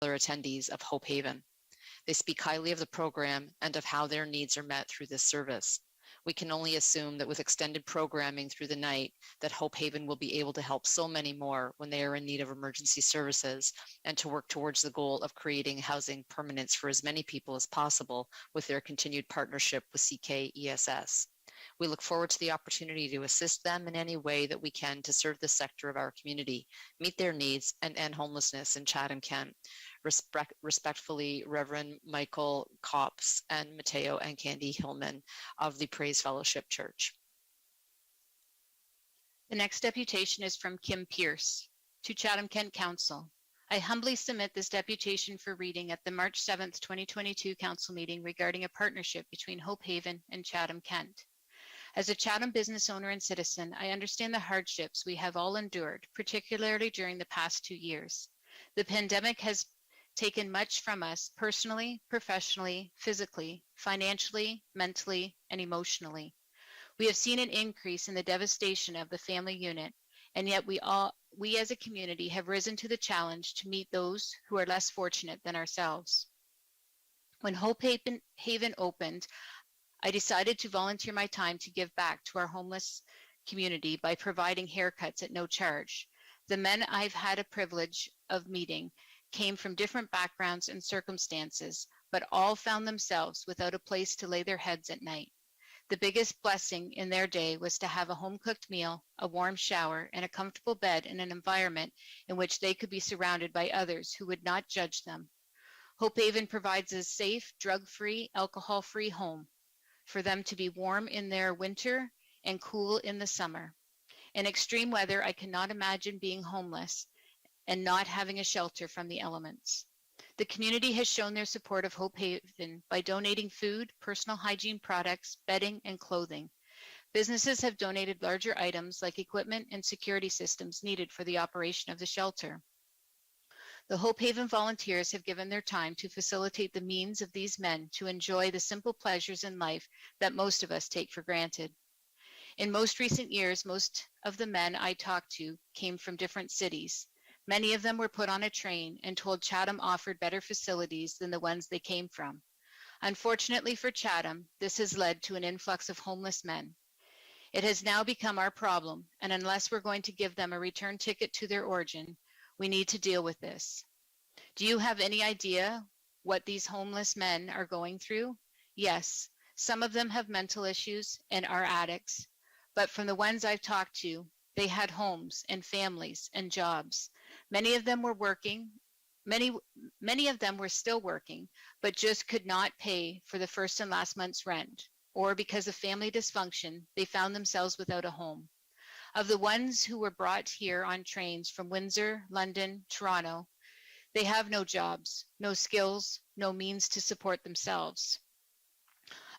attendees of Hope Haven. They speak highly of the program and of how their needs are met through this service. We can only assume that with extended programming through the night, that Hope Haven will be able to help so many more when they are in need of emergency services and to work towards the goal of creating housing permanence for as many people as possible with their continued partnership with CKESS. We look forward to the opportunity to assist them in any way that we can to serve this sector of our community, meet their needs, and end homelessness in Chatham-Kent. Respectfully, Reverend Michael Copps and Mateo and Candy Hillman of the Praise Fellowship Church. The next deputation is from Kim Pierce. To Chatham-Kent Council, I humbly submit this deputation for reading at the March 7th, 2022 Council meeting regarding a partnership between Hope Haven and Chatham-Kent. As a Chatham business owner and citizen, I understand the hardships we have all endured, particularly during the past 2 years. The pandemic has taken much from us personally, professionally, physically, financially, mentally, and emotionally. We have seen an increase in the devastation of the family unit, and yet we as a community have risen to the challenge to meet those who are less fortunate than ourselves. When Hope Haven opened, I decided to volunteer my time to give back to our homeless community by providing haircuts at no charge. The men I've had a privilege of meeting came from different backgrounds and circumstances, but all found themselves without a place to lay their heads at night. The biggest blessing in their day was to have a home-cooked meal, a warm shower, and a comfortable bed in an environment in which they could be surrounded by others who would not judge them. Hope Haven provides a safe, drug-free, alcohol-free home for them to be warm in their winter and cool in the summer. In extreme weather, I cannot imagine being homeless and not having a shelter from the elements. The community has shown their support of Hope Haven by donating food, personal hygiene products, bedding, and clothing. Businesses have donated larger items like equipment and security systems needed for the operation of the shelter. The Hope Haven volunteers have given their time to facilitate the means of these men to enjoy the simple pleasures in life that most of us take for granted. In most recent years, most of the men I talked to came from different cities. Many of them were put on a train and told Chatham offered better facilities than the ones they came from. Unfortunately for Chatham, this has led to an influx of homeless men. It has now become our problem, and unless we're going to give them a return ticket to their origin, we need to deal with this. Do you have any idea what these homeless men are going through? Yes, some of them have mental issues and are addicts, but from the ones I've talked to, they had homes and families and jobs. Many of them were working, many of them were still working, but just could not pay for the first and last month's rent, or because of family dysfunction, they found themselves without a home. Of the ones who were brought here on trains from Windsor, London, Toronto, they have no jobs, no skills, no means to support themselves.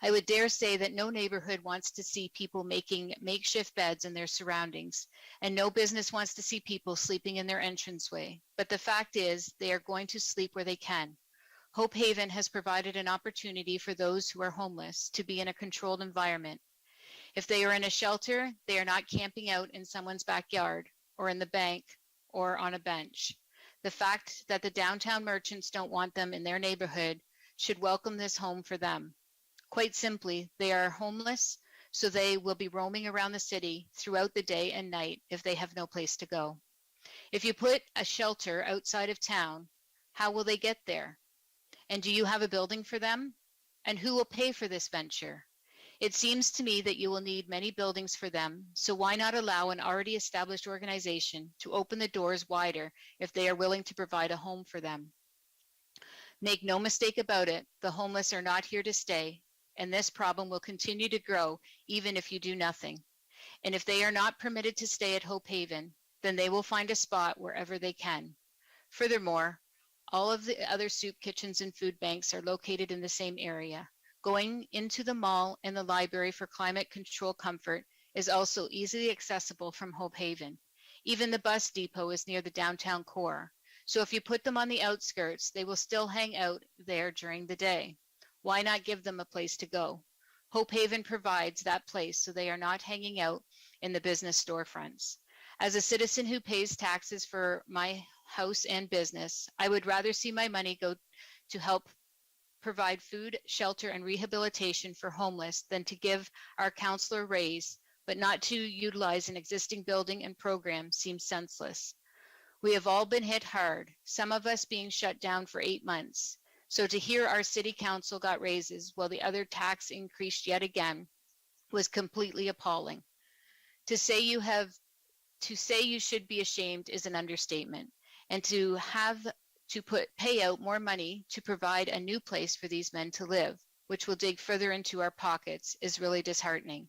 I would dare say that no neighborhood wants to see people making makeshift beds in their surroundings, and no business wants to see people sleeping in their entranceway. But the fact is, they are going to sleep where they can. Hope Haven has provided an opportunity for those who are homeless to be in a controlled environment. If they are in a shelter, they are not camping out in someone's backyard or in the bank or on a bench. The fact that the downtown merchants don't want them in their neighborhood should welcome this home for them. Quite simply, they are homeless, so they will be roaming around the city throughout the day and night if they have no place to go. If you put a shelter outside of town, how will they get there? And do you have a building for them? And who will pay for this venture? It seems to me that you will need many buildings for them, so why not allow an already established organization to open the doors wider if they are willing to provide a home for them? Make no mistake about it, the homeless are not here to stay, and this problem will continue to grow even if you do nothing. And if they are not permitted to stay at Hope Haven, then they will find a spot wherever they can. Furthermore, all of the other soup kitchens and food banks are located in the same area. Going into the mall and the library for climate control comfort is also easily accessible from Hope Haven. Even the bus depot is near the downtown core. So if you put them on the outskirts, they will still hang out there during the day. Why not give them a place to go? Hope Haven provides that place so they are not hanging out in the business storefronts. As a citizen who pays taxes for my house and business. I would rather see my money go to help provide food, shelter, and rehabilitation for homeless than to give our councillor a raise, but not to utilize an existing building and program seems senseless. We have all been hit hard, some of us being shut down for 8 months. So to hear our city council got raises while the other tax increased yet again was completely appalling. To say you should be ashamed is an understatement, and to have to pay out more money to provide a new place for these men to live, which will dig further into our pockets, is really disheartening.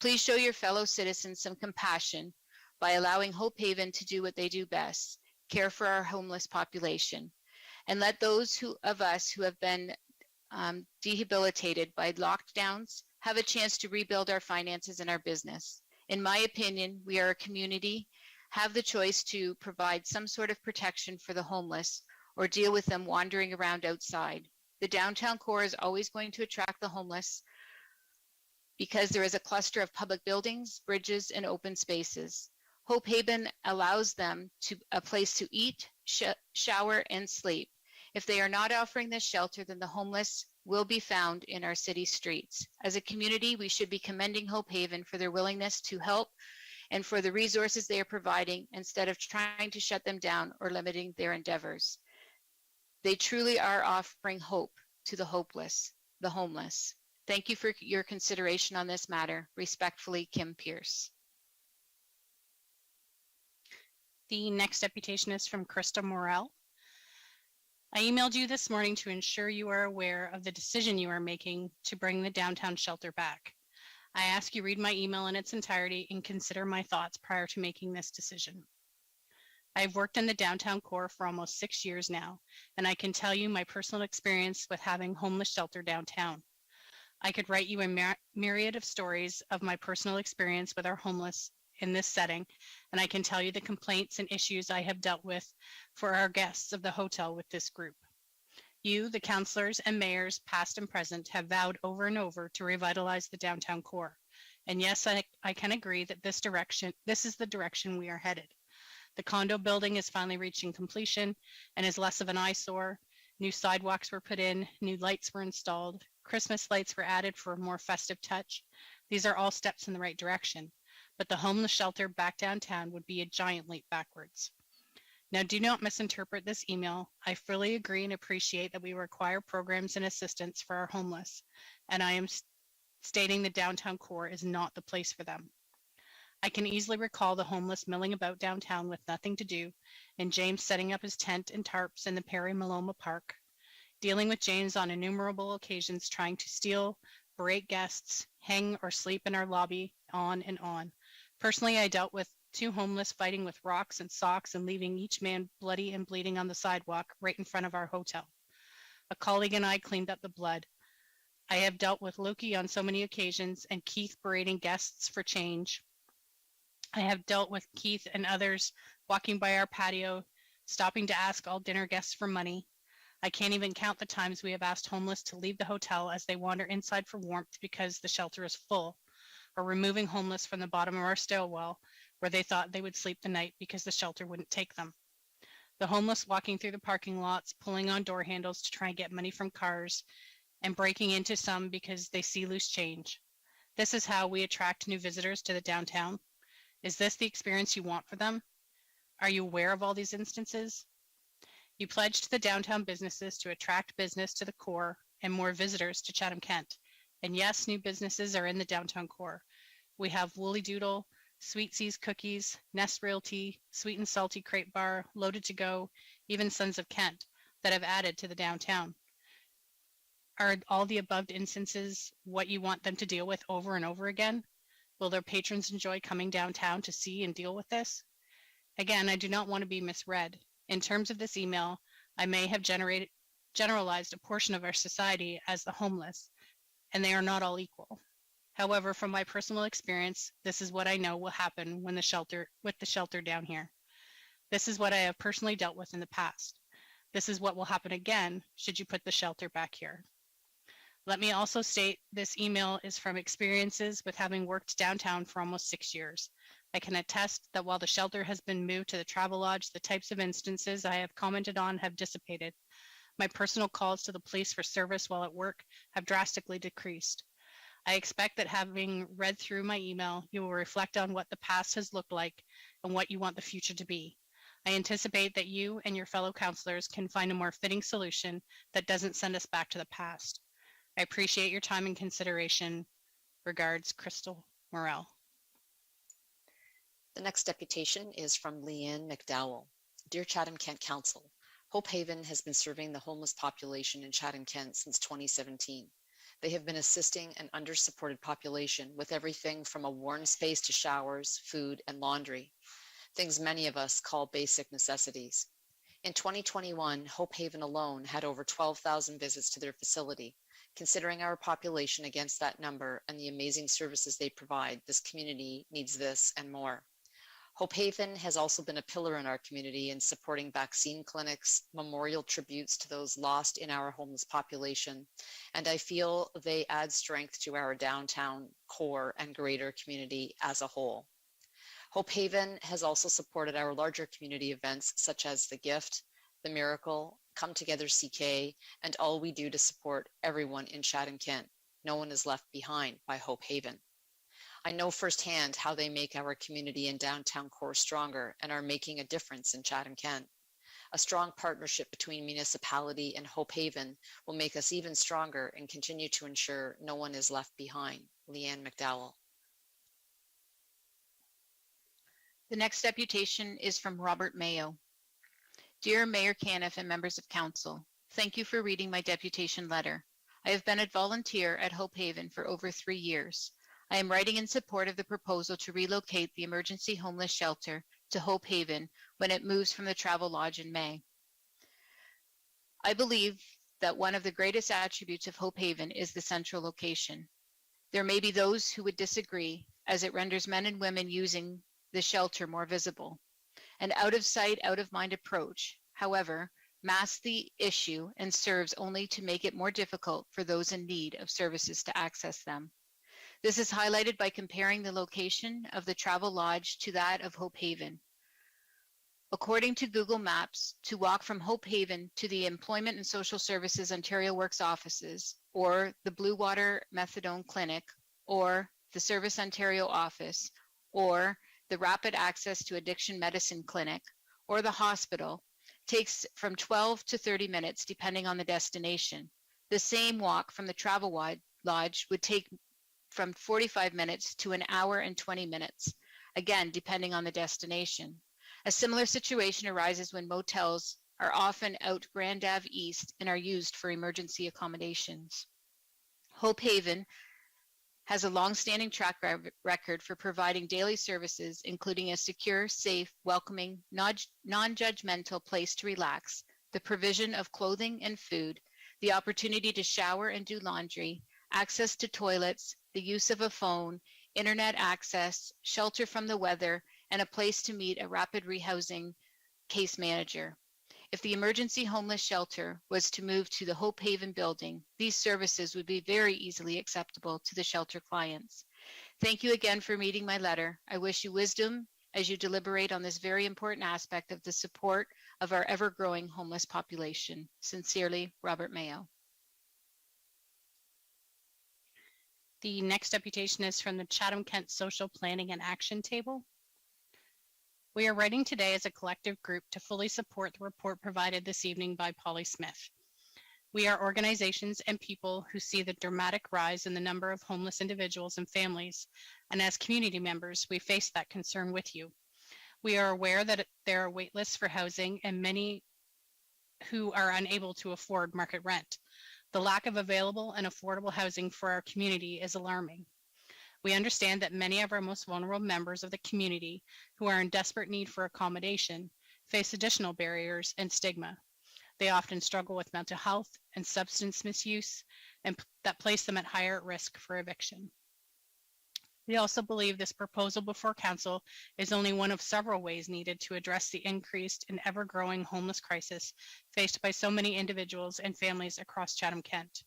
Please show your fellow citizens some compassion by allowing Hope Haven to do what they do best, care for our homeless population, and let those of us who have been debilitated by lockdowns have a chance to rebuild our finances and our business. In my opinion, we are a community, have the choice to provide some sort of protection for the homeless or deal with them wandering around outside. The downtown core is always going to attract the homeless because there is a cluster of public buildings, bridges, and open spaces. Hope Haven allows them a place to eat, shower, and sleep. If they are not offering this shelter, then the homeless will be found in our city streets. As a community, we should be commending Hope Haven for their willingness to help and for the resources they are providing instead of trying to shut them down or limiting their endeavors. They truly are offering hope to the hopeless, the homeless. Thank you for your consideration on this matter. Respectfully, Kim Pierce. The next deputation is from Christina Morel. I emailed you this morning to ensure you are aware of the decision you are making to bring the downtown shelter back. I ask you read my email in its entirety and consider my thoughts prior to making this decision. I've worked in the downtown core for almost 6 years now, and I can tell you my personal experience with having homeless shelter downtown. I could write you a myriad of stories of my personal experience with our homeless in this setting, and I can tell you the complaints and issues I have dealt with for our guests of the hotel with this group. You, the councillors and mayors, past and present, have vowed over and over to revitalize the downtown core. And yes, I can agree that this is the direction we are headed. The condo building is finally reaching completion and is less of an eyesore. New sidewalks were put in, new lights were installed, Christmas lights were added for a more festive touch. These are all steps in the right direction, but the homeless shelter back downtown would be a giant leap backwards. Now, do not misinterpret this email. I fully agree and appreciate that we require programs and assistance for our homeless, and I am stating the downtown core is not the place for them. I can easily recall the homeless milling about downtown with nothing to do, and James setting up his tent and tarps in the Perry Maloma Park, dealing with James on innumerable occasions trying to steal, berate guests, hang or sleep in our lobby, on and on. Personally, I dealt with 2 homeless fighting with rocks and socks and leaving each man bloody and bleeding on the sidewalk right in front of our hotel. A colleague and I cleaned up the blood. I have dealt with Loki on so many occasions and Keith berating guests for change. I have dealt with Keith and others walking by our patio, stopping to ask all dinner guests for money. I can't even count the times we have asked homeless to leave the hotel as they wander inside for warmth because the shelter is full, or removing homeless from the bottom of our stairwell where they thought they would sleep the night because the shelter wouldn't take them. The homeless walking through the parking lots, pulling on door handles to try and get money from cars, and breaking into some because they see loose change. This is how we attract new visitors to the downtown. Is this the experience you want for them? Are you aware of all these instances? You pledged the downtown businesses to attract business to the core and more visitors to Chatham-Kent. And yes, new businesses are in the downtown core. We have Woolly Doodle, Sweet Seas Cookies, Nest Realty, Sweet and Salty Crepe Bar, Loaded to Go, even Sons of Kent that have added to the downtown. Are all the above instances what you want them to deal with over and over again? Will their patrons enjoy coming downtown to see and deal with this? Again, I do not want to be misread. In terms of this email, I may have generalized a portion of our society as the homeless, and they are not all equal. However, from my personal experience, this is what I know will happen with the shelter down here. This is what I have personally dealt with in the past. This is what will happen again should you put the shelter back here. Let me also state this email is from experiences with having worked downtown for almost 6 years. I can attest that while the shelter has been moved to the travel lodge, the types of instances I have commented on have dissipated. My personal calls to the police for service while at work have drastically decreased. I expect that having read through my email, you will reflect on what the past has looked like and what you want the future to be. I anticipate that you and your fellow counselors can find a more fitting solution that doesn't send us back to the past. I appreciate your time and consideration. Regards, Crystal Morel. The next deputation is from Leanne McDowell. Dear Chatham-Kent Council, Hope Haven has been serving the homeless population in Chatham-Kent since 2017. They have been assisting an under-supported population with everything from a worn space to showers, food, and laundry, things many of us call basic necessities. In 2021, Hope Haven alone had over 12,000 visits to their facility. Considering our population against that number and the amazing services they provide, this community needs this and more. Hope Haven has also been a pillar in our community in supporting vaccine clinics, memorial tributes to those lost in our homeless population, and I feel they add strength to our downtown core and greater community as a whole. Hope Haven has also supported our larger community events such as The Gift, The Miracle, Come Together CK, and all we do to support everyone in Chatham-Kent. No one is left behind by Hope Haven. I know firsthand how they make our community and downtown core stronger and are making a difference in Chatham-Kent. A strong partnership between municipality and Hope Haven will make us even stronger and continue to ensure no one is left behind. Leanne McDowell. The next deputation is from Robert Mayo. Dear Mayor Caniff and members of council, thank you for reading my deputation letter. I have been a volunteer at Hope Haven for over 3 years. I am writing in support of the proposal to relocate the emergency homeless shelter to Hope Haven when it moves from the Travel Lodge in May. I believe that one of the greatest attributes of Hope Haven is the central location. There may be those who would disagree, as it renders men and women using the shelter more visible. An out of sight, out of mind approach, however, masks the issue and serves only to make it more difficult for those in need of services to access them. This is highlighted by comparing the location of the Travel Lodge to that of Hope Haven. According to Google Maps, to walk from Hope Haven to the Employment and Social Services Ontario Works offices, or the Blue Water Methadone Clinic, or the Service Ontario office, or the Rapid Access to Addiction Medicine Clinic, or the hospital, takes from 12 to 30 minutes depending on the destination. The same walk from the Travel Lodge would take from 45 minutes to an hour and 20 minutes, again, depending on the destination. A similar situation arises when motels are often out Grand Ave East and are used for emergency accommodations. Hope Haven has a long-standing track record for providing daily services, including a secure, safe, welcoming, non-judgmental place to relax, the provision of clothing and food, the opportunity to shower and do laundry, access to toilets, the use of a phone, internet access, shelter from the weather, and a place to meet a rapid rehousing case manager. If the emergency homeless shelter was to move to the Hope Haven building, these services would be very easily acceptable to the shelter clients. Thank you again for reading my letter. I wish you wisdom as you deliberate on this very important aspect of the support of our ever-growing homeless population. Sincerely, Robert Mayo. The next deputation is from the Chatham-Kent Social Planning and Action Table. We are writing today as a collective group to fully support the report provided this evening by Polly Smith. We are organizations and people who see the dramatic rise in the number of homeless individuals and families, and as community members, we face that concern with you. We are aware that there are wait lists for housing and many who are unable to afford market rent. The lack of available and affordable housing for our community is alarming. We understand that many of our most vulnerable members of the community who are in desperate need for accommodation face additional barriers and stigma. They often struggle with mental health and substance misuse, and that place them at higher risk for eviction. We also believe this proposal before council is only one of several ways needed to address the increased and ever-growing homeless crisis faced by so many individuals and families across Chatham-Kent.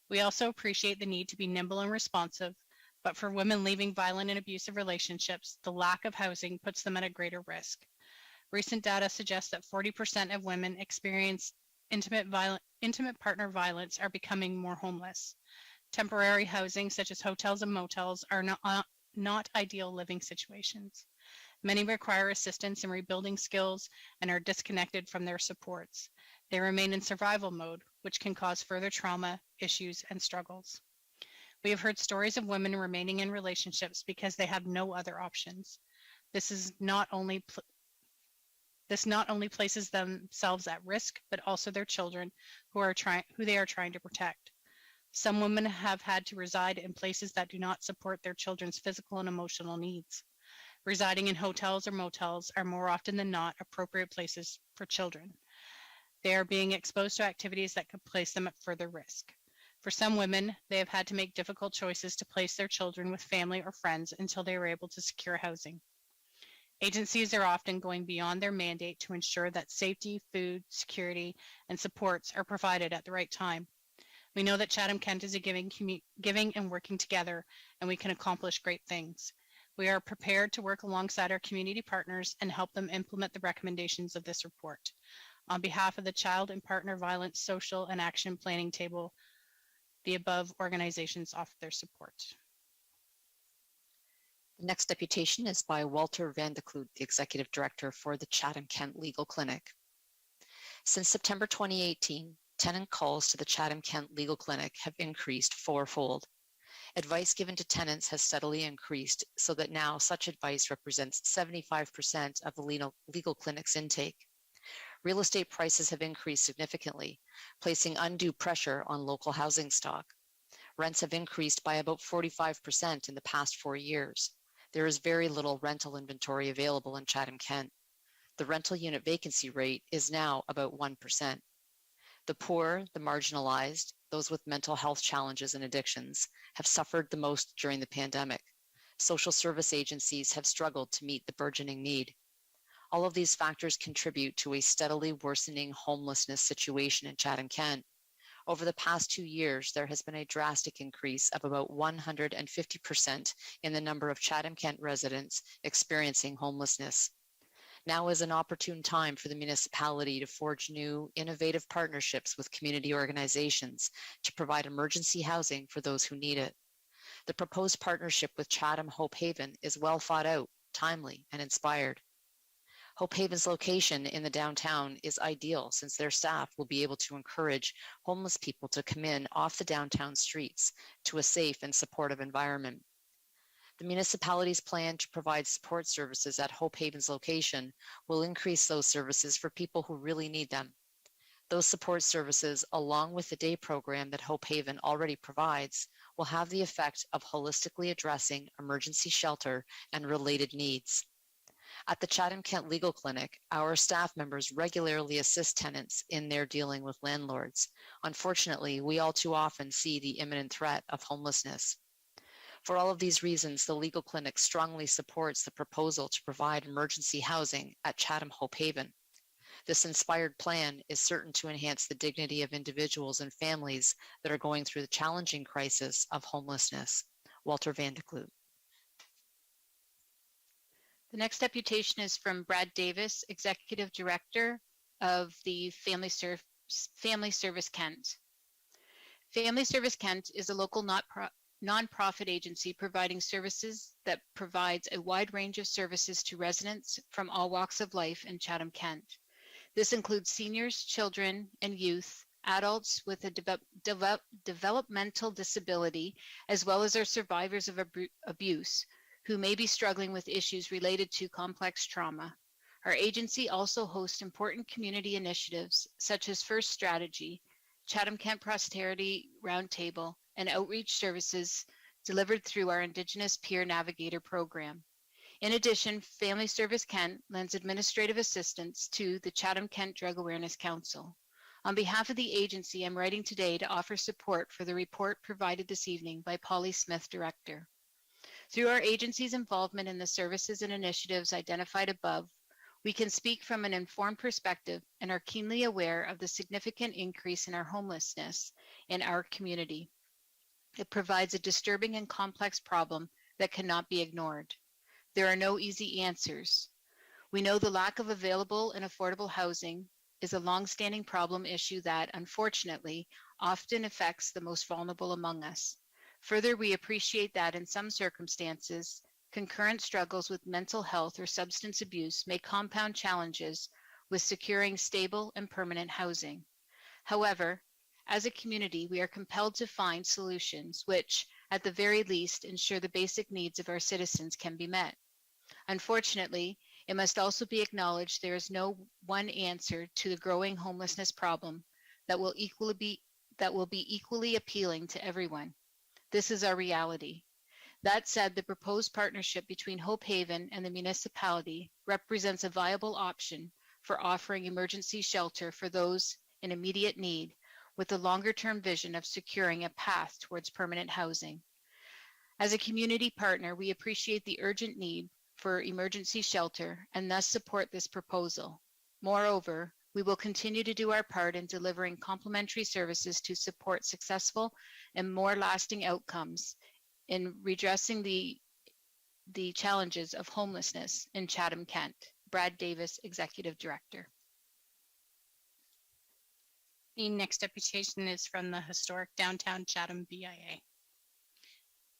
We also appreciate the need to be nimble and responsive, But for women leaving violent and abusive relationships, the lack of housing puts them at a greater risk. Recent data suggests that 40% of women experience intimate partner violence are becoming more homeless. Temporary housing, such as hotels and motels, are not ideal living situations. Many require assistance in rebuilding skills and are disconnected from their supports. They remain in survival mode, which can cause further trauma, issues, and struggles. We have heard stories of women remaining in relationships because they have no other options. This not only places themselves at risk, but also their children who they are trying to protect. Some women have had to reside in places that do not support their children's physical and emotional needs. Residing in hotels or motels are more often than not appropriate places for children. They are being exposed to activities that could place them at further risk. For some women, they have had to make difficult choices to place their children with family or friends until they were able to secure housing. Agencies are often going beyond their mandate to ensure that safety, food, security, and supports are provided at the right time. We know that Chatham-Kent is a giving and working together, and we can accomplish great things. We are prepared to work alongside our community partners and help them implement the recommendations of this report. On behalf of the Child and Partner Violence Social and Action Planning Table, the above organizations offer their support. The next deputation is by Walter van de Kloot, the Executive Director for the Chatham-Kent Legal Clinic. Since September 2018, tenant calls to the Chatham-Kent Legal Clinic have increased fourfold. Advice given to tenants has steadily increased so that now such advice represents 75% of the legal clinic's intake. Real estate prices have increased significantly, placing undue pressure on local housing stock. Rents have increased by about 45% in the past 4 years. There is very little rental inventory available in Chatham-Kent. The rental unit vacancy rate is now about 1%. The poor, the marginalized, those with mental health challenges and addictions have suffered the most during the pandemic. Social service agencies have struggled to meet the burgeoning need. All of these factors contribute to a steadily worsening homelessness situation in Chatham-Kent. Over the past 2 years, there has been a drastic increase of about 150% in the number of Chatham-Kent residents experiencing homelessness. Now is an opportune time for the municipality to forge new, innovative partnerships with community organizations to provide emergency housing for those who need it. The proposed partnership with Chatham Hope Haven is well thought out, timely, and inspired. Hope Haven's location in the downtown is ideal since their staff will be able to encourage homeless people to come in off the downtown streets to a safe and supportive environment. The municipality's plan to provide support services at Hope Haven's location will increase those services for people who really need them. Those support services, along with the day program that Hope Haven already provides, will have the effect of holistically addressing emergency shelter and related needs. At the Chatham-Kent Legal Clinic, our staff members regularly assist tenants in their dealing with landlords. Unfortunately, we all too often see the imminent threat of homelessness. For all of these reasons, the Legal Clinic strongly supports the proposal to provide emergency housing at Chatham Hope Haven. This inspired plan is certain to enhance the dignity of individuals and families that are going through the challenging crisis of homelessness. Walter van de Kloot. The next deputation is from Brad Davis, Executive Director of the Family Service Kent. Family Service Kent is a local nonprofit agency providing services that provides a wide range of services to residents from all walks of life in Chatham-Kent. This includes seniors, children, and youth, adults with a developmental disability, as well as our survivors of abuse, who may be struggling with issues related to complex trauma. Our agency also hosts important community initiatives such as First Strategy, Chatham-Kent Prosperity Roundtable, and outreach services delivered through our Indigenous Peer Navigator program. In addition, Family Service Kent lends administrative assistance to the Chatham-Kent Drug Awareness Council. On behalf of the agency, I'm writing today to offer support for the report provided this evening by Polly Smith, Director. Through our agency's involvement in the services and initiatives identified above, we can speak from an informed perspective and are keenly aware of the significant increase in our homelessness in our community. It provides a disturbing and complex problem that cannot be ignored. There are no easy answers. We know the lack of available and affordable housing is a long-standing problem issue that, unfortunately, often affects the most vulnerable among us. Further, we appreciate that in some circumstances, concurrent struggles with mental health or substance abuse may compound challenges with securing stable and permanent housing. However, as a community, we are compelled to find solutions which, at the very least, ensure the basic needs of our citizens can be met. Unfortunately, it must also be acknowledged there is no one answer to the growing homelessness problem that will be equally appealing to everyone. This is our reality. That said, the proposed partnership between Hope Haven and the municipality represents a viable option for offering emergency shelter for those in immediate need, with a longer-term vision of securing a path towards permanent housing. As a community partner, we appreciate the urgent need for emergency shelter and thus support this proposal. Moreover, we will continue to do our part in delivering complementary services to support successful and more lasting outcomes in redressing the challenges of homelessness in Chatham-Kent. Brad Davis, Executive Director. The next deputation is from the Historic Downtown Chatham BIA.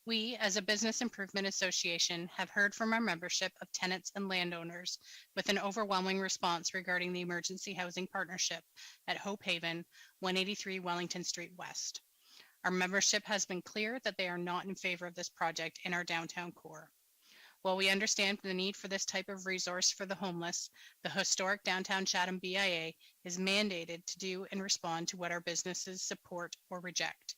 We, as a business improvement association, have heard from our membership of tenants and landowners with an overwhelming response regarding the emergency housing partnership at Hope Haven, 183 Wellington Street West. Our membership has been clear that they are not in favor of this project in our downtown core. While we understand the need for this type of resource for the homeless, the Historic Downtown Chatham BIA is mandated to do and respond to what our businesses support or reject.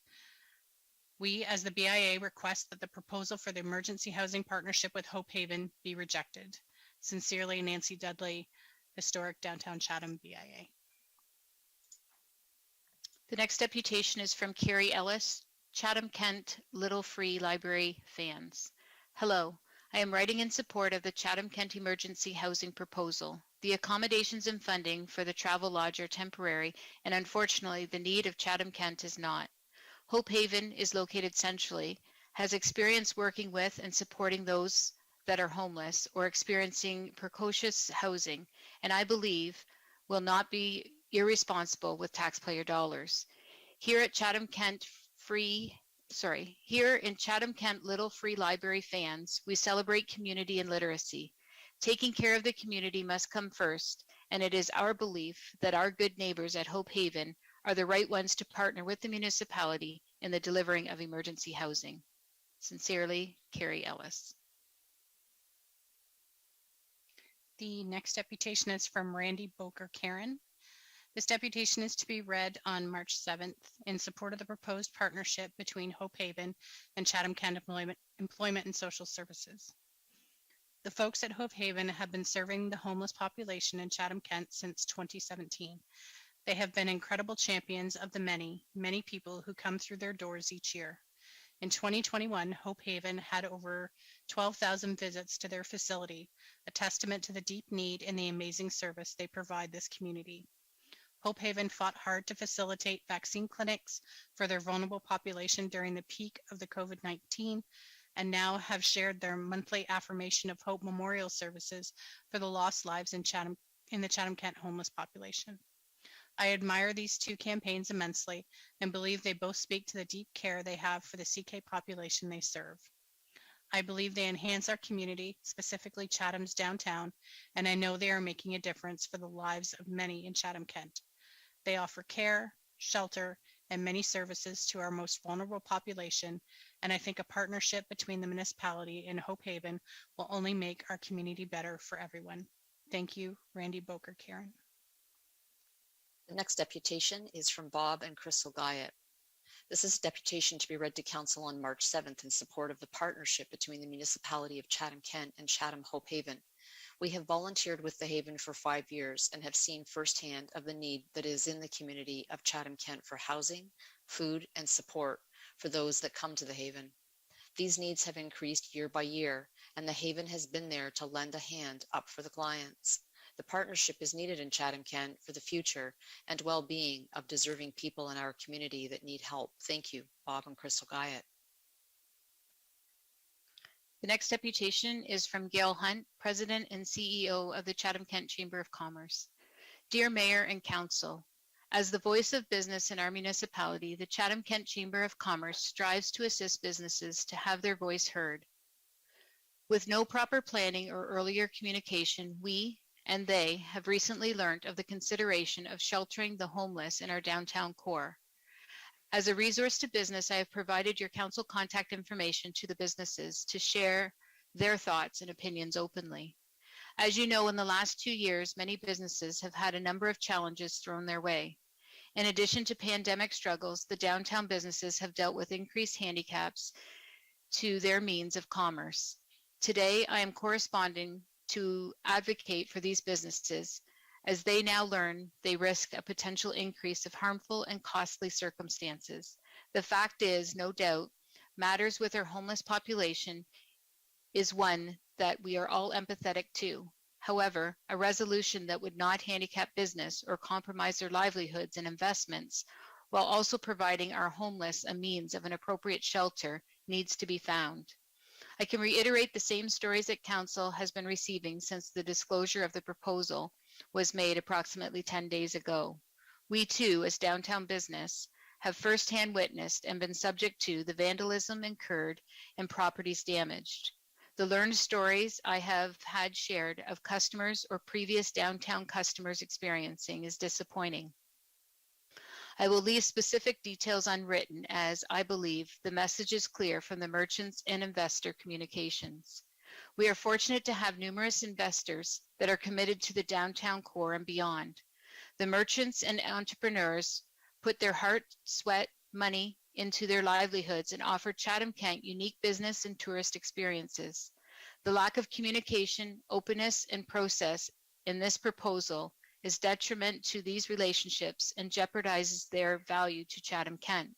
We, as the BIA, request that the proposal for the emergency housing partnership with Hope Haven be rejected. Sincerely, Nancy Dudley, Historic Downtown Chatham BIA. The next deputation is from Carrie Ellis, Chatham-Kent Little Free Library fans. Hello, I am writing in support of the Chatham-Kent emergency housing proposal. The accommodations and funding for the travel lodge are temporary, and unfortunately, the need of Chatham-Kent is not. Hope Haven is located centrally, has experience working with and supporting those that are homeless or experiencing precarious housing, and I believe will not be irresponsible with taxpayer dollars. Here in Chatham-Kent Little Free Library fans, we celebrate community and literacy. Taking care of the community must come first, and it is our belief that our good neighbors at Hope Haven are the right ones to partner with the municipality in the delivering of emergency housing. Sincerely, Carrie Ellis. The next deputation is from Randy Boker Karen. This deputation is to be read on March 7th in support of the proposed partnership between Hope Haven and Chatham-Kent Employment and Social Services. The folks at Hope Haven have been serving the homeless population in Chatham-Kent since 2017. They have been incredible champions of the many, many people who come through their doors each year. In 2021, Hope Haven had over 12,000 visits to their facility, a testament to the deep need and the amazing service they provide this community. Hope Haven fought hard to facilitate vaccine clinics for their vulnerable population during the peak of the COVID-19, and now have shared their monthly affirmation of hope memorial services for the lost lives in the Chatham-Kent homeless population. I admire these two campaigns immensely and believe they both speak to the deep care they have for the CK population they serve. I believe they enhance our community, specifically Chatham's downtown, and I know they are making a difference for the lives of many in Chatham-Kent. They offer care, shelter, and many services to our most vulnerable population, and I think a partnership between the municipality and Hope Haven will only make our community better for everyone. Thank you, Randy Boker Karen. The next deputation is from Bob and Crystal Gaia. This is a deputation to be read to Council on March 7th in support of the partnership between the municipality of Chatham-Kent and Chatham Hope Haven. We have volunteered with the Haven for 5 years and have seen firsthand of the need that is in the community of Chatham-Kent for housing, food, and support for those that come to the Haven. These needs have increased year by year, and the Haven has been there to lend a hand up for the clients. The partnership is needed in Chatham-Kent for the future and well-being of deserving people in our community that need help. Thank you, Bob and Crystal Gaia. The next deputation is from Gail Hunt, President and CEO of the Chatham-Kent Chamber of Commerce. Dear Mayor and Council, as the voice of business in our municipality, the Chatham-Kent Chamber of Commerce strives to assist businesses to have their voice heard. With no proper planning or earlier communication, we and they have recently learned of the consideration of sheltering the homeless in our downtown core. As a resource to business, I have provided your council contact information to the businesses to share their thoughts and opinions openly. As you know, in the last 2 years, many businesses have had a number of challenges thrown their way. In addition to pandemic struggles, the downtown businesses have dealt with increased handicaps to their means of commerce. Today, I am corresponding to advocate for these businesses as they now learn they risk a potential increase of harmful and costly circumstances. The fact is, no doubt, matters with our homeless population is one that we are all empathetic to. However, a resolution that would not handicap business or compromise their livelihoods and investments while also providing our homeless a means of an appropriate shelter needs to be found. I can reiterate the same stories that Council has been receiving since the disclosure of the proposal was made approximately 10 days ago. We too, as downtown business, have firsthand witnessed and been subject to the vandalism incurred and properties damaged. The learned stories I have had shared of customers or previous downtown customers experiencing is disappointing. I will leave specific details unwritten as I believe the message is clear from the merchants and investor communications. We are fortunate to have numerous investors that are committed to the downtown core and beyond. The merchants and entrepreneurs put their heart, sweat, money into their livelihoods and offer Chatham-Kent unique business and tourist experiences. The lack of communication, openness, and process in this proposal is detriment to these relationships and jeopardizes their value to Chatham-Kent.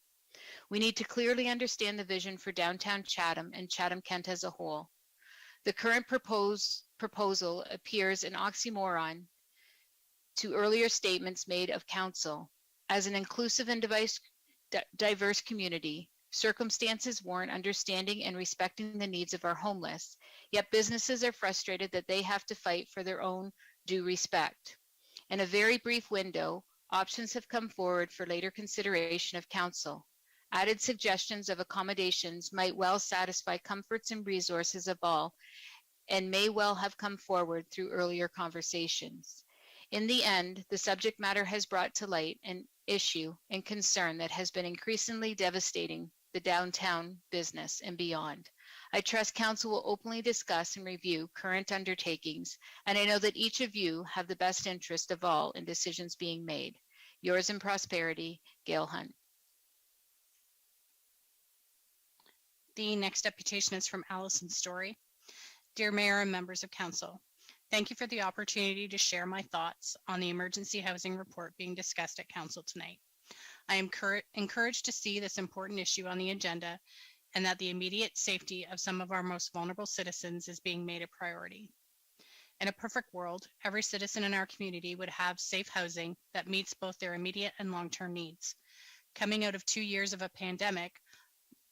We need to clearly understand the vision for downtown Chatham and Chatham-Kent as a whole. The current proposal appears an oxymoron to earlier statements made of Council. As an inclusive and diverse community, circumstances warrant understanding and respecting the needs of our homeless, yet businesses are frustrated that they have to fight for their own due respect. In a very brief window, options have come forward for later consideration of Council. Added suggestions of accommodations might well satisfy comforts and resources of all and may well have come forward through earlier conversations. In the end, the subject matter has brought to light an issue and concern that has been increasingly devastating the downtown business and beyond. I trust Council will openly discuss and review current undertakings, and I know that each of you have the best interest of all in decisions being made. Yours in prosperity, Gail Hunt. The next deputation is from Allison Story. Dear Mayor and members of Council, thank you for the opportunity to share my thoughts on the emergency housing report being discussed at Council tonight. I am encouraged to see this important issue on the agenda and that the immediate safety of some of our most vulnerable citizens is being made a priority. In a perfect world, every citizen in our community would have safe housing that meets both their immediate and long-term needs. Coming out of 2 years of a pandemic,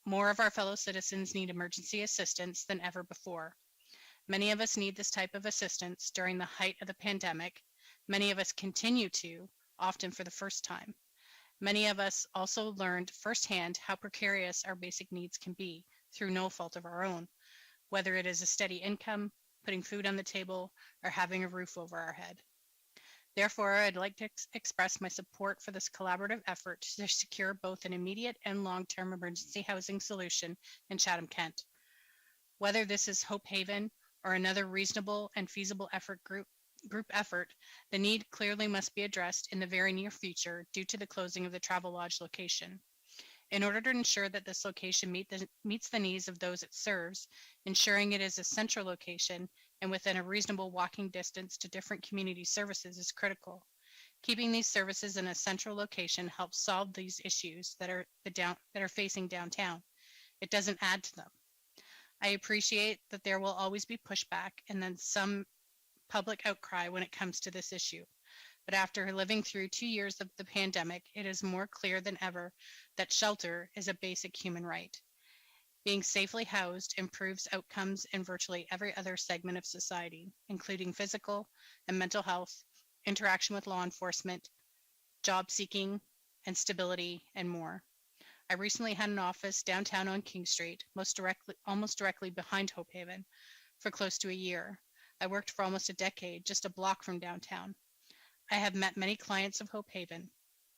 more of our fellow citizens need emergency assistance than ever before. Many of us need this type of assistance during the height of the pandemic. Many of us continue to, often for the first time. Many of us also learned firsthand how precarious our basic needs can be through no fault of our own, whether it is a steady income, putting food on the table, or having a roof over our head. Therefore, I'd like to express my support for this collaborative effort to secure both an immediate and long-term emergency housing solution in Chatham-Kent. Whether this is Hope Haven or another reasonable and feasible group effort, the need clearly must be addressed in the very near future due to the closing of the Travelodge location. In order to ensure that this location meets the needs of those it serves, ensuring it is a central location and within a reasonable walking distance to different community services is critical. Keeping these services in a central location helps solve these issues that are facing downtown. It doesn't add to them. I appreciate that there will always be pushback and then some public outcry when it comes to this issue. But after living through 2 years of the pandemic, it is more clear than ever that shelter is a basic human right. Being safely housed improves outcomes in virtually every other segment of society, including physical and mental health, interaction with law enforcement, job seeking, and stability, and more. I recently had an office downtown on King Street, almost directly behind Hope Haven, for close to a year. I worked for almost a decade just a block from downtown. I have met many clients of Hope Haven.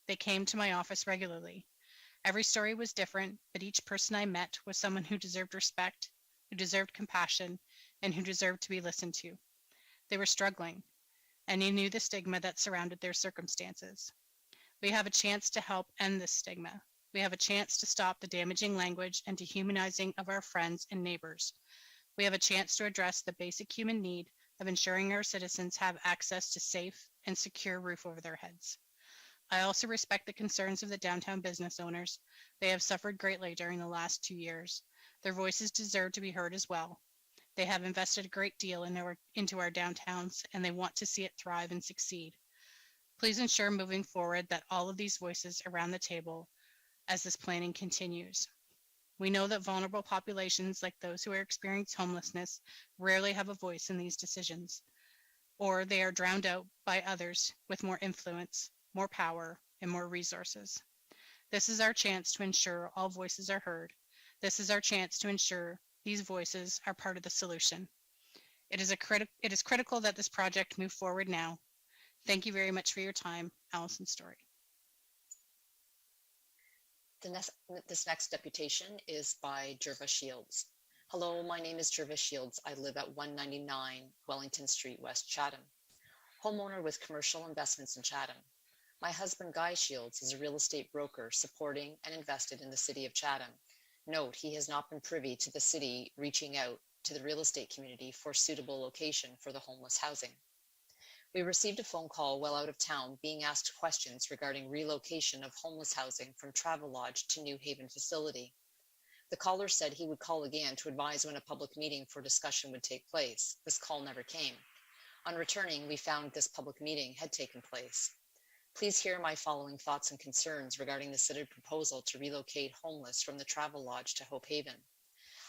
They came to my office regularly. Every story was different, but each person I met was someone who deserved respect, who deserved compassion, and who deserved to be listened to. They were struggling, and they knew the stigma that surrounded their circumstances. We have a chance to help end this stigma. We have a chance to stop the damaging language and dehumanizing of our friends and neighbors. We have a chance to address the basic human need of ensuring our citizens have access to safe and secure roof over their heads. I also respect the concerns of the downtown business owners. They have suffered greatly during the last 2 years. Their voices deserve to be heard as well. They have invested a great deal into our downtowns, and they want to see it thrive and succeed. Please ensure moving forward that all of these voices are around the table as this planning continues. We know that vulnerable populations like those who experience homelessness rarely have a voice in these decisions, or they are drowned out by others with more influence, more power, and more resources. This is our chance to ensure all voices are heard. This is our chance to ensure these voices are part of the solution. It is critical that this project move forward now. Thank you very much for your time. Allison Story. This next deputation is by Trevor Shields. Hello, my name is Trevor Shields. I live at 199 Wellington Street, West Chatham. Homeowner with commercial investments in Chatham. My husband, Guy Shields, is a real estate broker supporting and invested in the city of Chatham. Note, he has not been privy to the city reaching out to the real estate community for suitable location for the homeless housing. We received a phone call while out of town being asked questions regarding relocation of homeless housing from Travelodge to New Haven facility. The caller said he would call again to advise when a public meeting for discussion would take place. This call never came. On returning, we found this public meeting had taken place. Please hear my following thoughts and concerns regarding the city proposal to relocate homeless from the Travelodge to Hope Haven.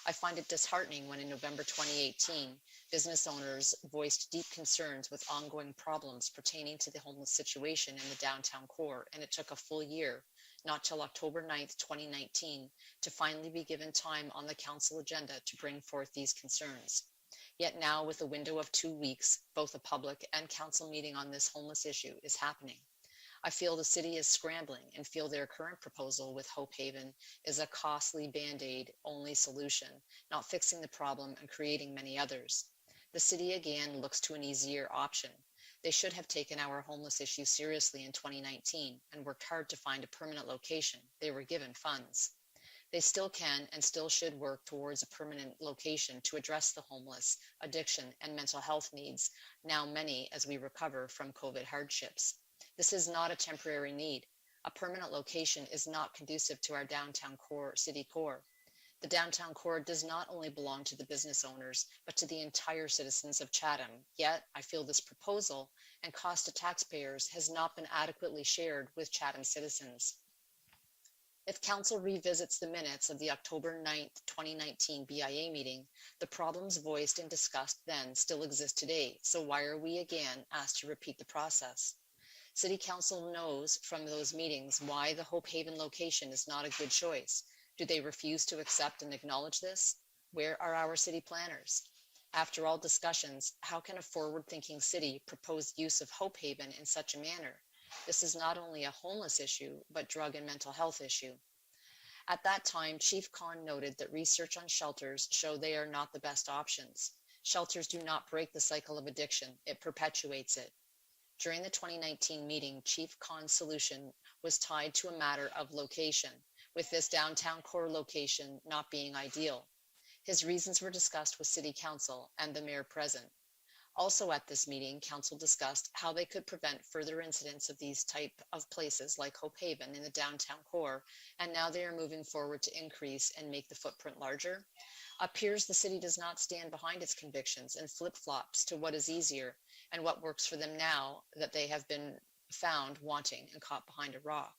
I find it disheartening when in November 2018, business owners voiced deep concerns with ongoing problems pertaining to the homeless situation in the downtown core, and it took a full year, not till October 9th, 2019, to finally be given time on the council agenda to bring forth these concerns. Yet now, with a window of 2 weeks, both a public and council meeting on this homeless issue is happening. I feel the city is scrambling and feel their current proposal with Hope Haven is a costly Band-Aid only solution, not fixing the problem and creating many others. The city again looks to an easier option. They should have taken our homeless issue seriously in 2019 and worked hard to find a permanent location. They were given funds. They still can and still should work towards a permanent location to address the homeless, addiction, and mental health needs, now many as we recover from COVID hardships. This is not a temporary need. A permanent location is not conducive to our downtown core, city core. The downtown core does not only belong to the business owners, but to the entire citizens of Chatham. Yet, I feel this proposal and cost to taxpayers has not been adequately shared with Chatham citizens. If Council revisits the minutes of the October 9th, 2019 BIA meeting, the problems voiced and discussed then still exist today. So why are we again asked to repeat the process? City Council knows from those meetings why the Hope Haven location is not a good choice. Do they refuse to accept and acknowledge this? Where are our city planners? After all discussions, how can a forward-thinking city propose use of Hope Haven in such a manner? This is not only a homeless issue, but drug and mental health issue. At that time, Chief Khan noted that research on shelters show they are not the best options. Shelters do not break the cycle of addiction, it perpetuates it. During the 2019 meeting, Chief Khan's solution was tied to a matter of location, with this downtown core location not being ideal. His reasons were discussed with City Council and the mayor present. Also at this meeting, Council discussed how they could prevent further incidents of these type of places like Hope Haven in the downtown core, and now they are moving forward to increase and make the footprint larger. Appears the city does not stand behind its convictions and flip-flops to what is easier, and what works for them now that they have been found wanting and caught behind a rock.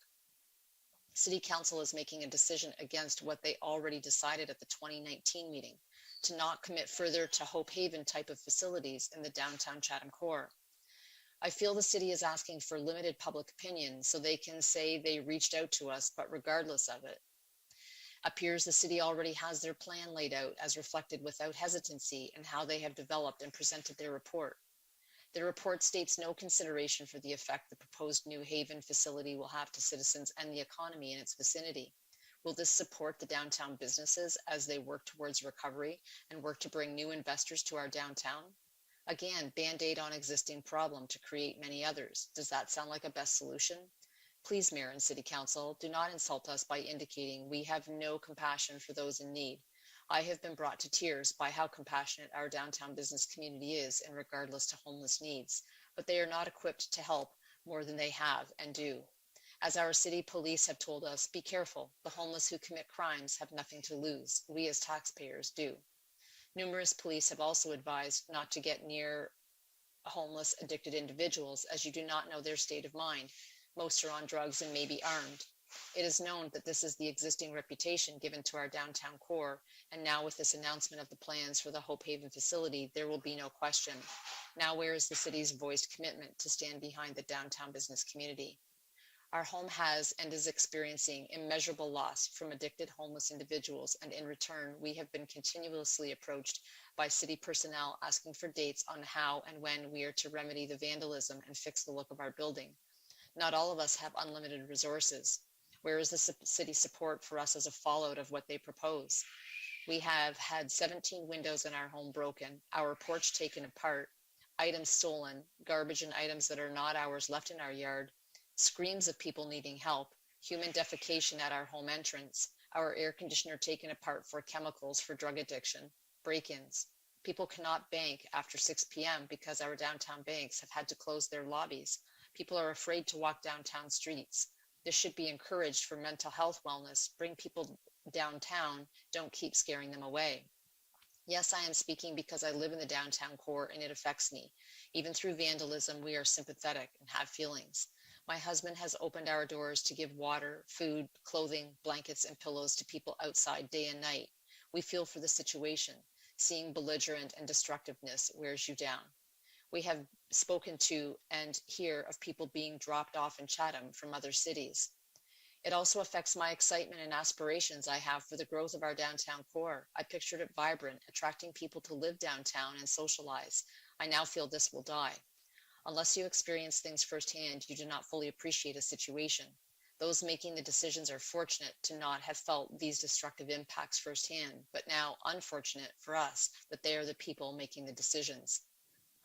City Council is making a decision against what they already decided at the 2019 meeting, to not commit further to Hope Haven type of facilities in the downtown Chatham core. I feel the city is asking for limited public opinion so they can say they reached out to us, but regardless of it, appears the city already has their plan laid out as reflected without hesitancy in how they have developed and presented their report. The report states no consideration for the effect the proposed new Haven facility will have to citizens and the economy in its vicinity. Will this support the downtown businesses as they work towards recovery and work to bring new investors to our downtown? Again, band-aid on existing problem to create many others. Does that sound like a best solution? Please, Mayor and City Council, do not insult us by indicating we have no compassion for those in need. I have been brought to tears by how compassionate our downtown business community is in regardless to homeless needs, but they are not equipped to help more than they have and do. As our city police have told us, be careful. The homeless who commit crimes have nothing to lose. We as taxpayers do. Numerous police have also advised not to get near homeless, addicted individuals as you do not know their state of mind. Most are on drugs and may be armed. It is known that this is the existing reputation given to our downtown core, and now with this announcement of the plans for the Hope Haven facility, there will be no question. Now where is the city's voiced commitment to stand behind the downtown business community? Our home has and is experiencing immeasurable loss from addicted homeless individuals, and in return, we have been continuously approached by city personnel asking for dates on how and when we are to remedy the vandalism and fix the look of our building. Not all of us have unlimited resources. Where is the city support for us as a fallout of what they propose? We have had 17 windows in our home broken, our porch taken apart, items stolen, garbage and items that are not ours left in our yard, screams of people needing help, human defecation at our home entrance, our air conditioner taken apart for chemicals for drug addiction, break-ins. People cannot bank after 6 p.m. because our downtown banks have had to close their lobbies. People are afraid to walk downtown streets. This should be encouraged for mental health wellness. Bring people downtown, don't keep scaring them away. Yes, I am speaking because I live in the downtown core and it affects me. Even through vandalism, we are sympathetic and have feelings. My husband has opened our doors to give water, food, clothing, blankets, and pillows to people outside day and night. We feel for the situation. Seeing belligerent and destructiveness wears you down. We have spoken to and hear of people being dropped off in Chatham from other cities. It also affects my excitement and aspirations I have for the growth of our downtown core. I pictured it vibrant, attracting people to live downtown and socialize. I now feel this will die. Unless you experience things firsthand, you do not fully appreciate a situation. Those making the decisions are fortunate to not have felt these destructive impacts firsthand, but now unfortunate for us that they are the people making the decisions.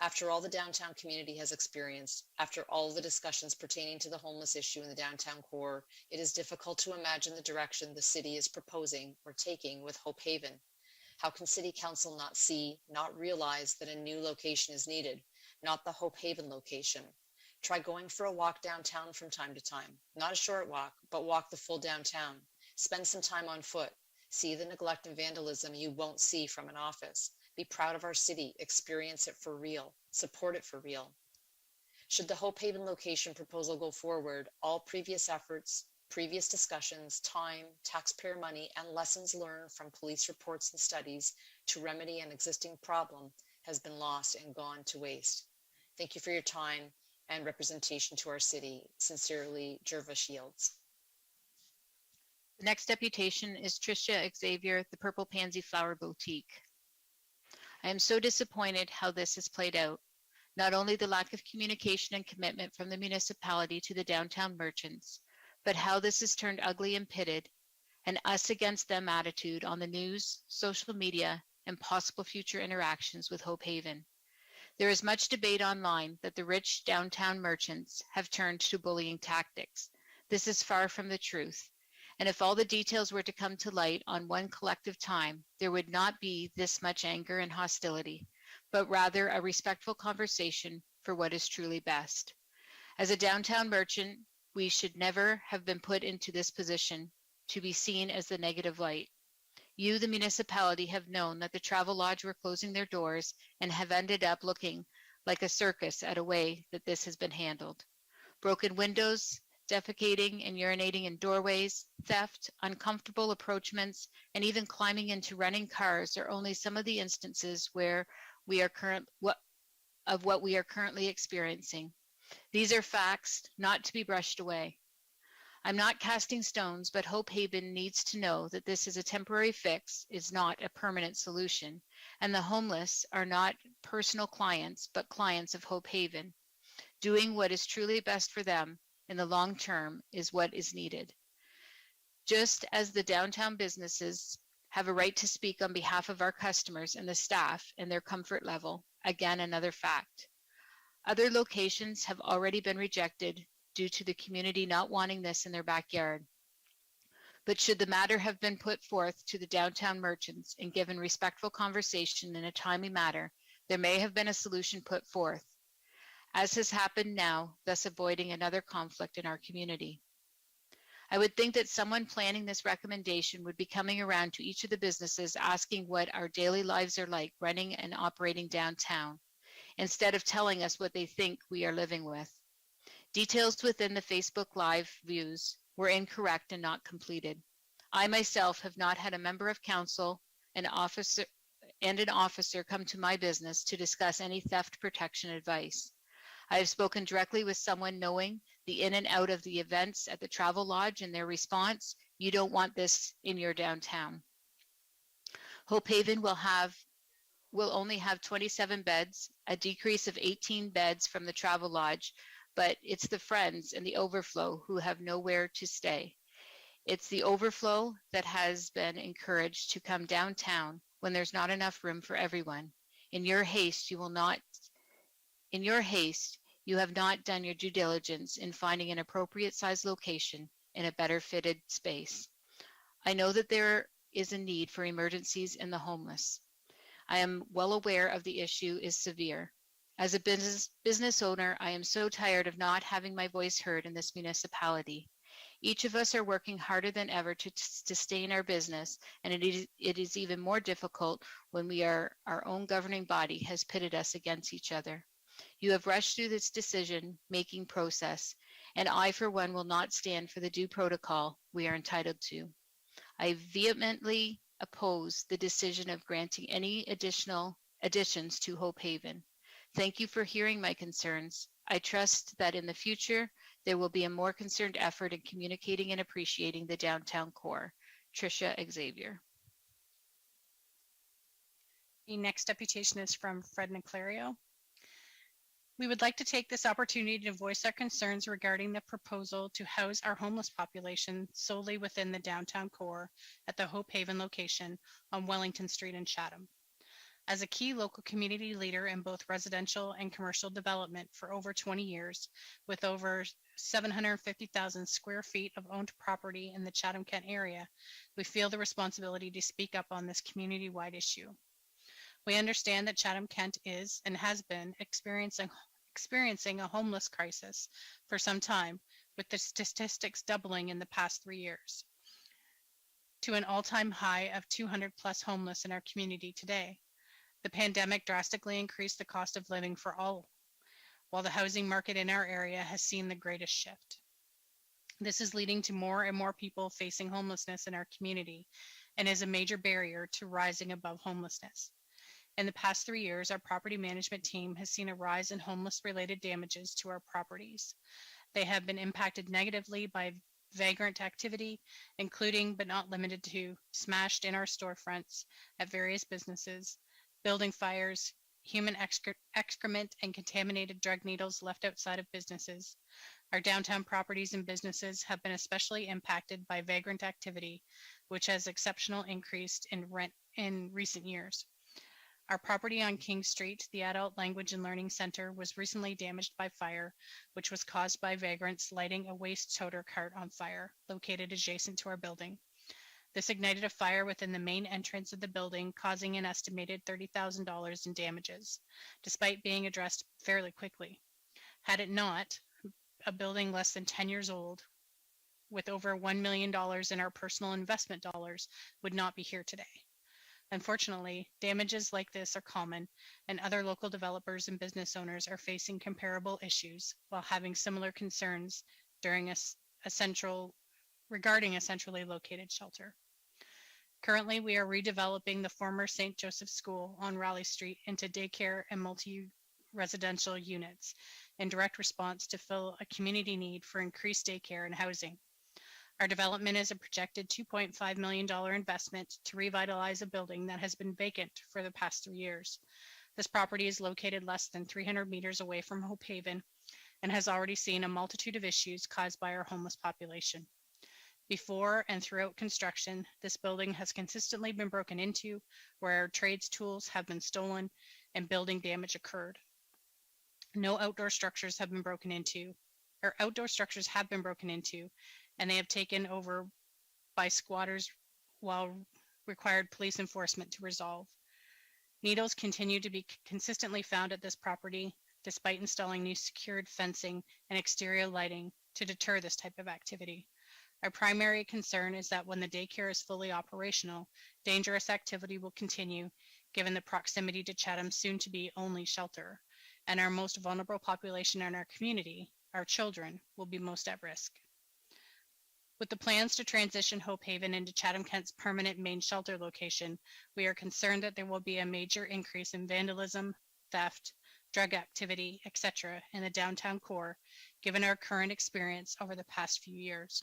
After all the downtown community has experienced, after all the discussions pertaining to the homeless issue in the downtown core, it is difficult to imagine the direction the city is proposing or taking with Hope Haven. How can City Council not see, not realize that a new location is needed, not the Hope Haven location? Try going for a walk downtown from time to time. Not a short walk, but walk the full downtown. Spend some time on foot. See the neglect and vandalism you won't see from an office. Be proud of our city. Experience it for real. Support it for real. Should the Hope Haven location proposal go forward, all previous efforts, previous discussions, time, taxpayer money, and lessons learned from police reports and studies to remedy an existing problem has been lost and gone to waste. Thank you for your time and representation to our city. Sincerely, Trevor Shields. The next deputation is Trisha Xavier, the Purple Pansy Flower Boutique. I am so disappointed how this has played out. Not only the lack of communication and commitment from the municipality to the downtown merchants, but how this has turned ugly and pitted, an us against them attitude on the news, social media, and possible future interactions with Hope Haven. There is much debate online that the rich downtown merchants have turned to bullying tactics. This is far from the truth. And if all the details were to come to light on one collective time, there would not be this much anger and hostility, but rather a respectful conversation for what is truly best. As a downtown merchant, we should never have been put into this position to be seen as the negative light. You, the municipality, have known that the Travel Lodge were closing their doors and have ended up looking like a circus at a way that this has been handled. Broken windows, defecating and urinating in doorways, theft, uncomfortable approachments, and even climbing into running cars are only some of the instances where what we are currently experiencing. These are facts not to be brushed away. I'm not casting stones, but Hope Haven needs to know that this is a temporary fix, is not a permanent solution, and the homeless are not personal clients, but clients of Hope Haven. Doing what is truly best for them in the long term is what is needed. Just as the downtown businesses have a right to speak on behalf of our customers and the staff and their comfort level, again, another fact. Other locations have already been rejected due to the community not wanting this in their backyard. But should the matter have been put forth to the downtown merchants and given respectful conversation in a timely manner, there may have been a solution put forth, as has happened now, thus avoiding another conflict in our community. I would think that someone planning this recommendation would be coming around to each of the businesses asking what our daily lives are like running and operating downtown, instead of telling us what they think we are living with. Details within the Facebook Live views were incorrect and not completed. I myself have not had a member of council, an officer come to my business to discuss any theft protection advice. I have spoken directly with someone knowing the in and out of the events at the Travel Lodge, and their response, you don't want this in your downtown. Hope Haven will only have 27 beds, a decrease of 18 beds from the Travel Lodge, but it's the friends and the overflow who have nowhere to stay. It's the overflow that has been encouraged to come downtown when there's not enough room for everyone. In your haste, you have not done your due diligence in finding an appropriate size location in a better fitted space. I know that there is a need for emergencies in the homeless. I am well aware of the issue is severe. As a business owner, I am so tired of not having my voice heard in this municipality. Each of us are working harder than ever to sustain our business, and it is even more difficult when our own governing body has pitted us against each other. You have rushed through this decision-making process, and I, for one, will not stand for the due protocol we are entitled to. I vehemently oppose the decision of granting any additional additions to Hope Haven. Thank you for hearing my concerns. I trust that in the future, there will be a more concerned effort in communicating and appreciating the downtown core. Trisha Xavier. The next deputation is from Fred Niclario. We would like to take this opportunity to voice our concerns regarding the proposal to house our homeless population solely within the downtown core at the Hope Haven location on Wellington Street in Chatham. As a key local community leader in both residential and commercial development for over 20 years, with over 750,000 square feet of owned property in the Chatham-Kent area, we feel the responsibility to speak up on this community-wide issue. We understand that Chatham-Kent is and has been experiencing a homeless crisis for some time, with the statistics doubling in the past 3 years to an all-time high of 200 plus homeless in our community today. The pandemic drastically increased the cost of living for all, while the housing market in our area has seen the greatest shift. This is leading to more and more people facing homelessness in our community and is a major barrier to rising above homelessness. In the past 3 years, our property management team has seen a rise in homeless-related damages to our properties. They have been impacted negatively by vagrant activity, including but not limited to smashed in our storefronts at various businesses, building fires, human excrement, and contaminated drug needles left outside of businesses. Our downtown properties and businesses have been especially impacted by vagrant activity, which has exceptionally increased in rent in recent years. Our property on King Street, the Adult Language and Learning Center, was recently damaged by fire, which was caused by vagrants lighting a waste toter cart on fire, located adjacent to our building. This ignited a fire within the main entrance of the building, causing an estimated $30,000 in damages, despite being addressed fairly quickly. Had it not, a building less than 10 years old, with over $1 million in our personal investment dollars, would not be here today. Unfortunately, damages like this are common, and other local developers and business owners are facing comparable issues while having similar concerns regarding a centrally located shelter. Currently, we are redeveloping the former St. Joseph School on Raleigh Street into daycare and multi-residential units in direct response to fill a community need for increased daycare and housing. Our development is a projected $2.5 million investment to revitalize a building that has been vacant for the past 3 years. This property is located less than 300 meters away from Hope Haven and has already seen a multitude of issues caused by our homeless population. Before and throughout construction, this building has consistently been broken into, where our trades tools have been stolen and building damage occurred. Outdoor structures have been broken into, and they have taken over by squatters while required police enforcement to resolve. Needles continue to be consistently found at this property, despite installing new secured fencing and exterior lighting to deter this type of activity. Our primary concern is that when the daycare is fully operational, dangerous activity will continue, given the proximity to Chatham's soon-to-be only shelter, and our most vulnerable population in our community, our children, will be most at risk. With the plans to transition Hope Haven into Chatham-Kent's permanent main shelter location, we are concerned that there will be a major increase in vandalism, theft, drug activity, etc. in the downtown core, given our current experience over the past few years.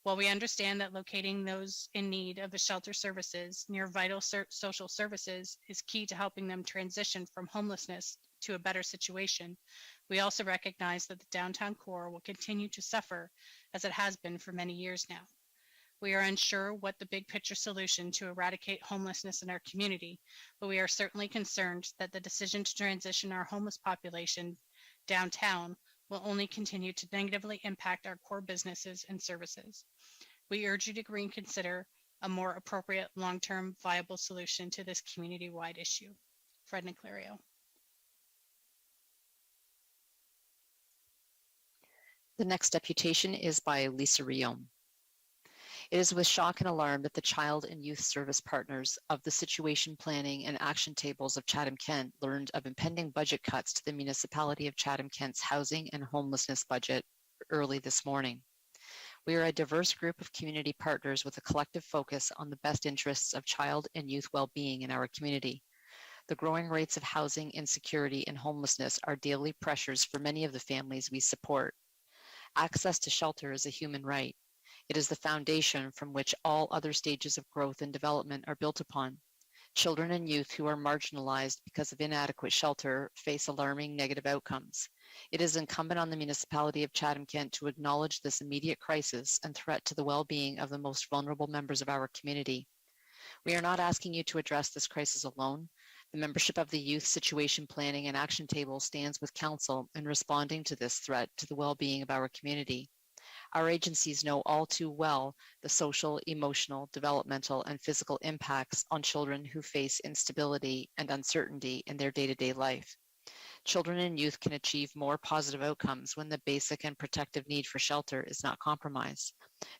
While we understand that locating those in need of the shelter services near vital social services is key to helping them transition from homelessness to a better situation, we also recognize that the downtown core will continue to suffer as it has been for many years now. We are unsure what the big picture solution to eradicate homelessness in our community, but we are certainly concerned that the decision to transition our homeless population downtown will only continue to negatively impact our core businesses and services. We urge you to reconsider a more appropriate long-term viable solution to this community-wide issue. Fred Niclario. The next deputation is by Lisa Riom. It is with shock and alarm that the Child and Youth Service Partners of the Situation Planning and Action Tables of Chatham-Kent learned of impending budget cuts to the municipality of Chatham-Kent's housing and homelessness budget early this morning. We are a diverse group of community partners with a collective focus on the best interests of child and youth well-being in our community. The growing rates of housing insecurity and homelessness are daily pressures for many of the families we support. Access to shelter is a human right. It is the foundation from which all other stages of growth and development are built upon. Children and youth who are marginalized because of inadequate shelter face alarming negative outcomes. It is incumbent on the municipality of Chatham-Kent to acknowledge this immediate crisis and threat to the well-being of the most vulnerable members of our community. We are not asking you to address this crisis alone. The membership of the Youth Situation Planning and Action Table stands with Council in responding to this threat to the well-being of our community. Our agencies know all too well the social, emotional, developmental, and physical impacts on children who face instability and uncertainty in their day-to-day life. Children and youth can achieve more positive outcomes when the basic and protective need for shelter is not compromised.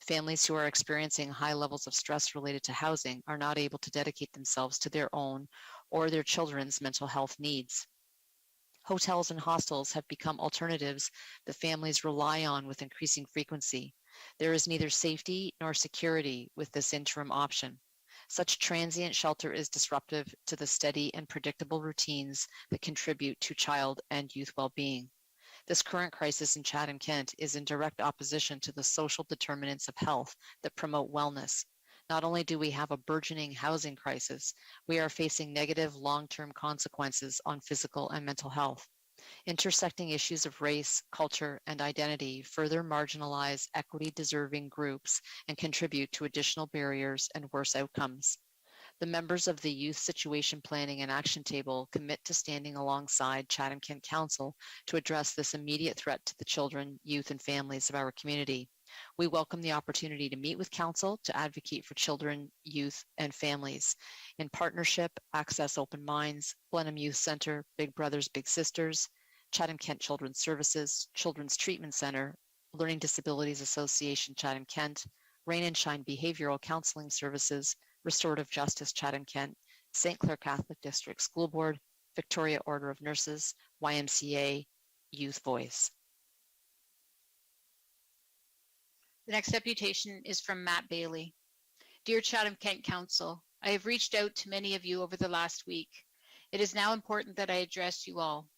Families who are experiencing high levels of stress related to housing are not able to dedicate themselves to their own or their children's mental health needs. Hotels and hostels have become alternatives that families rely on with increasing frequency. There is neither safety nor security with this interim option. Such transient shelter is disruptive to the steady and predictable routines that contribute to child and youth well-being. This current crisis in Chatham-Kent is in direct opposition to the social determinants of health that promote wellness. Not only do we have a burgeoning housing crisis, we are facing negative long-term consequences on physical and mental health. Intersecting issues of race, culture, and identity further marginalize equity-deserving groups and contribute to additional barriers and worse outcomes. The members of the Youth Situation Planning and Action Table commit to standing alongside Chatham-Kent Council to address this immediate threat to the children, youth, and families of our community. We welcome the opportunity to meet with Council to advocate for children, youth, and families. In partnership, Access Open Minds, Blenheim Youth Center, Big Brothers Big Sisters, Chatham-Kent Children's Services, Children's Treatment Center, Learning Disabilities Association Chatham-Kent, Rain and Shine Behavioral Counseling Services, Restorative Justice Chatham-Kent, St. Clair Catholic District School Board, Victoria Order of Nurses, YMCA, Youth Voice. The next deputation is from Matt Bailey. Dear Chatham-Kent Council, I have reached out to many of you over the last week. It is now important that I address you all.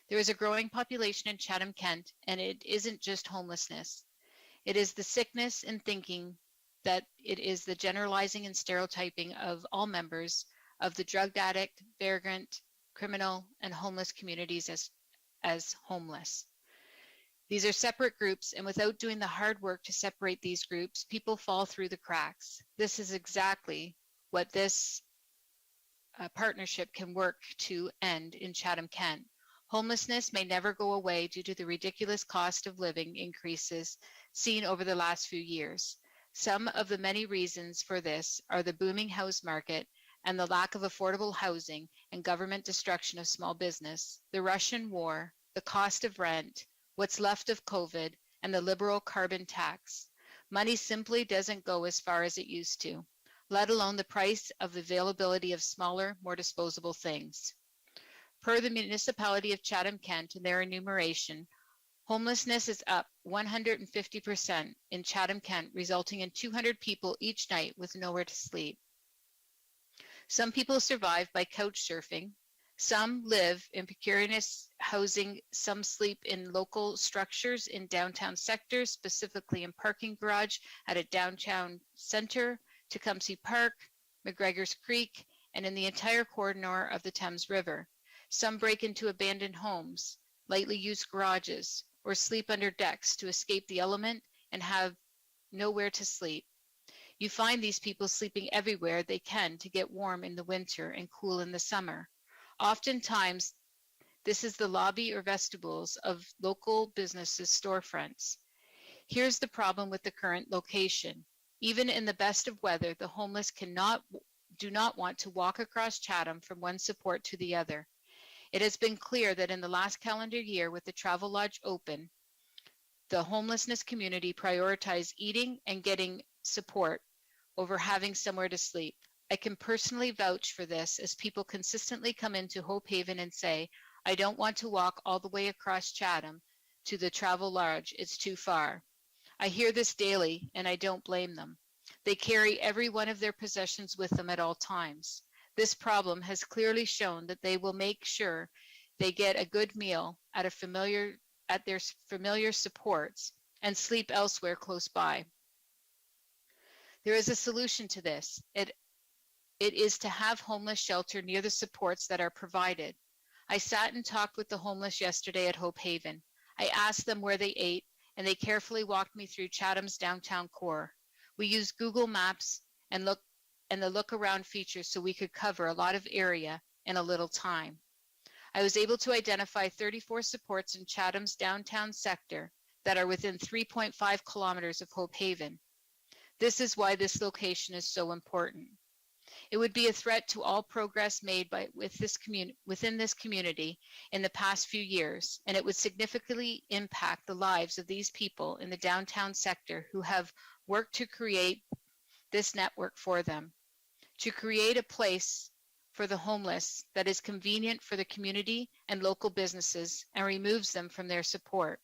There is a growing population in Chatham-Kent, and it isn't just homelessness. It is the sickness in thinking that it is the generalizing and stereotyping of all members of the drug addict, vagrant, criminal, and homeless communities as homeless. These are separate groups, and without doing the hard work to separate these groups, people fall through the cracks. This is exactly what this partnership can work to end in Chatham-Kent. Homelessness may never go away due to the ridiculous cost of living increases seen over the last few years. Some of the many reasons for this are the booming house market and the lack of affordable housing and government destruction of small business, the Russian war, the cost of rent, what's left of COVID, and the liberal carbon tax. Money simply doesn't go as far as it used to, let alone the price of the availability of smaller, more disposable things. Per the municipality of Chatham-Kent and their enumeration, homelessness is up 150% in Chatham-Kent, resulting in 200 people each night with nowhere to sleep. Some people survive by couch surfing. Some live in precarious housing. Some sleep in local structures in downtown sectors, specifically in parking garage at a downtown center, Tecumseh Park, McGregor's Creek, and in the entire corridor of the Thames River. Some break into abandoned homes, lightly used garages, or sleep under decks to escape the element and have nowhere to sleep. You find these people sleeping everywhere they can to get warm in the winter and cool in the summer. Oftentimes, this is the lobby or vestibules of local businesses' storefronts. Here's the problem with the current location. Even in the best of weather, the homeless do not want to walk across Chatham from one support to the other. It has been clear that in the last calendar year, with the Travel Lodge open, the homelessness community prioritized eating and getting support over having somewhere to sleep. I can personally vouch for this, as people consistently come into Hope Haven and say, I don't want to walk all the way across Chatham to the Travel Lodge, it's too far. I hear this daily, and I don't blame them. They carry every one of their possessions with them at all times. This problem has clearly shown that they will make sure they get a good meal at their familiar supports and sleep elsewhere close by. There is a solution to this. It is to have homeless shelter near the supports that are provided. I sat and talked with the homeless yesterday at Hope Haven. I asked them where they ate, and they carefully walked me through Chatham's downtown core. We used Google Maps and the look around features so we could cover a lot of area in a little time. I was able to identify 34 supports in Chatham's downtown sector that are within 3.5 kilometers of Hope Haven. This is why this location is so important. It would be a threat to all progress made within this community in the past few years, and it would significantly impact the lives of these people in the downtown sector who have worked to create this network for them, to create a place for the homeless that is convenient for the community and local businesses and removes them from their support.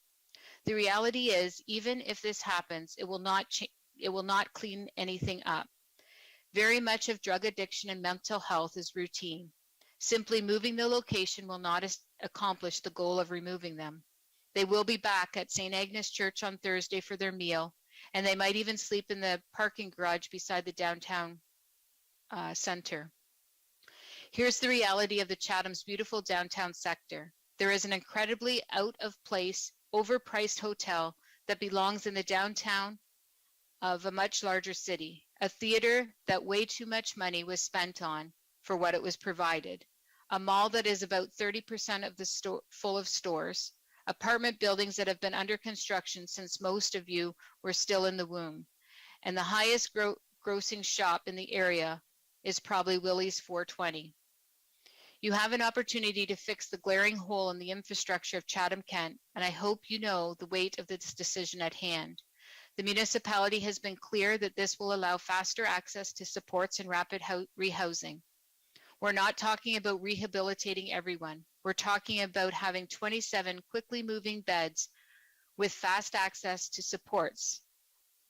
The reality is, even if this happens, it will not clean anything up. Very much of drug addiction and mental health is routine. Simply moving the location will not accomplish the goal of removing them. They will be back at St. Agnes Church on Thursday for their meal, and they might even sleep in the parking garage beside the downtown center. Here's the reality of the Chatham's beautiful downtown sector. There is an incredibly out-of-place, overpriced hotel that belongs in the downtown of a much larger city, a theater that way too much money was spent on for what it was provided, a mall that is about 30% of the full of stores, apartment buildings that have been under construction since most of you were still in the womb, and the highest grossing shop in the area is probably Willie's 420. You have an opportunity to fix the glaring hole in the infrastructure of Chatham-Kent, and I hope you know the weight of this decision at hand. The municipality has been clear that this will allow faster access to supports and rapid rehousing. We're not talking about rehabilitating everyone. We're talking about having 27 quickly moving beds with fast access to supports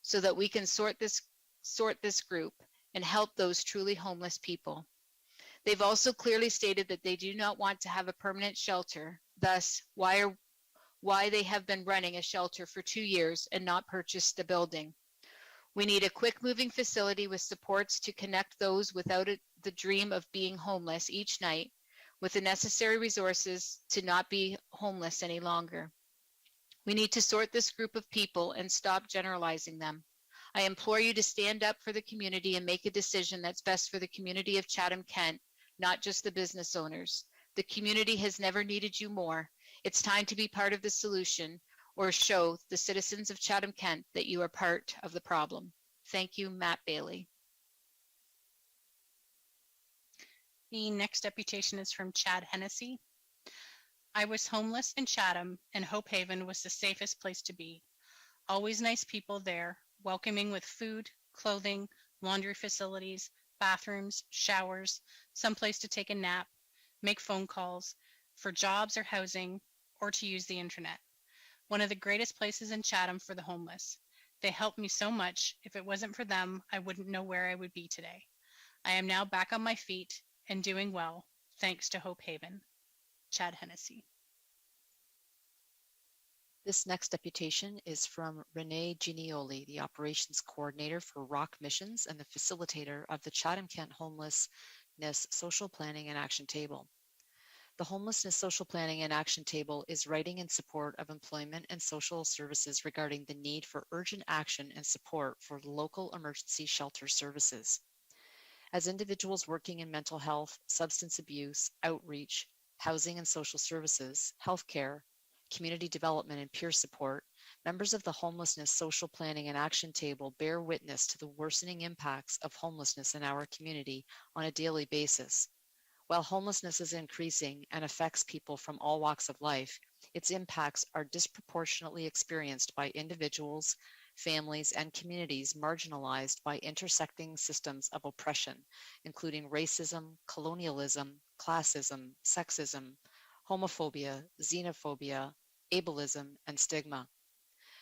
so that we can sort this group and help those truly homeless people. They've also clearly stated that they do not want to have a permanent shelter, thus why they have been running a shelter for 2 years and not purchased a building. We need a quick moving facility with supports to connect those without the dream of being homeless each night with the necessary resources to not be homeless any longer. We need to sort this group of people and stop generalizing them. I implore you to stand up for the community and make a decision that's best for the community of Chatham-Kent, not just the business owners. The community has never needed you more. It's time to be part of the solution or show the citizens of Chatham-Kent that you are part of the problem. Thank you, Matt Bailey. The next deputation is from Chad Hennessey. I was homeless in Chatham, and Hope Haven was the safest place to be. Always nice people there, welcoming with food, clothing, laundry facilities, bathrooms, showers, someplace to take a nap, make phone calls, for jobs or housing, or to use the internet. One of the greatest places in Chatham for the homeless. They helped me so much. If it wasn't for them, I wouldn't know where I would be today. I am now back on my feet and doing well, thanks to Hope Haven. Chad Hennessey. This next deputation is from Renee Ginioli, the Operations Coordinator for Rock Missions and the facilitator of the Chatham-Kent Homelessness Social Planning and Action Table. The Homelessness Social Planning and Action Table is writing in support of employment and social services regarding the need for urgent action and support for local emergency shelter services. As individuals working in mental health, substance abuse, outreach, housing and social services, healthcare, community development, and peer support, members of the Homelessness Social Planning and Action Table bear witness to the worsening impacts of homelessness in our community on a daily basis. While homelessness is increasing and affects people from all walks of life, its impacts are disproportionately experienced by individuals, families, and communities marginalized by intersecting systems of oppression, including racism, colonialism, classism, sexism, homophobia, xenophobia, ableism, and stigma.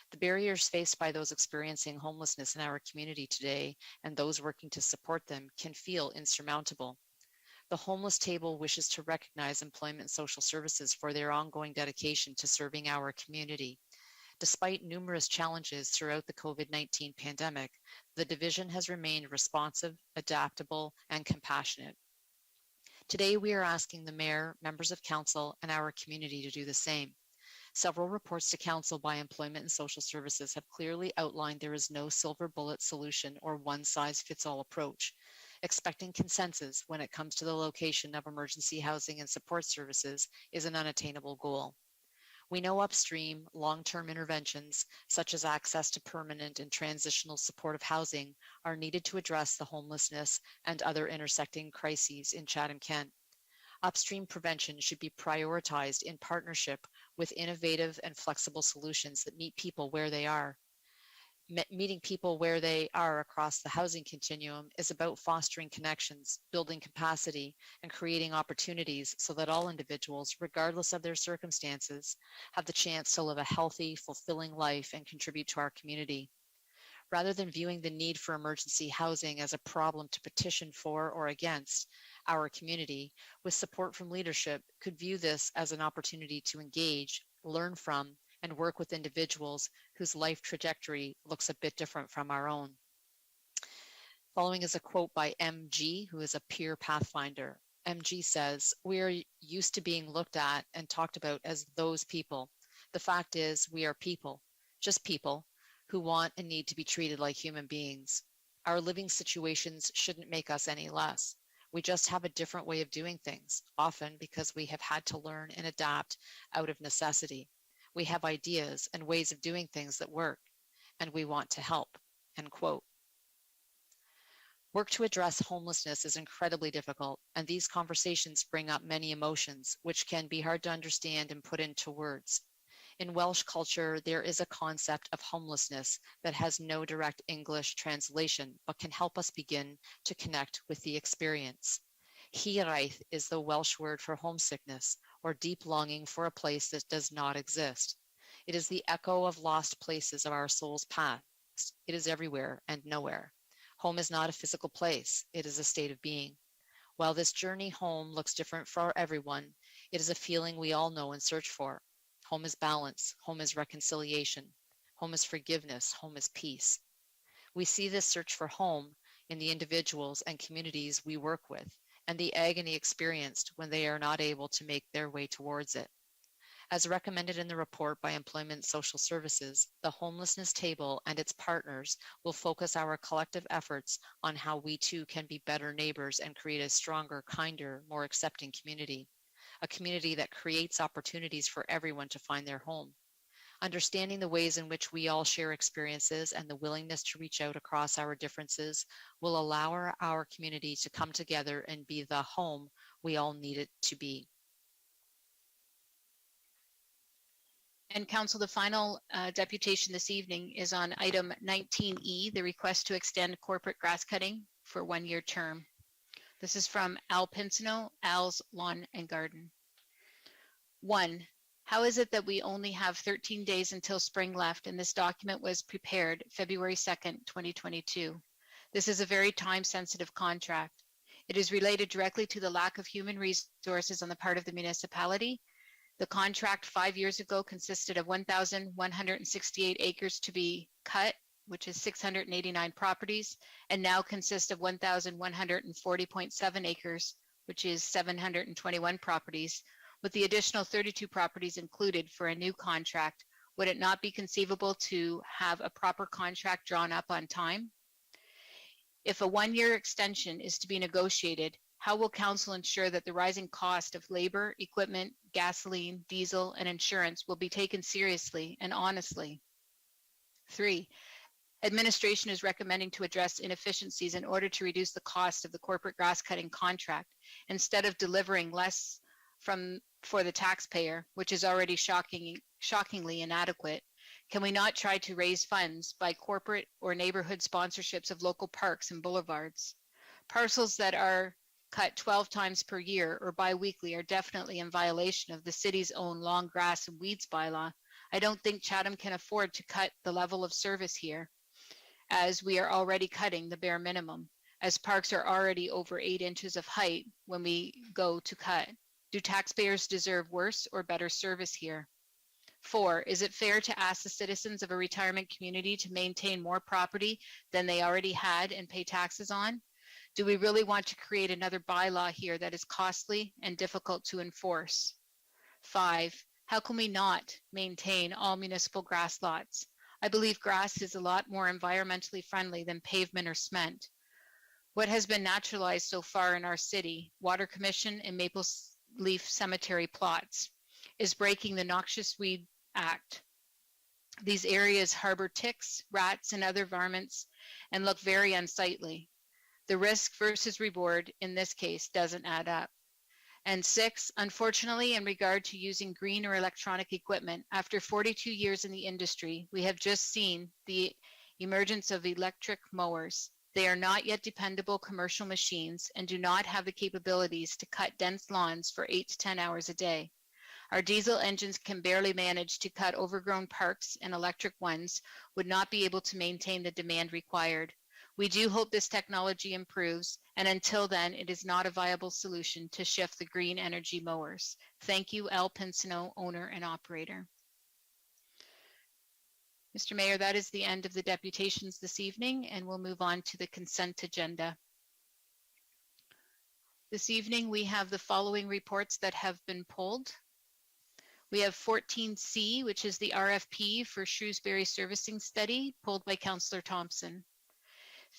The barriers faced by those experiencing homelessness in our community today and those working to support them can feel insurmountable. The Homeless Table wishes to recognize Employment and Social Services for their ongoing dedication to serving our community. Despite numerous challenges throughout the COVID-19 pandemic, the division has remained responsive, adaptable, and compassionate. Today, we are asking the Mayor, members of Council, and our community to do the same. Several reports to Council by Employment and Social Services have clearly outlined there is no silver bullet solution or one-size-fits-all approach. Expecting consensus when it comes to the location of emergency housing and support services is an unattainable goal. We know upstream, long-term interventions, such as access to permanent and transitional supportive housing, are needed to address the homelessness and other intersecting crises in Chatham-Kent. Upstream prevention should be prioritized in partnership with innovative and flexible solutions that meet people where they are. Meeting people where they are across the housing continuum is about fostering connections, building capacity, and creating opportunities so that all individuals, regardless of their circumstances, have the chance to live a healthy, fulfilling life and contribute to our community. Rather than viewing the need for emergency housing as a problem to petition for or against, our community, with support from leadership, could view this as an opportunity to engage, learn from, and work with individuals whose life trajectory looks a bit different from our own. Following is a quote by MG, who is a peer pathfinder. MG says, "We are used to being looked at and talked about as those people. The fact is, we are people, just people, who want and need to be treated like human beings. Our living situations shouldn't make us any less. We just have a different way of doing things, often because we have had to learn and adapt out of necessity. We have ideas and ways of doing things that work, and we want to help." End quote. Work to address homelessness is incredibly difficult, and these conversations bring up many emotions, which can be hard to understand and put into words. In Welsh culture, there is a concept of homelessness that has no direct English translation, but can help us begin to connect with the experience. Hiraeth is the Welsh word for homesickness or deep longing for a place that does not exist. It is the echo of lost places of our soul's past. It is everywhere and nowhere. Home is not a physical place. It is a state of being. While this journey home looks different for everyone, it is a feeling we all know and search for. Home is balance. Home is reconciliation. Home is forgiveness. Home is peace. We see this search for home in the individuals and communities we work with, and the agony experienced when they are not able to make their way towards it. As recommended in the report by Employment Social Services, the Homelessness Table and its partners will focus our collective efforts on how we too can be better neighbors and create a stronger, kinder, more accepting community, a community that creates opportunities for everyone to find their home. Understanding the ways in which we all share experiences and the willingness to reach out across our differences will allow our community to come together and be the home we all need it to be. And Council, the final deputation this evening is on item 19E, the request to extend corporate grass cutting for 1-year term. This is from Al Pinsino, Al's Lawn and Garden. 1. How is it that we only have 13 days until spring left and this document was prepared February 2nd, 2022? This is a very time-sensitive contract. It is related directly to the lack of human resources on the part of the municipality. The contract 5 years ago consisted of 1,168 acres to be cut, which is 689 properties, and now consists of 1,140.7 acres, which is 721 properties, with the additional 32 properties included for a new contract. Would it not be conceivable to have a proper contract drawn up on time? If a 1-year extension is to be negotiated, how will Council ensure that the rising cost of labor, equipment, gasoline, diesel, and insurance will be taken seriously and honestly? 3. Administration is recommending to address inefficiencies in order to reduce the cost of the corporate grass cutting contract instead of delivering less for the taxpayer, which is already shockingly inadequate. Can we not try to raise funds by corporate or neighborhood sponsorships of local parks and boulevards? Parcels that are cut 12 times per year or bi-weekly are definitely in violation of the city's own long grass and weeds bylaw. I don't think Chatham can afford to cut the level of service here, as we are already cutting the bare minimum, as parks are already over 8 inches of height when we go to cut. Do taxpayers deserve worse or better service here? 4, is it fair to ask the citizens of a retirement community to maintain more property than they already had and pay taxes on? Do we really want to create another bylaw here that is costly and difficult to enforce? 5, how can we not maintain all municipal grass lots? I believe grass is a lot more environmentally friendly than pavement or cement. What has been naturalized so far in our city, Water Commission and Maple Leaf Cemetery plots, is breaking the Noxious Weed Act. These areas harbor ticks, rats, and other varmints and look very unsightly. The risk versus reward in this case doesn't add up. And 6, unfortunately, in regard to using green or electronic equipment, after 42 years in the industry, we have just seen the emergence of electric mowers. They are not yet dependable commercial machines and do not have the capabilities to cut dense lawns for 8 to 10 hours a day. Our diesel engines can barely manage to cut overgrown parks, and electric ones would not be able to maintain the demand required. We do hope this technology improves, and until then, it is not a viable solution to shift the green energy mowers. Thank you, Al Pinsino, owner and operator. Mr. Mayor, that is the end of the deputations this evening, and we'll move on to the consent agenda. This evening, we have the following reports that have been pulled. We have 14C, which is the RFP for Shrewsbury Servicing Study, pulled by Councillor Thompson.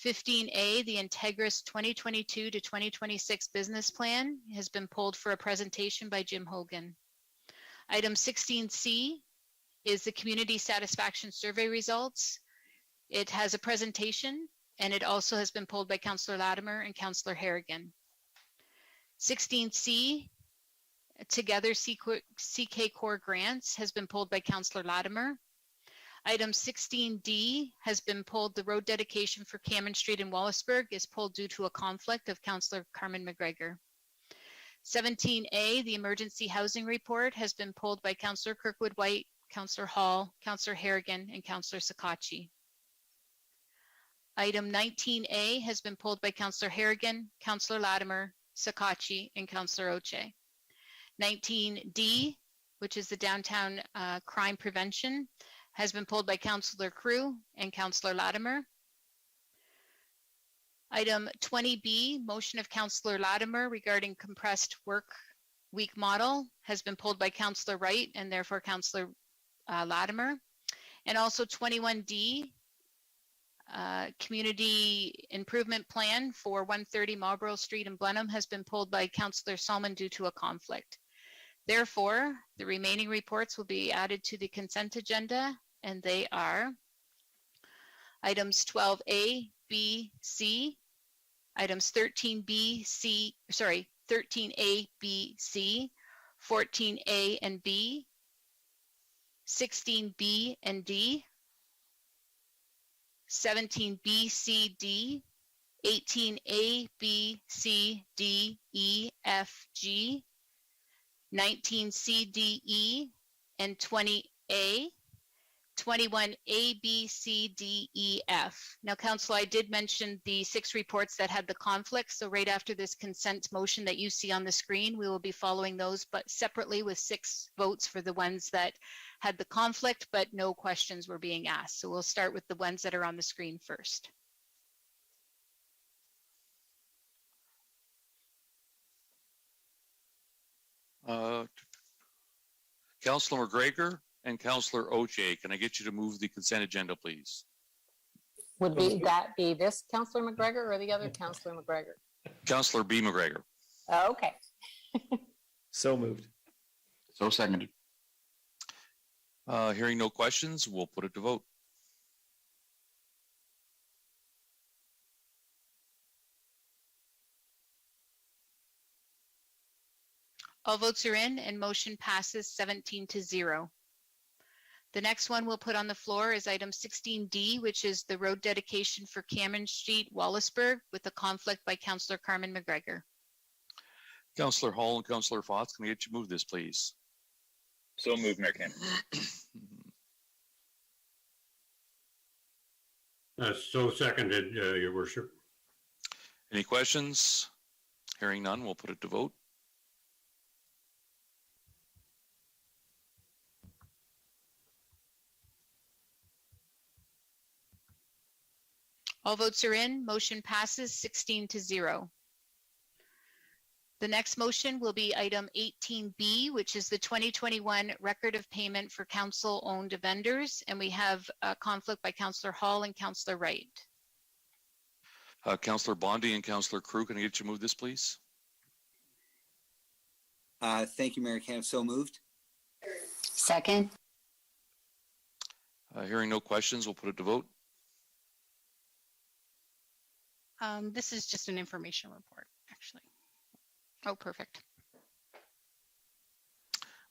15A, the Integris 2022 to 2026 Business Plan, has been pulled for a presentation by Jim Hogan. Item 16C is the Community Satisfaction Survey results. It has a presentation, and it also has been pulled by Councillor Latimer and Councillor Harrigan. 16C, Together CK Core Grants, has been pulled by Councillor Latimer. Item 16D has been pulled. The road dedication for Cameron Street in Wallaceburg is pulled due to a conflict of Councillor Carmen McGregor. 17A, the emergency housing report, has been pulled by Councillor Kirkwood White, Councillor Hall, Councillor Harrigan, and Councillor Sakachi. Item 19A has been pulled by Councillor Harrigan, Councillor Latimer, Sakachi, and Councillor Oche. 19D, which is the downtown crime prevention, has been pulled by Councillor Crew and Councillor Latimer. Item 20B, motion of Councillor Latimer regarding compressed work week model, has been pulled by Councillor Wright and therefore Councillor Latimer. And also 21D, community improvement plan for 130 Marlborough Street in Blenheim, has been pulled by Councillor Solomon due to a conflict. Therefore, the remaining reports will be added to the consent agenda, and they are items 12A, B, C, items 13B, C, 13A, B, C, 14A and B, 16B and D, 17B, C, D, 18A, B, C, D, E, F, G, 19C, D, E, and 20A, 21A, B, C, D, E, F. Now, Council, I did mention the 6 reports that had the conflict. So right after this consent motion that you see on the screen, we will be following those, but separately with 6 votes for the ones that had the conflict, but no questions were being asked. So we'll start with the ones that are on the screen first. Councillor McGregor and Councillor Oche, can I get you to move the consent agenda, please? Would that be this Councillor McGregor or the other Councillor McGregor? Councillor B. McGregor. Oh, okay. So moved. So seconded. Hearing no questions, we'll put it to vote. All votes are in and motion passes 17-0. The next one we'll put on the floor is item 16D, which is the road dedication for Cameron Street, Wallaceburg, with a conflict by Councillor Carmen McGregor. Councillor Hall and Councillor Fox, can I get you to move this, please? So moved, Mayor Kent. So seconded, Your Worship. Any questions? Hearing none, we'll put it to vote. All votes are in, motion passes 16-0. The next motion will be item 18B, which is the 2021 record of payment for council-owned vendors, and we have a conflict by Councillor Hall and Councillor Wright. Councillor Bondi and Councillor Crew, can I get you to move this, please? Thank you, Mayor Kent. So moved. Second. Hearing no questions, we'll put it to vote. This is just an information report, actually. Oh, perfect.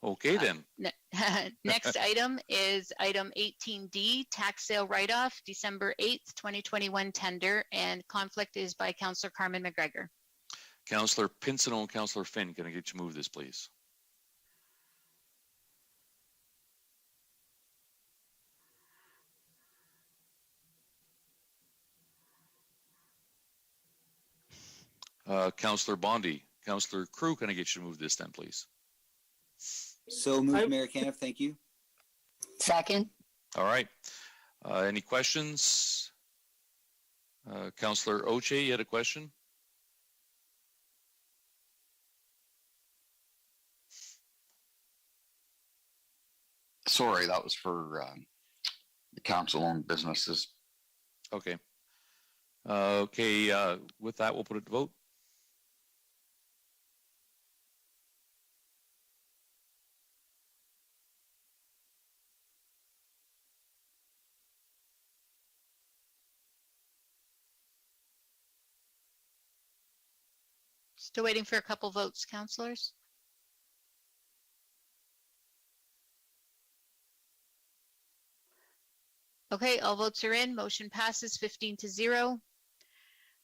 Okay, then. Next item is item 18D, tax sale write-off, December 8th, 2021 tender, and conflict is by Councillor Carmen McGregor. Councillor Pinsonneau and Councillor Finn, can I get you to move this, please? Councillor Bondi, Councillor Crew, can I get you to move this then, please? So moved, Mayor Kent. Thank you. Second. All right. Any questions? Councillor Oche, you had a question? Sorry, that was for the council-owned businesses. Okay. With that, we'll put it to vote. Still waiting for a couple votes, councillors. Okay, all votes are in. Motion passes 15-0.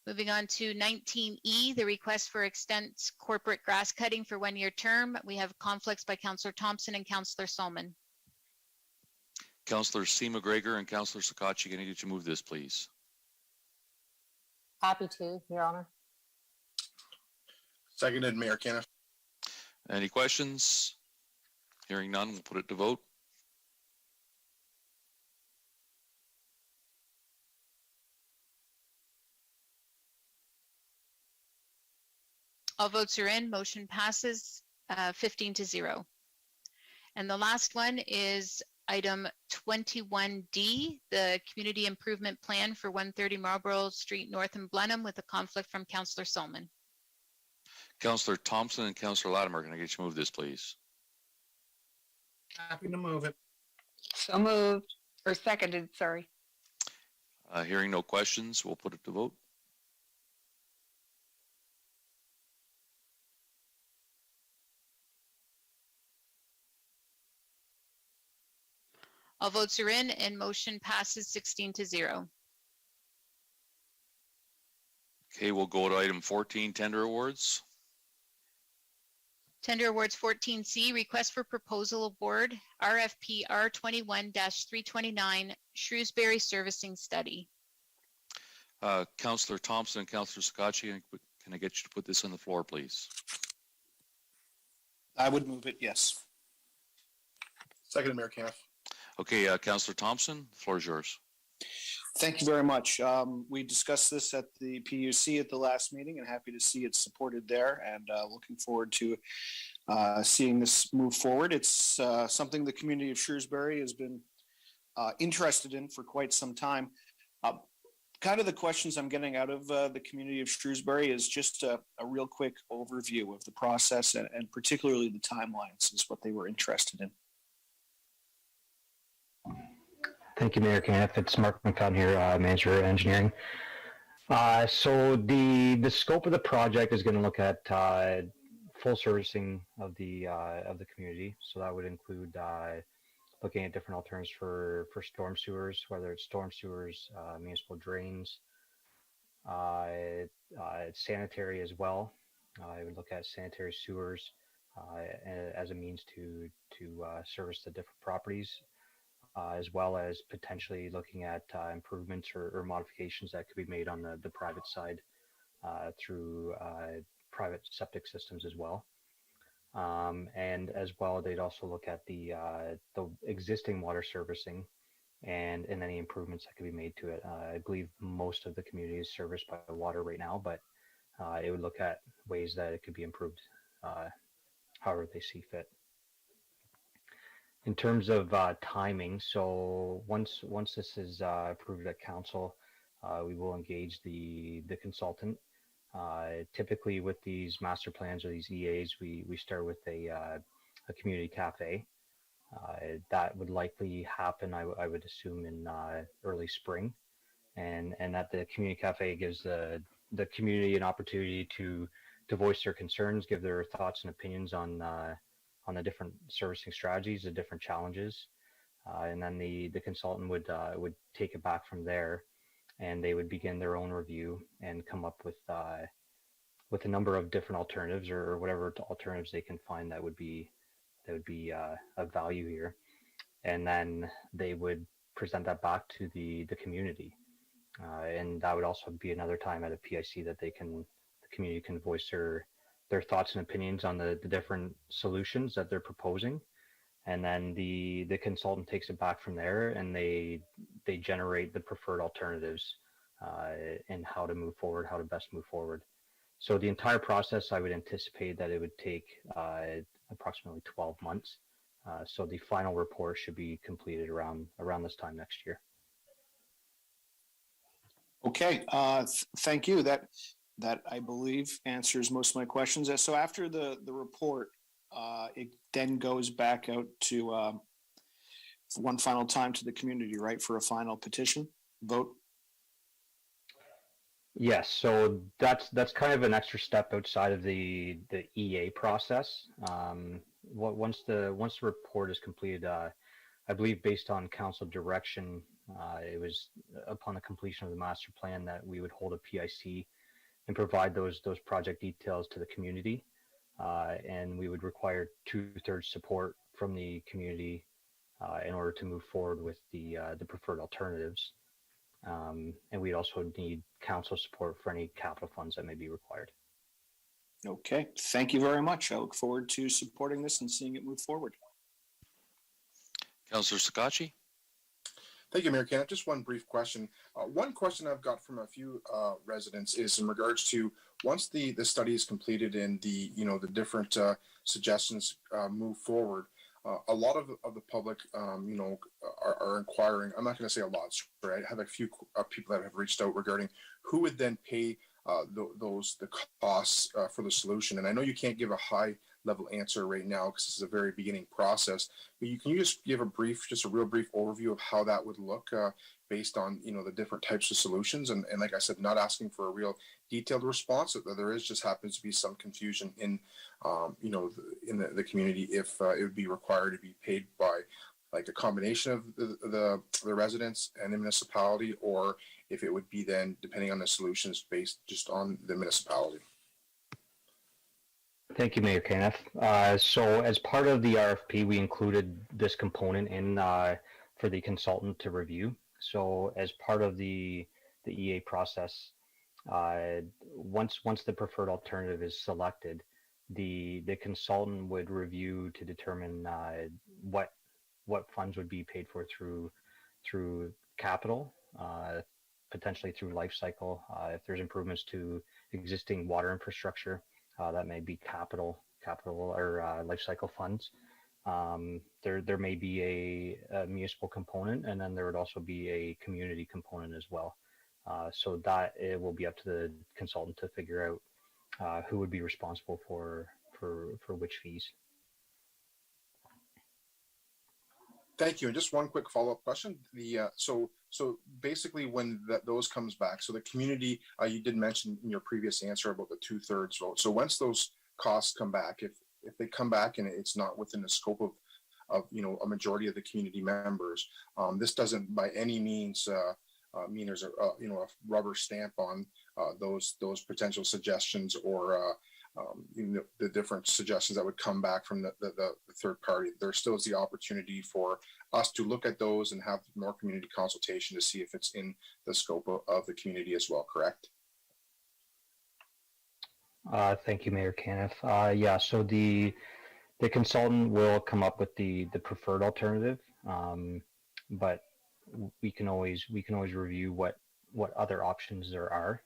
Moving on to 19E, the request for extent corporate grass cutting for 1-year term. We have conflicts by Councillor Thompson and Councillor Solomon. Councillor C. McGregor and Councillor Sakatchi, can I get you to move this, please? Happy to, Your Honor. Seconded, Mayor Kenneth. Any questions? Hearing none, we'll put it to vote. All votes are in. Motion passes 15-0. And the last one is item 21D, the Community Improvement Plan for 130 Marlborough Street North in Blenheim, with a conflict from Councillor Solomon. Councillor Thompson and Councillor Latimer, can I get you to move this, please? Happy to move it. So moved, or seconded, sorry. Hearing no questions, we'll put it to vote. All votes are in and motion passes 16-0. Okay, we'll go to item 14, tender awards. Tender awards 14C, request for proposal award, RFP R21-329, Shrewsbury Servicing Study. Councillor Thompson and Councillor Sakatchi, can I get you to put this on the floor, please? I would move it, yes. Seconded, Mayor Kenneth. Okay, Councillor Thompson, the floor is yours. Thank you very much. We discussed this at the PUC at the last meeting, and happy to see it supported there, and looking forward to seeing this move forward. It's something the community of Shrewsbury has been interested in for quite some time. Kind of the questions I'm getting out of the community of Shrewsbury is just a real quick overview of the process, and particularly the timelines is what they were interested in. Thank you, Mayor Kenneth. It's Mark McFadden here, Manager of Engineering. So the scope of the project is going to look at full servicing of the community. So that would include looking at different alternatives for storm sewers, whether it's storm sewers, municipal drains, sanitary as well. I would look at sanitary sewers as a means to service the different properties. As well as potentially looking at improvements or modifications that could be made on the private side through private septic systems as well. And as well, they'd also look at the existing water servicing and any improvements that could be made to it. I believe most of the community is serviced by water right now, but it would look at ways that it could be improved however they see fit. In terms of timing, so once this is approved at council, we will engage the consultant. Typically with these master plans or these EAs, we start with a community cafe. That would likely happen, I would assume, in early spring, and that the community cafe gives the community an opportunity to voice their concerns, give their thoughts and opinions on the different servicing strategies, the different challenges, and then the consultant would take it back from there, and they would begin their own review and come up with a number of different alternatives or whatever alternatives they can find that would be of value here, and then they would present that back to the community, and that would also be another time at a PIC that the community can voice their thoughts and opinions on the different solutions that they're proposing, and then the consultant takes it back from there, and they generate the preferred alternatives and how to move forward, how to best move forward. So the entire process, I would anticipate that it would take approximately 12 months. So the final report should be completed around this time next year. Okay, thank you. That I believe answers most of my questions. So after the report, it then goes back out to one final time to the community, right, for a final petition vote? Yes, so that's kind of an extra step outside of the EA process. Once the report is completed, I believe based on council direction, it was upon the completion of the master plan that we would hold a PIC and provide those project details to the community. And we would require 2/3 support from the community in order to move forward with the preferred alternatives. And we'd also need council support for any capital funds that may be required. Okay, thank you very much. I look forward to supporting this and seeing it move forward. Councillor Sakachi. Thank you, Mayor Kenneth. Just one brief question. One question I've got from a few residents is in regards to once the study is completed and the different suggestions move forward. A lot of the public, are inquiring. I'm not going to say a lot. Right? I have a few people that have reached out regarding who would then pay the costs for the solution. And I know you can't give a high level answer right now because this is a very beginning process. But can you just give just a real brief overview of how that would look based on the different types of solutions? And like I said, not asking for a real detailed response. There just happens to be some confusion in in the community if it would be required to be paid by like a combination of the residents and the municipality, or if it would be then depending on the solutions based just on the municipality. Thank you, Mayor Kenneth. So as part of the RFP, we included this component in for the consultant to review. So as part of the EA process, once the preferred alternative is selected, the consultant would review to determine what funds would be paid for through capital, potentially through life cycle. If there's improvements to existing water infrastructure, that may be capital or life cycle funds. There may be a municipal component, and then there would also be a community component as well. So that it will be up to the consultant to figure out who would be responsible for which fees. Thank you. And just one quick follow-up question. So basically when those comes back, so the community, you did mention in your previous answer about the 2/3 vote. So once those costs come back, if they come back and it's not within the scope of a majority of the community members, this doesn't by any means mean there's a rubber stamp on those potential suggestions or the different suggestions that would come back from the third party. There still is the opportunity for us to look at those and have more community consultation to see if it's in the scope of the community as well, correct? Thank you, Mayor Kenneth. Yeah, so the consultant will come up with the preferred alternative, but we can always review what other options there are.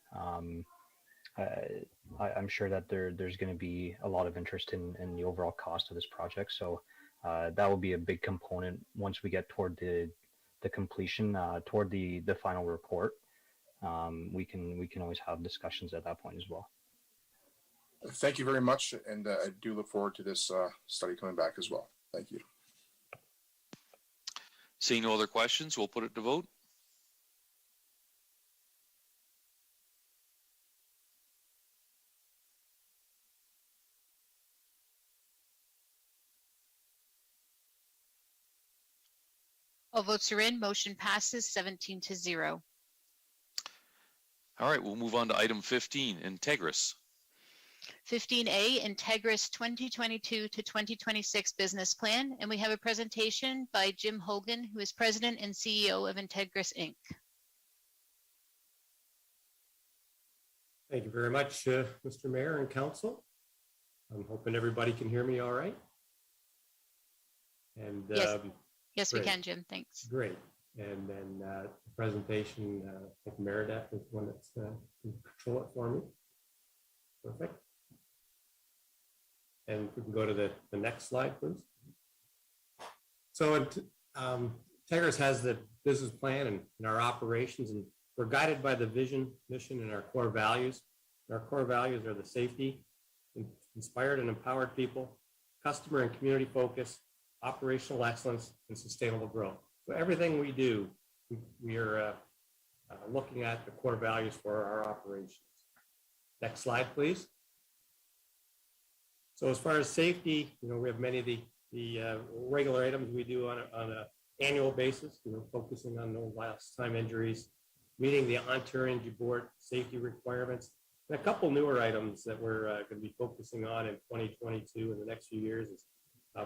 I'm sure that there's going to be a lot of interest in the overall cost of this project. So that will be a big component once we get toward the completion, toward the final report. We can always have discussions at that point as well. Thank you very much. And I do look forward to this study coming back as well. Thank you. Seeing no other questions, we'll put it to vote. All votes are in. Motion passes 17-0. All right, we'll move on to item 15, Integris. 15A, Integris 2022 to 2026 business plan. And we have a presentation by Jim Hogan, who is president and CEO of Integris, Inc. Thank you very much, Mr. Mayor and Council. I'm hoping everybody can hear me all right. And Yes, we can, Jim. Thanks. Great. And then the presentation, I think Meredith is one that's can control it for me. Perfect. And if we can go to the next slide, please. So Integris has the business plan and our operations, and we're guided by the vision, mission, and our core values. Our core values are the safety, inspired and empowered people, customer and community focus, operational excellence, and sustainable growth. So everything we do, we are looking at the core values for our operations. Next slide, please. So as far as safety, we have many of the regular items we do on an annual basis, focusing on no lost time injuries, meeting the Ontario Energy Board safety requirements, And a couple newer items that we're going to be focusing on in 2022 in the next few years is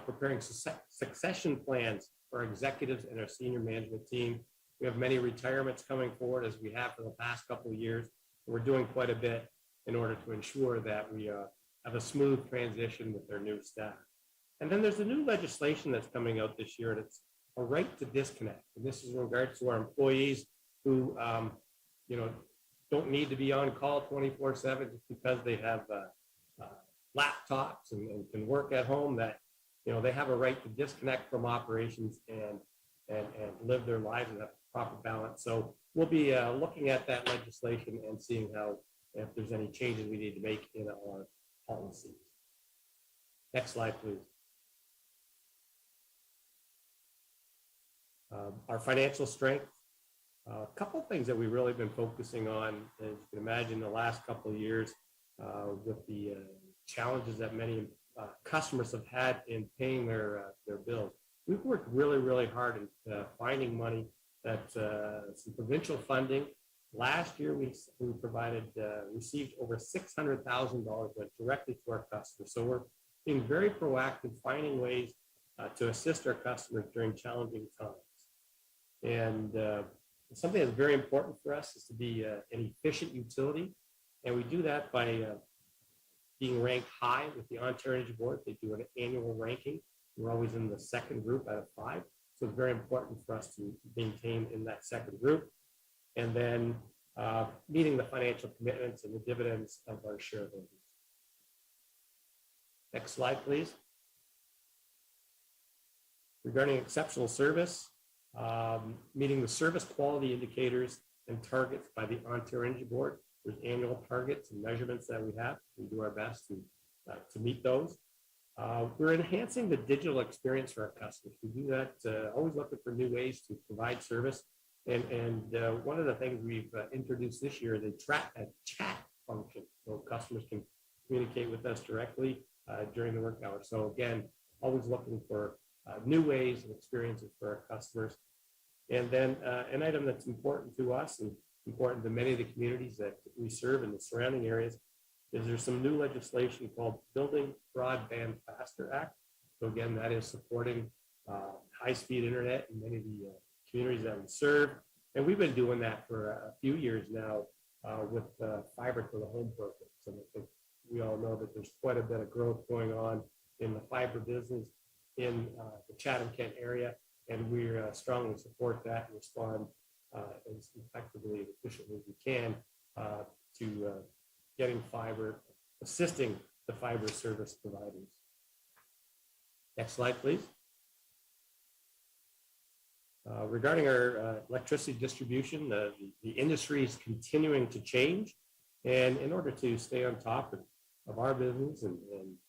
preparing succession plans for our executives and our senior management team. We have many retirements coming forward, as we have for the past couple of years. We're doing quite a bit in order to ensure that we have a smooth transition with our new staff. And then there's a new legislation that's coming out this year, and it's a right to disconnect. And this is in regards to our employees who, don't need to be on call 24/7 just because they have laptops and can work at home, that, they have a right to disconnect from operations and live their lives in a proper balance. So we'll be looking at that legislation and seeing if there's any changes we need to make in our policies. Next slide, please. Our financial strength. A couple of things that we've really been focusing on, as you can imagine, the last couple of years with the challenges that many customers have had in paying their bills. We've worked really, really hard in finding money that some provincial funding. Last year, we received over $600,000 went directly to our customers. So we're being very proactive, finding ways to assist our customers during challenging times. And something that's very important for us is to be an efficient utility. And we do that by being ranked high with the Ontario Energy Board. They do an annual ranking. We're always in the second group out of 5. So it's very important for us to maintain in that second group. And then meeting the financial commitments and the dividends of our shareholders. Next slide, please. Regarding exceptional service, meeting the service quality indicators and targets by the Ontario Energy Board. There's annual targets and measurements that we have. We do our best to meet those. We're enhancing the digital experience for our customers. We do that, always looking for new ways to provide service. And one of the things we've introduced this year is a chat function, so customers can communicate with us directly during the work hours. So again, always looking for new ways and experiences for our customers. And then an item that's important to us and important to many of the communities that we serve in the surrounding areas is there's some new legislation called Building Broadband Faster Act. So again, that is supporting high-speed internet in many of the communities that we serve. And we've been doing that for a few years now with fiber to the home program. So I think we all know that there's quite a bit of growth going on in the fiber business in the Chatham-Kent area. And we strongly support that and respond as effectively and efficiently as we can to getting fiber, assisting the fiber service providers. Next slide, please. Regarding our electricity distribution, the industry is continuing to change. And in order to stay on top of our business and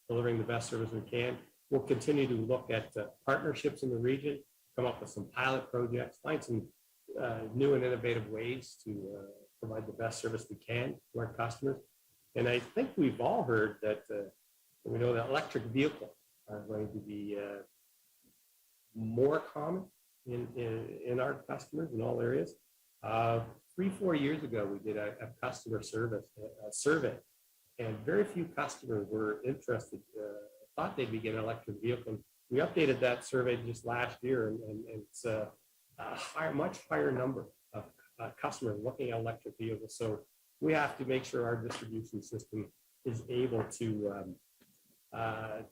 delivering the best service we can, we'll continue to look at partnerships in the region, come up with some pilot projects, find some new and innovative ways to provide the best service we can to our customers. And I think we've all heard that we know that electric vehicles are going to be more common in our customers in all areas. 3-4 years ago, we did a customer service survey, and very few customers were interested, thought they'd be getting an electric vehicle. We updated that survey just last year, and it's a much higher number of customers looking at electric vehicles. So we have to make sure our distribution system is able to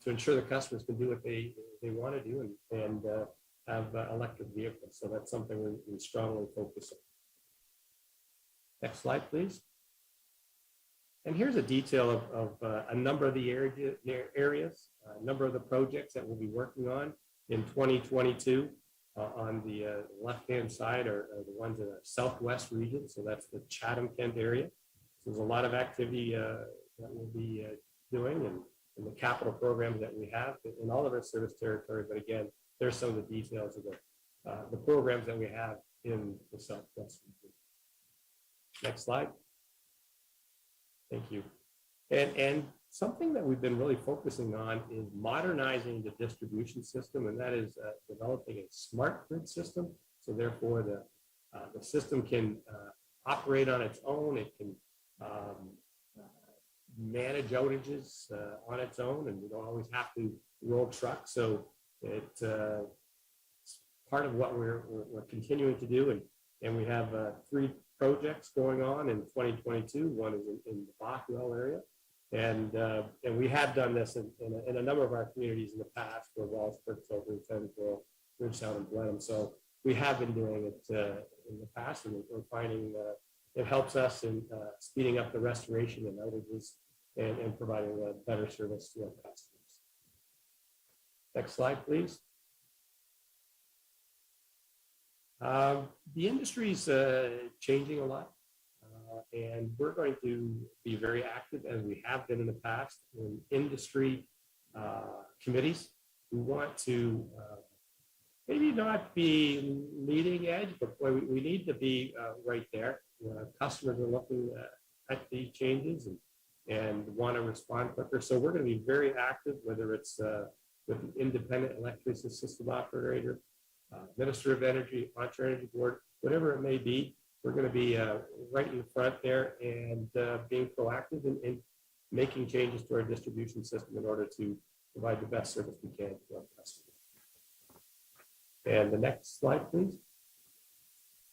ensure the customers can do what they want to do and have electric vehicles. So that's something we strongly focus on. Next slide, please. And here's a detail of a number of the areas, a number of the projects that we'll be working on in 2022. On the left-hand side are the ones in the southwest region. So that's the Chatham-Kent area. So there's a lot of activity that we'll be doing and the capital programs that we have in all of our service territory. But again, there's some of the details of the programs that we have in the southwest region. Next slide. Thank you. And something that we've been really focusing on is modernizing the distribution system, and that is developing a smart grid system. So therefore, the system can operate on its own. It can manage outages on its own, and we don't always have to roll trucks. So it's part of what we're continuing to do. And we have 3 projects going on in 2022. One is in the Bachwell area. And we have done this in a number of our communities in the past, for Wallsburg, Tilbury, Tensville, Ridgetown, and Blenheim. So we have been doing it in the past, and we're finding it helps us in speeding up the restoration and outages and providing a better service to our customers. Next slide, please. The industry's changing a lot. And we're going to be very active, as we have been in the past, in industry committees. We want to maybe not be leading edge, but we need to be right there. Customers are looking at these changes and want to respond quicker. So we're going to be very active, whether it's with the independent electricity system operator, Minister of Energy, Ontario Energy Board, whatever it may be. We're going to be right in the front there and being proactive in making changes to our distribution system in order to provide the best service we can to our customers. And the next slide, please.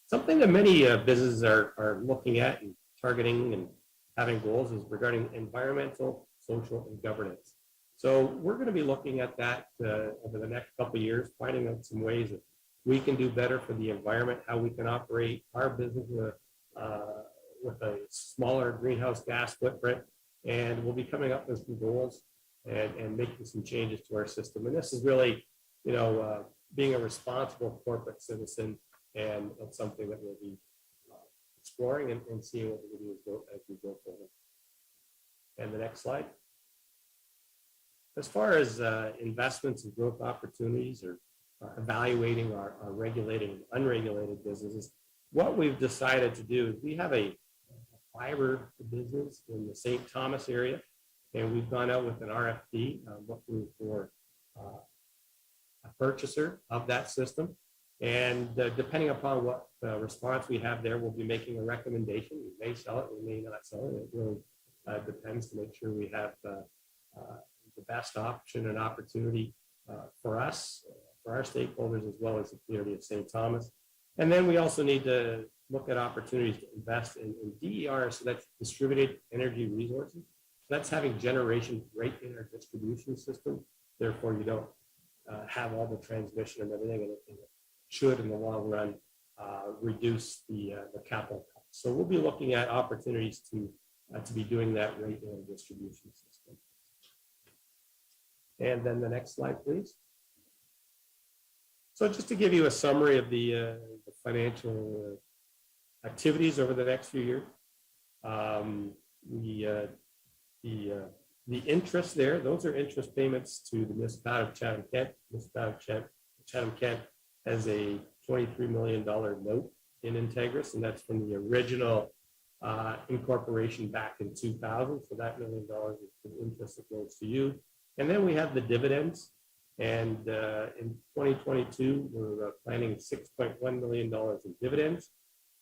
Something that many businesses are looking at and targeting and having goals is regarding environmental, social, and governance. So we're going to be looking at that over the next couple of years, finding out some ways that we can do better for the environment, how we can operate our business with a smaller greenhouse gas footprint. And we'll be coming up with some goals and making some changes to our system. And this is really, being a responsible corporate citizen, and it's something that we'll be exploring and seeing what we can do as we go forward. And the next slide. As far as investments and growth opportunities, or evaluating our regulated and unregulated businesses, what we've decided to do is we have a fiber business in the St. Thomas area, and we've gone out with an RFP looking for a purchaser of that system. And depending upon what response we have there, we'll be making a recommendation. We may sell it, we may not sell it. It really depends to make sure we have the best option and opportunity for us, for our stakeholders, as well as the community of St. Thomas. And then we also need to look at opportunities to invest in DER, so that's distributed energy resources. That's having generation right in our distribution system. Therefore, you don't have all the transmission and everything, and it should, in the long run, reduce the capital costs. So we'll be looking at opportunities to be doing that right in our distribution system. And then the next slide, please. So just to give you a summary of the financial activities over the next few years, the interest there, those are interest payments to the municipality of Chatham-Kent. Municipality of Chatham-Kent has a $23 million note in Integris, and that's from the original incorporation back in 2000. So that $1 million is the interest that goes to you. And then we have the dividends. And in 2022, we're planning $6.1 million in dividends.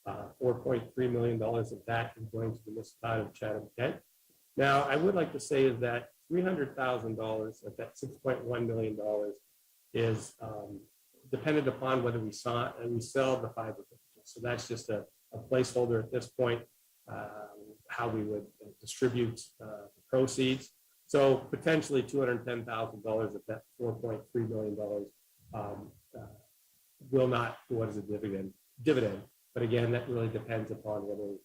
$4.3 million of that is going to the municipality of Chatham-Kent. Now, I would like to say is that $300,000 of that $6.1 million is dependent upon whether we sell the fiber business. So that's just a placeholder at this point, how we would distribute the proceeds. So potentially $210,000 of that $4.3 million will not go as a dividend. But again, that really depends upon whether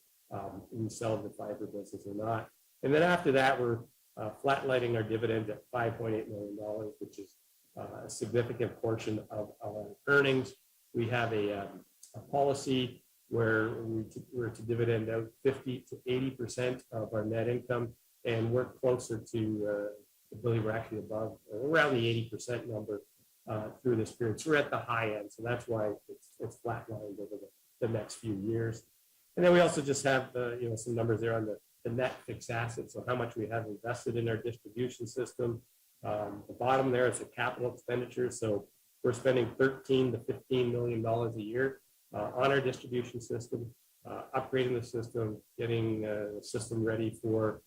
we sell the fiber business or not. And then after that, we're flatlining our dividend at $5.8 million, which is a significant portion of our earnings. We have a policy where we're to dividend out 50 to 80% of our net income, and we're closer to, I believe we're actually above, around the 80% number through this period. So we're at the high end, so that's why it's flatlined over the next few years. And then we also just have some numbers there on the net fixed assets, so how much we have invested in our distribution system. The bottom there is the capital expenditures. So we're spending $13 to $15 million a year on our distribution system, upgrading the system, getting the system ready for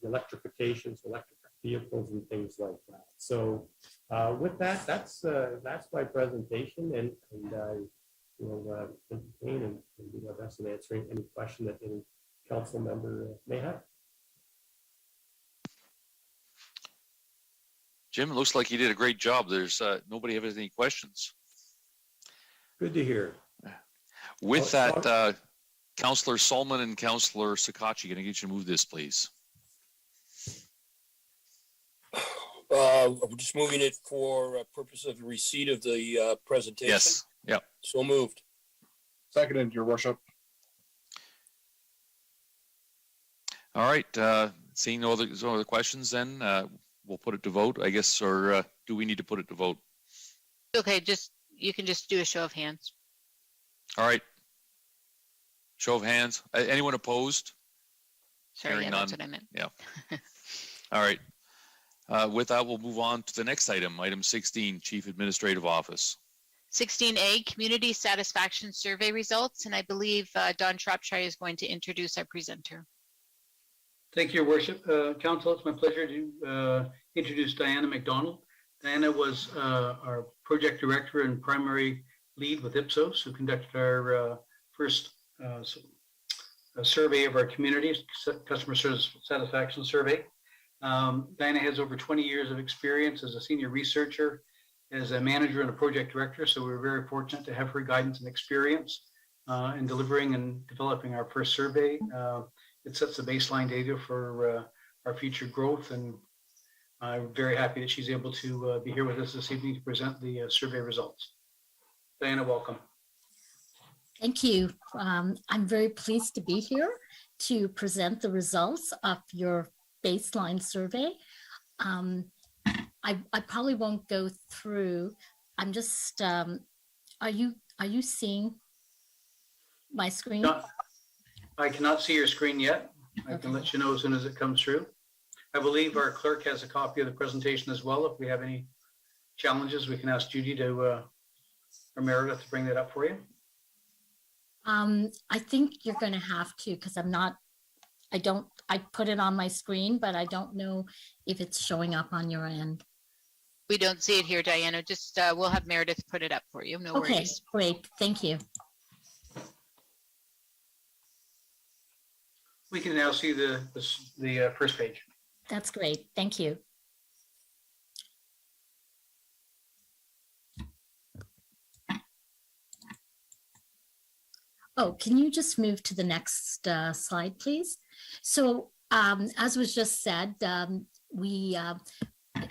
electrifications, electric vehicles and things like that. So with that, that's my presentation, and we'll entertain and do our best in answering any question that any council member may have. Jim, it looks like you did a great job. There's nobody have any questions. Good to hear. With that, Councillor Solomon and Councillor Sakachi, going to get you to move this, please. We're just moving it for purpose of the receipt of the presentation. Yes. Yep. So moved. Seconded, Your Worship. All right. Seeing no other questions, then we'll put it to vote, I guess, or do we need to put it to vote? Okay, you can just do a show of hands. All right. Show of hands. Anyone opposed? Sorry, Hearing yeah, none. that's what I meant. Yeah. All right. With that, we'll move on to the next item, item 16, Chief Administrative Office. 16A, Community Satisfaction Survey Results, and I believe Don Shropshire is going to introduce our presenter. Thank you, Your Worship. Council, it's my pleasure to introduce Diana McDowell. Diana was our project director and primary lead with Ipsos, who conducted our first survey of our community, customer service satisfaction survey. Diana has over 20 years of experience as a senior researcher, as a manager and a project director, so we're very fortunate to have her guidance and experience in delivering and developing our first survey. It sets the baseline data for our future growth, and I'm very happy that she's able to be here with us this evening to present the survey results. Diana, welcome. Thank you. I'm very pleased to be here to present the results of your baseline survey. I probably won't go through. I'm just, are you seeing my screen? No, I cannot see your screen yet. I can let you know as soon as it comes through. I believe our clerk has a copy of the presentation as well. If we have any challenges, we can ask Judy to, or Meredith to bring that up for you. I think you're going to have to, because I put it on my screen, but I don't know if it's showing up on your end. We don't see it here, Diana. Just we'll have Meredith put it up for you. No Okay, worries. great. Thank you. We can now see the first page. That's great. Thank you. Oh, can you just move to the next slide, please? So as was just said,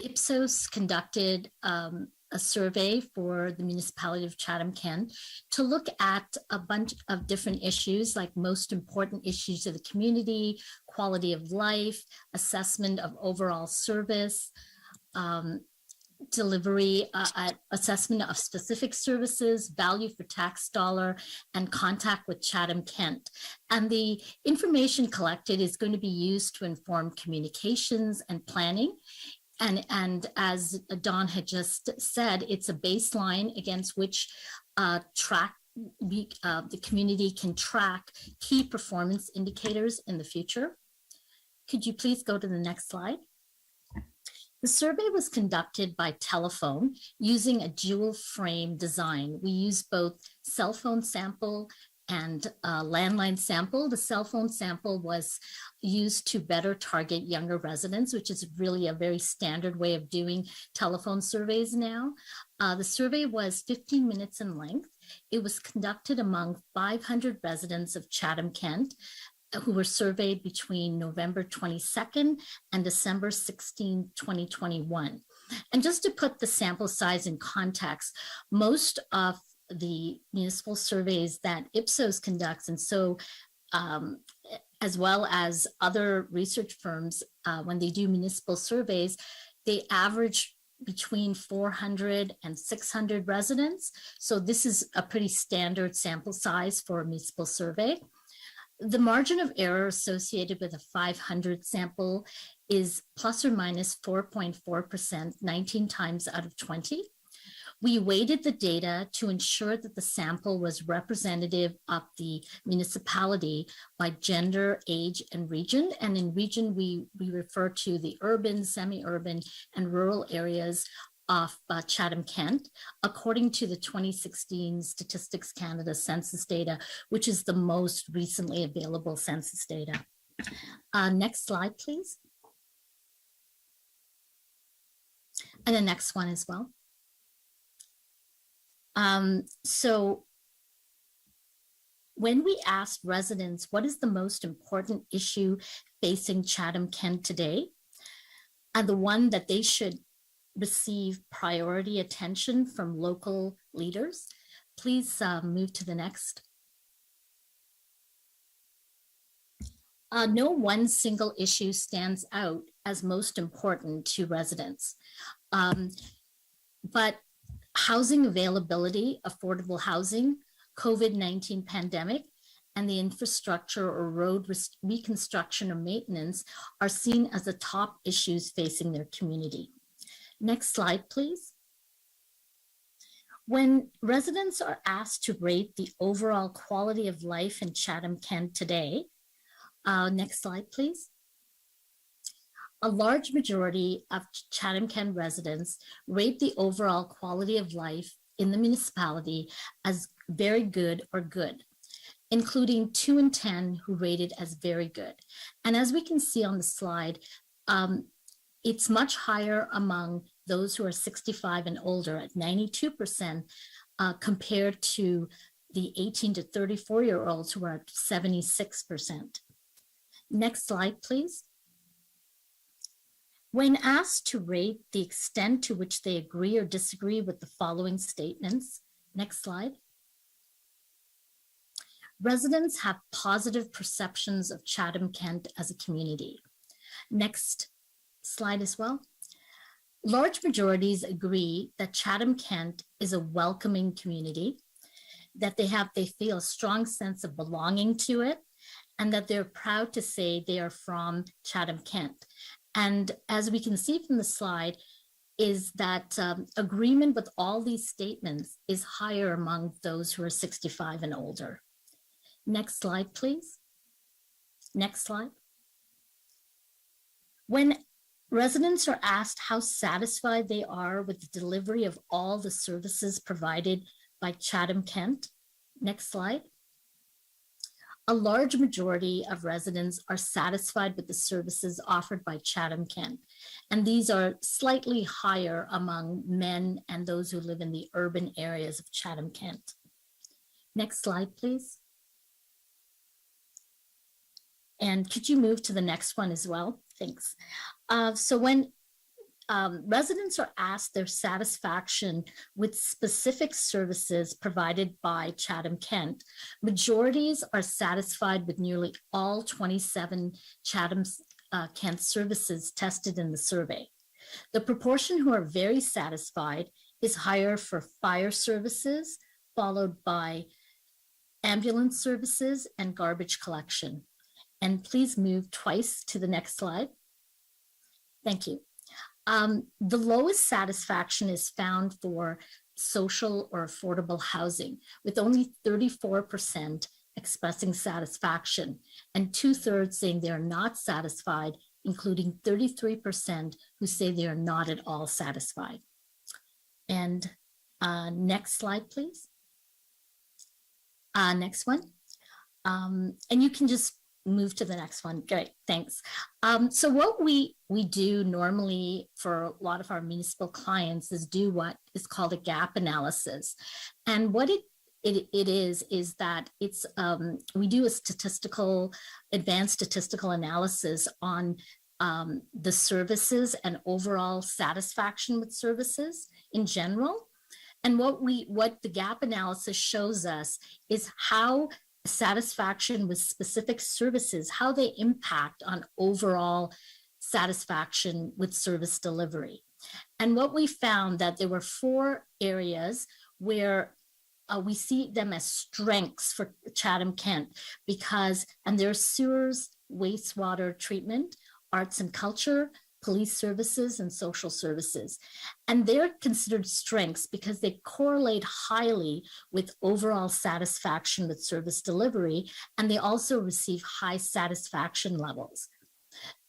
Ipsos conducted a survey for the municipality of Chatham-Kent to look at a bunch of different issues, like most important issues of the community, quality of life, assessment of overall service, delivery, assessment of specific services, value for tax dollar, and contact with Chatham-Kent. And the information collected is going to be used to inform communications and planning. And as Don had just said, it's a baseline against which the community can track key performance indicators in the future. Could you please go to the next slide? The survey was conducted by telephone using a dual frame design. We used both cell phone sample and landline sample. The cell phone sample was used to better target younger residents, which is really a very standard way of doing telephone surveys now. The survey was 15 minutes in length. It was conducted among 500 residents of Chatham-Kent who were surveyed between November 22nd and December 16, 2021. And just to put the sample size in context, most of the municipal surveys that Ipsos conducts, and so as well as other research firms, when they do municipal surveys, they average between 400 and 600 residents. So this is a pretty standard sample size for a municipal survey. The margin of error associated with a 500 sample is plus or minus 4.4%, 19 times out of 20. We weighted the data to ensure that the sample was representative of the municipality by gender, age, and region. And in region, we refer to the urban, semi-urban, and rural areas of Chatham-Kent, according to the 2016 Statistics Canada census data, which is the most recently available census data. Next slide, please. And the next one as well. So when we asked residents, what is the most important issue facing Chatham-Kent today, and the one that they should receive priority attention from local leaders, please move to the next. No one single issue stands out as most important to residents, but housing availability, affordable housing, COVID-19 pandemic, and the infrastructure or road reconstruction or maintenance are seen as the top issues facing their community. Next slide, please. When residents are asked to rate the overall quality of life in Chatham-Kent today, next slide, please. A large majority of Chatham-Kent residents rate the overall quality of life in the municipality as very good or good, including 2 in 10 who rate it as very good. And as we can see on the slide, it's much higher among those who are 65 and older at 92% compared to the 18 to 34-year-olds who are at 76%. Next slide, please. When asked to rate the extent to which they agree or disagree with the following statements, next slide. Residents have positive perceptions of Chatham-Kent as a community. Next slide as well. Large majorities agree that Chatham-Kent is a welcoming community, that they feel a strong sense of belonging to it, and that they're proud to say they are from Chatham-Kent. And as we can see from the slide, is that agreement with all these statements is higher among those who are 65 and older. Next slide, please. Next slide. When residents are asked how satisfied they are with the delivery of all the services provided by Chatham-Kent, next slide. A large majority of residents are satisfied with the services offered by Chatham-Kent, and these are slightly higher among men and those who live in the urban areas of Chatham-Kent. Next slide, please. And could you move to the next one as well? Thanks. So when residents are asked their satisfaction with specific services provided by Chatham-Kent, majorities are satisfied with nearly all 27 Chatham-Kent services tested in the survey. The proportion who are very satisfied is higher for fire services, followed by ambulance services and garbage collection. And please move twice to the next slide. Thank you. The lowest satisfaction is found for social or affordable housing, with only 34% expressing satisfaction and 2/3 saying they are not satisfied, including 33% who say they are not at all satisfied. And next slide, please. Next one. And you can just move to the next one. Great, thanks. So what we do normally for a lot of our municipal clients is do what is called a gap analysis. And what it is that it's we do a advanced statistical analysis on the services and overall satisfaction with services in general. And what the gap analysis shows us is how satisfaction with specific services, how they impact on overall satisfaction with service delivery. And what we found that there were 4 areas where we see them as strengths for Chatham-Kent and there's sewers, wastewater treatment, arts and culture, police services, and social services. And they're considered strengths because they correlate highly with overall satisfaction with service delivery, and they also receive high satisfaction levels.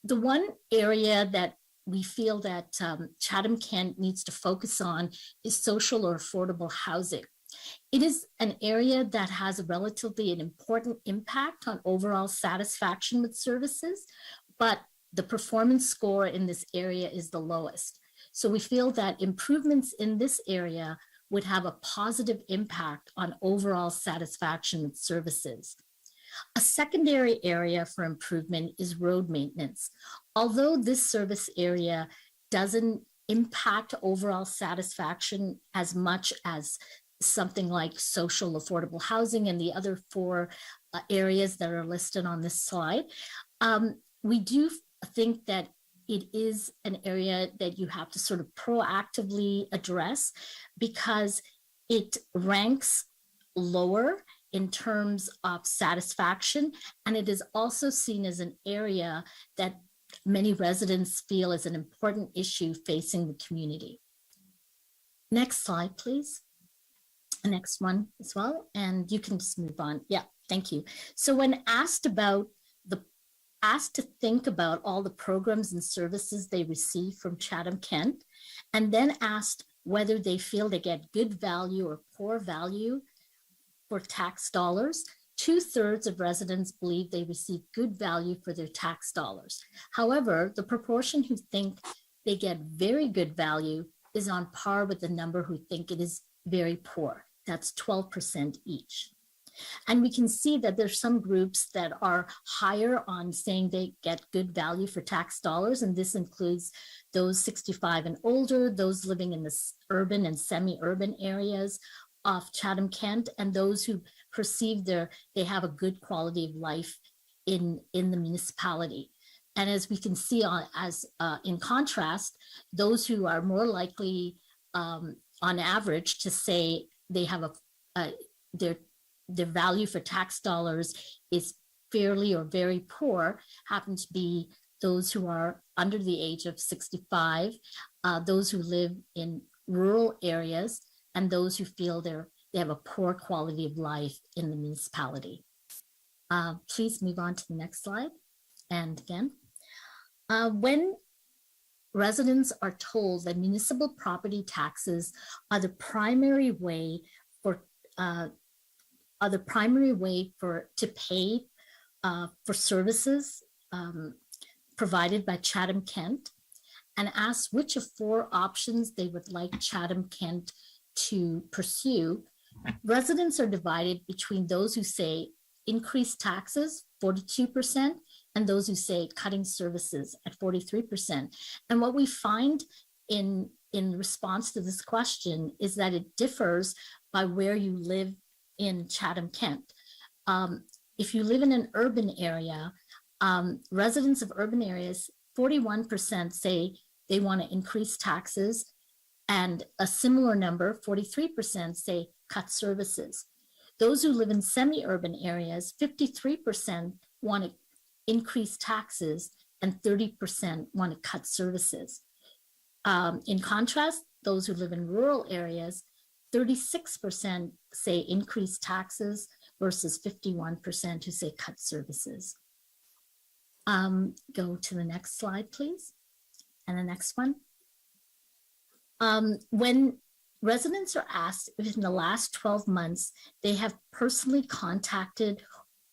The one area that we feel that Chatham-Kent needs to focus on is social or affordable housing. It is an area that has a relatively an important impact on overall satisfaction with services, but the performance score in this area is the lowest. So we feel that improvements in this area would have a positive impact on overall satisfaction with services. A secondary area for improvement is road maintenance. Although this service area doesn't impact overall satisfaction as much as something like social affordable housing and the other four areas that are listed on this slide, we do think that it is an area that you have to sort of proactively address because it ranks lower in terms of satisfaction, and it is also seen as an area that many residents feel is an important issue facing the community. Next slide, please. The next one as well, and you can just move on. Yeah, thank you. So when asked to think about all the programs and services they receive from Chatham-Kent, and then asked whether they feel they get good value or poor value for tax dollars, 2/3 of residents believe they receive good value for their tax dollars. However, the proportion who think they get very good value is on par with the number who think it is very poor. That's 12% each. And we can see that there's some groups that are higher on saying they get good value for tax dollars, and this includes those 65 and older, those living in the urban and semi-urban areas of Chatham-Kent, and those who perceive they have a good quality of life in the municipality. And as we can see in contrast, those who are more likely on average to say they have their value for tax dollars is fairly or very poor happen to be those who are under the age of 65, those who live in rural areas, and those who feel they have a poor quality of life in the municipality. Please move on to the next slide. And again, when residents are told that municipal property taxes are the primary way to pay for services provided by Chatham-Kent, and asked which of four options they would like Chatham-Kent to pursue, residents are divided between those who say increase taxes, 42%, and those who say cutting services at 43%. And what we find in response to this question is that it differs by where you live in Chatham-Kent. If you live in an urban area, residents of urban areas, 41% say they want to increase taxes, and a similar number, 43%, say cut services. Those who live in semi-urban areas, 53% want to increase taxes and 30% want to cut services. In contrast, those who live in rural areas, 36% say increase taxes versus 51% who say cut services. Go to the next slide, please. And the next one. When residents are asked if in the last 12 months they have personally contacted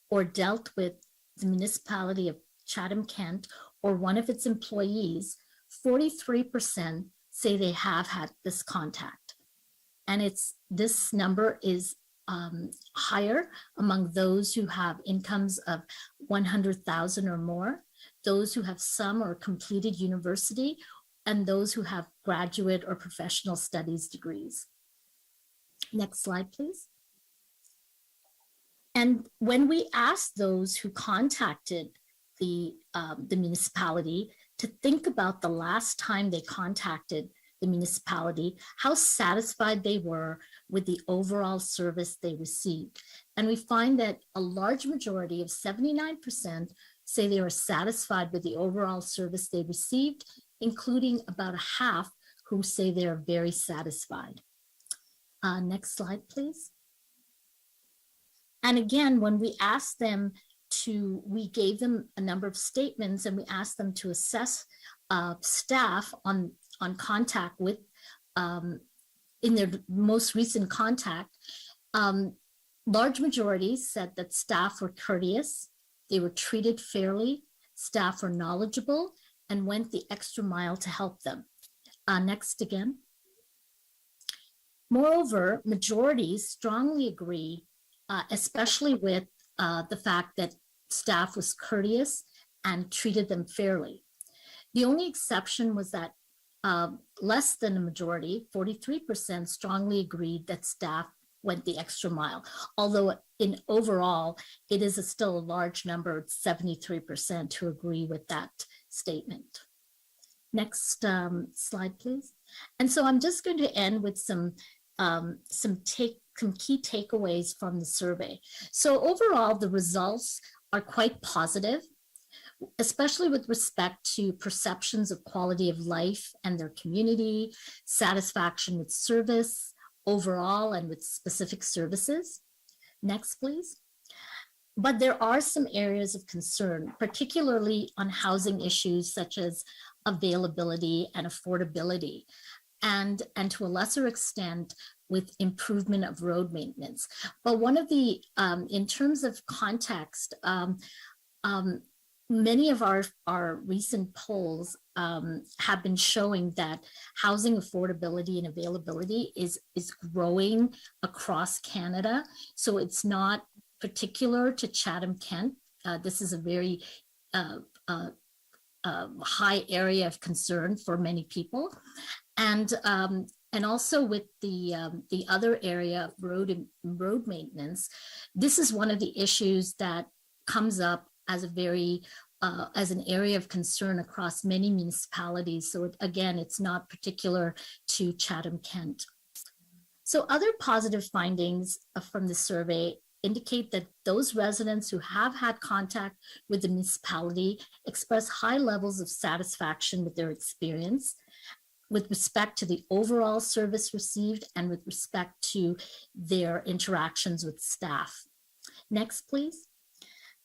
or dealt with the municipality of Chatham-Kent or one of its employees, 43% say they have had this contact. And this number is higher among those who have incomes of 100,000 or more, those who have some or completed university, and those who have graduate or professional studies degrees. Next slide, please. And when we asked those who contacted the municipality to think about the last time they contacted the municipality, how satisfied they were with the overall service they received. And we find that a large majority of 79% say they were satisfied with the overall service they received, including about a half who say they're very satisfied. Next slide, please. And again, when we asked them we gave them a number of statements and we asked them to assess staff on contact with, in their most recent contact, large majority said that staff were courteous, they were treated fairly, staff were knowledgeable, and went the extra mile to help them. Next again. Moreover, majorities strongly agree, especially with the fact that staff was courteous and treated them fairly. The only exception was that less than a majority, 43%, strongly agreed that staff went the extra mile. Although in overall, it is still a large number, 73% who agree with that statement. Next slide, please. And so I'm just going to end with some key takeaways from the survey. So overall, the results are quite positive, especially with respect to perceptions of quality of life and their community, satisfaction with service overall and with specific services. Next, please. But there are some areas of concern, particularly on housing issues such as availability and affordability, and to a lesser extent with improvement of road maintenance. But one of the, in terms of context, many of our recent polls have been showing that housing affordability and availability is growing across Canada. So it's not particular to Chatham-Kent. This is a very high area of concern for many people. And also with the other area of road maintenance, this is one of the issues that comes up as a very as an area of concern across many municipalities. So again, it's not particular to Chatham-Kent. So other positive findings from the survey indicate that those residents who have had contact with the municipality express high levels of satisfaction with their experience with respect to the overall service received and with respect to their interactions with staff. Next, please.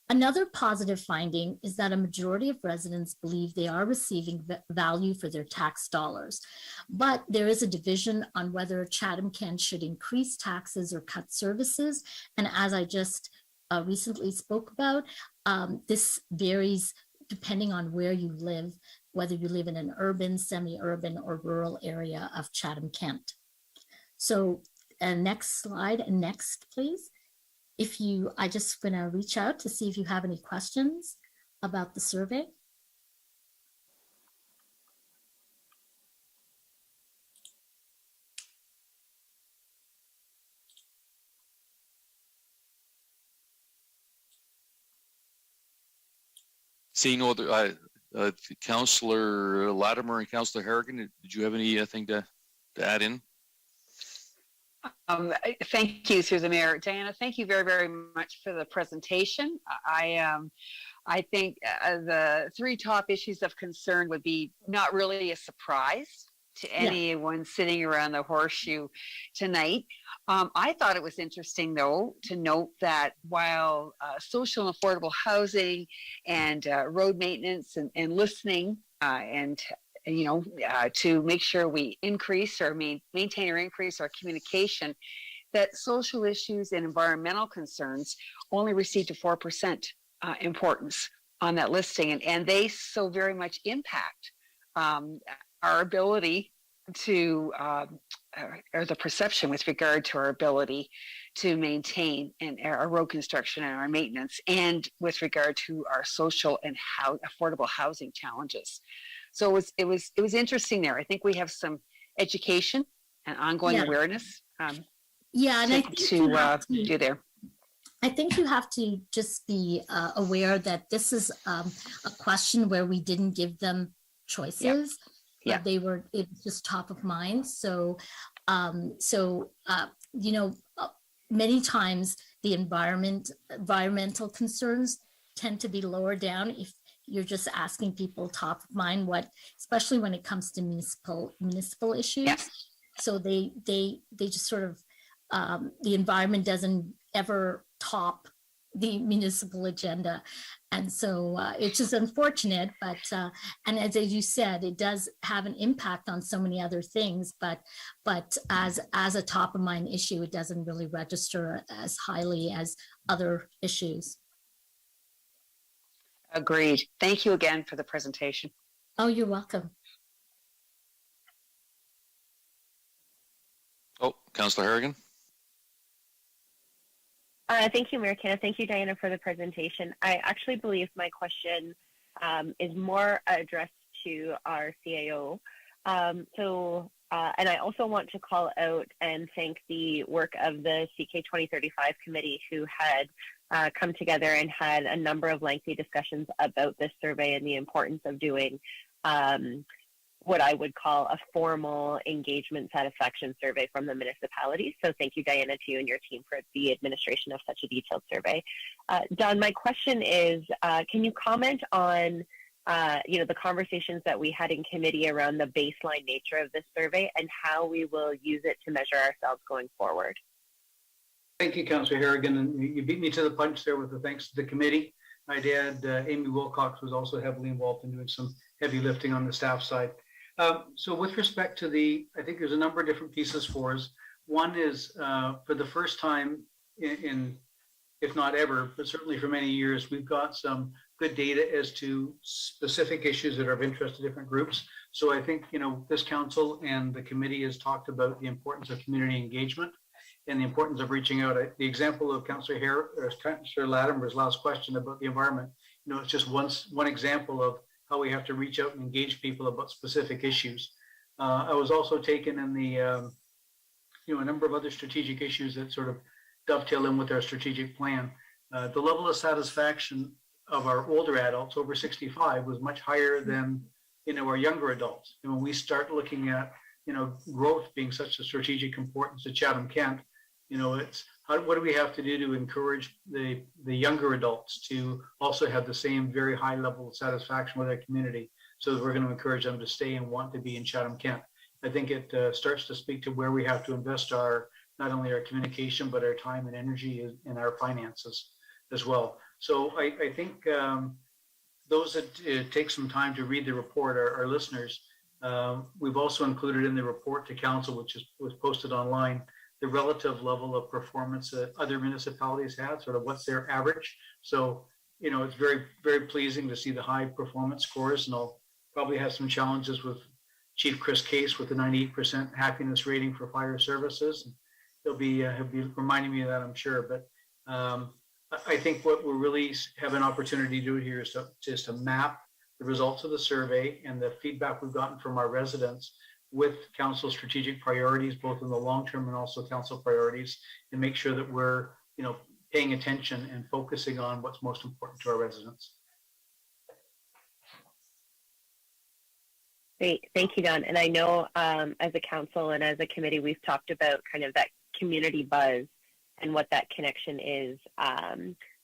Another positive finding is that a majority of residents believe they are receiving value for their tax dollars, but there is a division on whether Chatham-Kent should increase taxes or cut services. And as I just recently spoke about, this varies depending on where you live, whether you live in an urban, semi-urban, or rural area of Chatham-Kent. So next slide, and next, please. I just gonna reach out to see if you have any questions about the survey. Seeing no other, Councillor Latimer and Councillor Harrigan, did you have anything to add in? Thank you, through the mayor. Diana, thank you very, very much for the presentation. I think the three top issues of concern would be not really a surprise to anyone sitting around the horseshoe tonight. I thought it was interesting, though, to note that while social and affordable housing and road maintenance and listening to make sure we increase or maintain or increase our communication, that social issues and environmental concerns only received a 4% importance on that listing. And they so very much impact our ability to, or the perception with regard to our ability to maintain our road construction and our maintenance, and with regard to our social and affordable housing challenges. So it was interesting there. I think we have some education and ongoing awareness. And I think do there. I think you have to just be aware that this is a question where we didn't give them choices. It was just top of mind. So, many times the environmental concerns tend to be lower down you're just asking people top of mind what, especially when it comes to municipal issues. Yeah. So they just sort of, the environment doesn't ever top the municipal agenda. And so it's just unfortunate, but, and as you said, it does have an impact on so many other things, but as a top of mind issue, it doesn't really register as highly as other issues. Agreed. Thank you again for the presentation. Oh, you're welcome. Oh, Councillor Harrigan. Thank you, Mayor Canna. Thank you, Diana, for the presentation. I actually believe my question is more addressed to our CAO. And I also want to call out and thank the work of the CK 2035 committee, who had come together and had a number of lengthy discussions about this survey and the importance of doing what I would call a formal engagement satisfaction survey from the municipalities. So thank you, Diana, to you and your team for the administration of such a detailed survey. Don, my question is, can you comment on the conversations that we had in committee around the baseline nature of this survey and how we will use it to measure ourselves going forward? Thank you, Councillor Harrigan. And you beat me to the punch there with the thanks to the committee. My dad, Amy Wilcox, was also heavily involved in doing some heavy lifting on the staff side. So with respect to I think there's a number of different pieces for us. One is for the first time in, if not ever, but certainly for many years, we've got some good data as to specific issues that are of interest to different groups. So I think, this council and the committee has talked about the importance of community engagement and the importance of reaching out. The example of Councillor Latimer's last question about the environment, it's just one example of how we have to reach out and engage people about specific issues. I was also taken in the, a number of other strategic issues that sort of dovetail in with our strategic plan. The level of satisfaction of our older adults over 65 was much higher than, our younger adults. And when we start looking at, growth being such a strategic importance to Chatham-Kent, it's what do we have to do to encourage the younger adults to also have the same very high level of satisfaction with our community, so that we're going to encourage them to stay and want to be in Chatham-Kent. I think it starts to speak to where we have to invest not only our communication, but our time and energy and our finances as well. So I think those that take some time to read the report, our listeners, we've also included in the report to council, which was posted online, the relative level of performance that other municipalities had, sort of what's their average. So, it's very, very pleasing to see the high performance scores, and I'll probably have some challenges with Chief Chris Case with the 98% happiness rating for fire services. He'll be reminding me of that, I'm sure. But I think what we really have an opportunity to do here is to map the results of the survey and the feedback we've gotten from our residents with council strategic priorities, both in the long term and also council priorities, and make sure that we're, paying attention and focusing on what's most important to our residents. Great, thank you, Don. And I know as a council and as a committee, we've talked about kind of that community buzz and what that connection is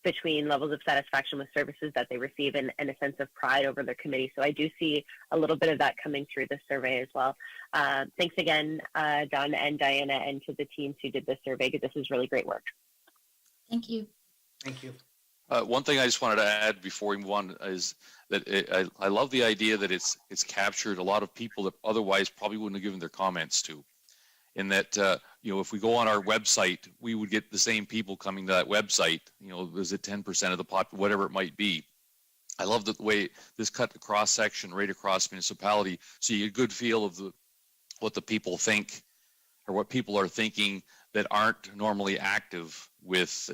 between levels of satisfaction with services that they receive and a sense of pride over their committee. So I do see a little bit of that coming through the survey as well. Thanks again, Don and Diana, and to the teams who did this survey, because this is really great work. Thank you. Thank you. One thing I just wanted to add before we move on is that I love the idea that it's captured a lot of people that otherwise probably wouldn't have given their comments to. In that, if we go on our website, we would get the same people coming to that website. Is it 10% of the population, whatever it might be. I love the way this cut the cross section right across municipality, so you get a good feel of what the people think, or what people are thinking that aren't normally active with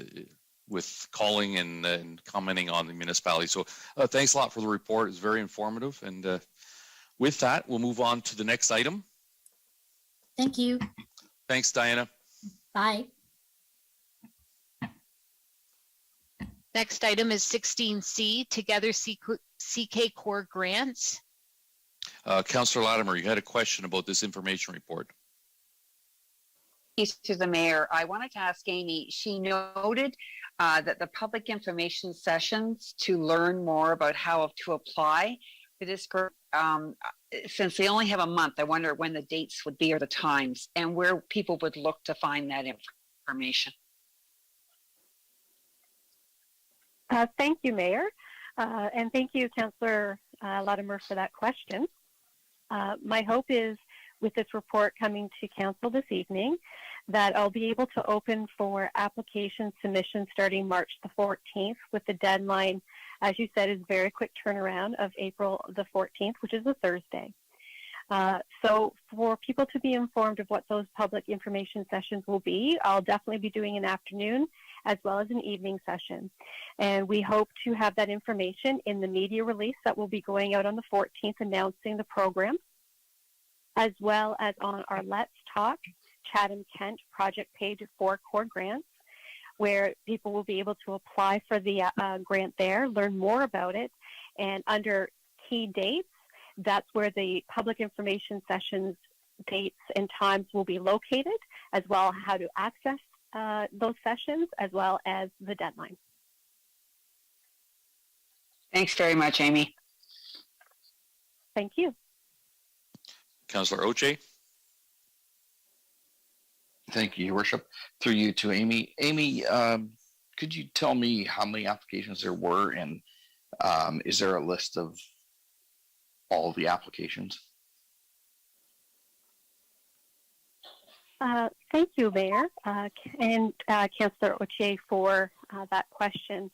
calling and commenting on the municipality. So thanks a lot for the report. It's very informative. And with that, we'll move on to the next item. Thank you. Thanks, Diana. Bye. Next item is 16C, Together CK Core Grants. Councillor Latimer, you had a question about this information report. To the mayor, I wanted to ask Amy, she noted that the public information sessions to learn more about how to apply for this group, since they only have a month, I wonder when the dates would be or the times and where people would look to find that information. Thank you, Mayor. And thank you, Councillor Latimer, for that question. My hope is with this report coming to Council this evening that I'll be able to open for application submission starting March the 14th with the deadline, as you said, is very quick turnaround of April the 14th, which is a Thursday. So for people to be informed of what those public information sessions will be, I'll definitely be doing an afternoon as well as an evening session. And we hope to have that information in the media release that will be going out on the 14th announcing the program, as well as on our Let's Talk Chatham-Kent project page for core grants, where people will be able to apply for the grant there, learn more about it, and under key dates, that's where the public information sessions dates and times will be located, as well as how to access those sessions, as well as the deadline. Thanks very much, Amy. Thank you. Councillor Oche. Thank you, Your Worship. Through you to Amy. Amy, could you tell me how many applications there were, and is there a list of all the applications? Thank you, Mayor, and Councillor Oche for that question.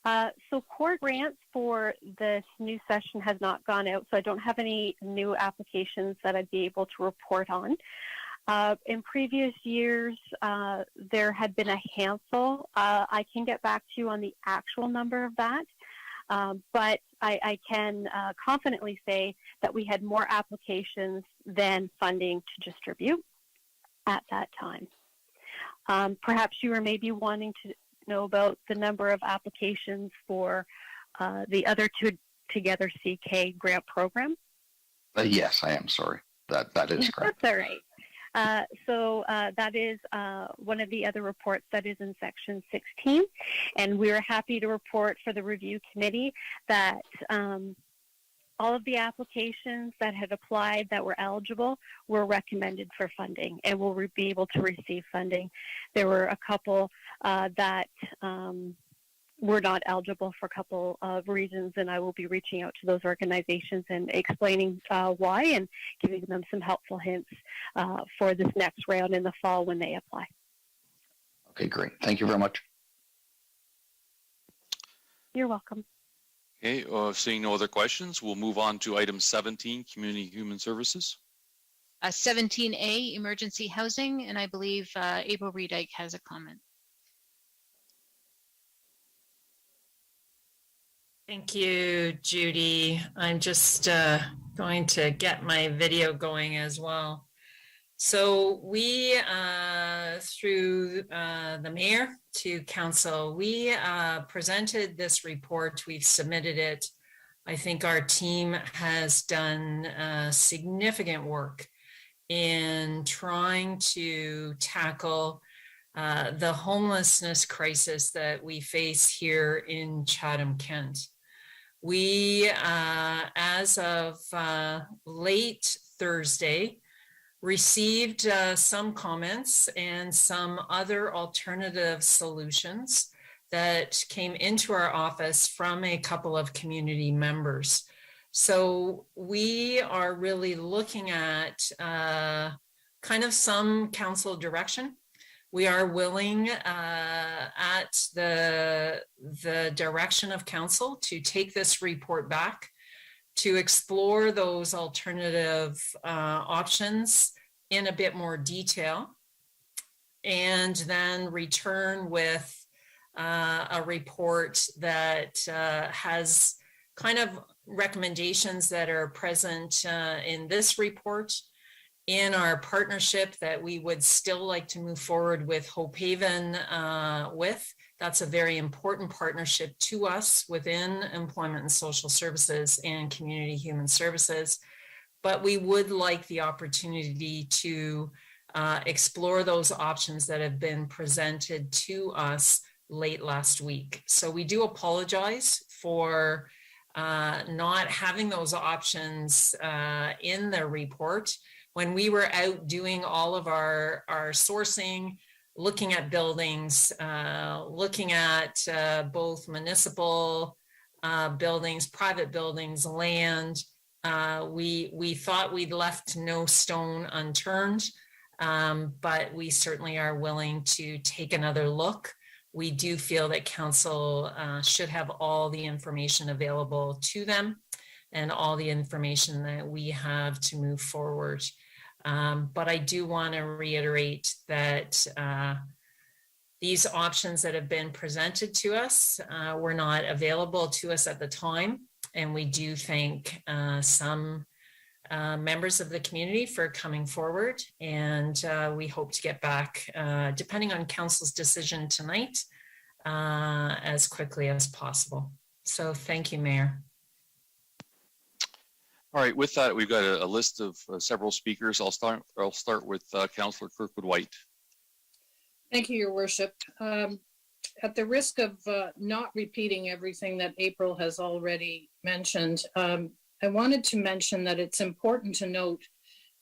So core grants for this new session has not gone out, so I don't have any new applications that I'd be able to report on. In previous years, there had been a handful. I can get back to you on the actual number of that, but I can confidently say that we had more applications than funding to distribute at that time. Perhaps you were maybe wanting to know about the number of applications for the other two Together CK grant program? Yes, I am. Sorry. That is correct. That's all right. So that is one of the other reports that is in section 16. And we are happy to report for the review committee that all of the applications that had applied that were eligible were recommended for funding and will be able to receive funding. There were a couple that were not eligible for a couple of reasons, and I will be reaching out to those organizations and explaining why and giving them some helpful hints for this next round in the fall when they apply. Okay, great. Thank you very much. You're welcome. Okay, seeing no other questions, we'll move on to item 17, Community Human Services. 17A, Emergency Housing, and I believe April Redyke has a comment. Thank you, Judy. I'm just going to get my video going as well. So we, through the mayor to council, we presented this report. We've submitted it. I think our team has done significant work in trying to tackle the homelessness crisis that we face here in Chatham-Kent. We, as of late Thursday, received some comments and some other alternative solutions that came into our office from a couple of community members. So we are really looking at kind of some council direction. We are willing at the direction of council to take this report back, to explore those alternative options in a bit more detail, and then return with a report that has kind of recommendations that are present in this report, in our partnership that we would still like to move forward with Hope Haven with. That's a very important partnership to us within Employment and Social Services and Community Human Services. But we would like the opportunity to explore those options that have been presented to us late last week. So we do apologize for not having those options in the report. When we were out doing all of our sourcing, looking at buildings, looking at both municipal buildings, private buildings, land, we thought we'd left no stone unturned, but we certainly are willing to take another look. We do feel that council should have all the information available to them and all the information that we have to move forward. But I do want to reiterate that these options that have been presented to us were not available to us at the time. And we do thank some members of the community for coming forward. And we hope to get back, depending on council's decision tonight, as quickly as possible. So thank you, Mayor. All right, with that, we've got a list of several speakers. I'll start with Councillor Kirkwood-White. Thank you, Your Worship. At the risk of not repeating everything that April has already mentioned, I wanted to mention that it's important to note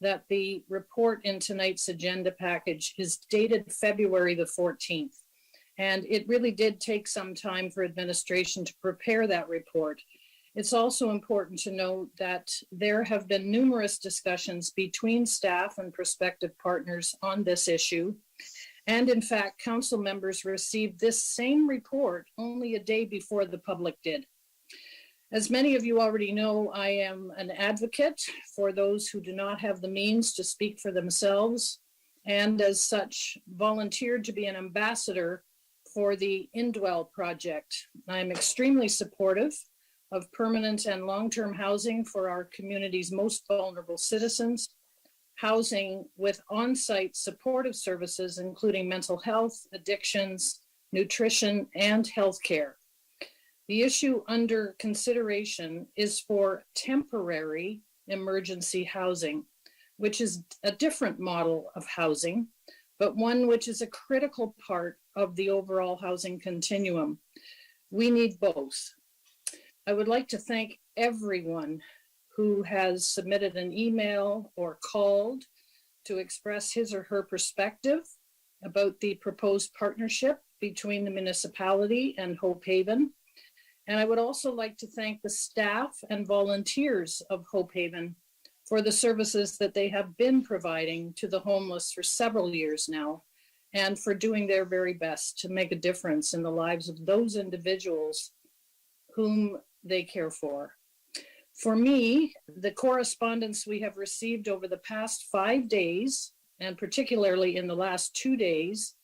that the report in tonight's agenda package is dated February the 14th. And it really did take some time for administration to prepare that report. It's also important to note that there have been numerous discussions between staff and prospective partners on this issue. And in fact, council members received this same report only a day before the public did. As many of you already know, I am an advocate for those who do not have the means to speak for themselves, and as such, volunteered to be an ambassador for the Indwell project. I'm extremely supportive of permanent and long-term housing for our community's most vulnerable citizens, housing with on-site supportive services, including mental health, addictions, nutrition, and healthcare. The issue under consideration is for temporary emergency housing, which is a different model of housing, but one which is a critical part of the overall housing continuum. We need both. I would like to thank everyone who has submitted an email or called to express his or her perspective about the proposed partnership between the municipality and Hope Haven. And I would also like to thank the staff and volunteers of Hope Haven for the services that they have been providing to the homeless for several years now, and for doing their very best to make a difference in the lives of those individuals whom they care for. For me, the correspondence we have received over the past 5 days, and particularly in the last 2 days,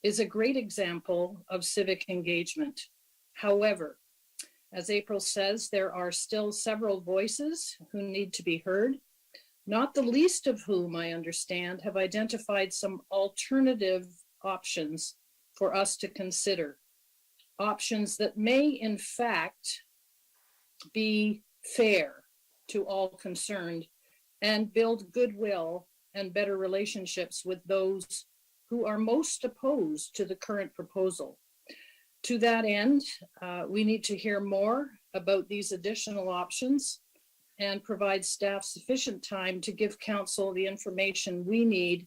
is a great example of civic engagement. However, as April says, there are still several voices who need to be heard, not the least of whom I understand have identified some alternative options for us to consider. Options that may in fact be fair to all concerned and build goodwill and better relationships with those who are most opposed to the current proposal. To that end, we need to hear more about these additional options and provide staff sufficient time to give council the information we need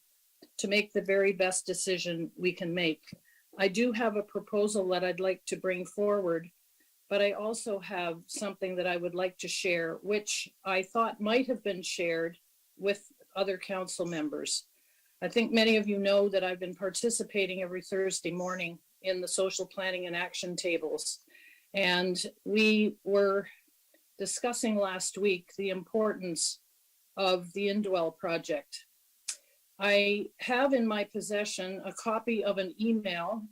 to make the very best decision we can make. I do have a proposal that I'd like to bring forward, but I also have something that I would like to share, which I thought might have been shared with other council members. I think many of you know that I've been participating every Thursday morning in the social planning and action tables. And we were discussing last week the importance of the Indwell project. I have in my possession a copy of an email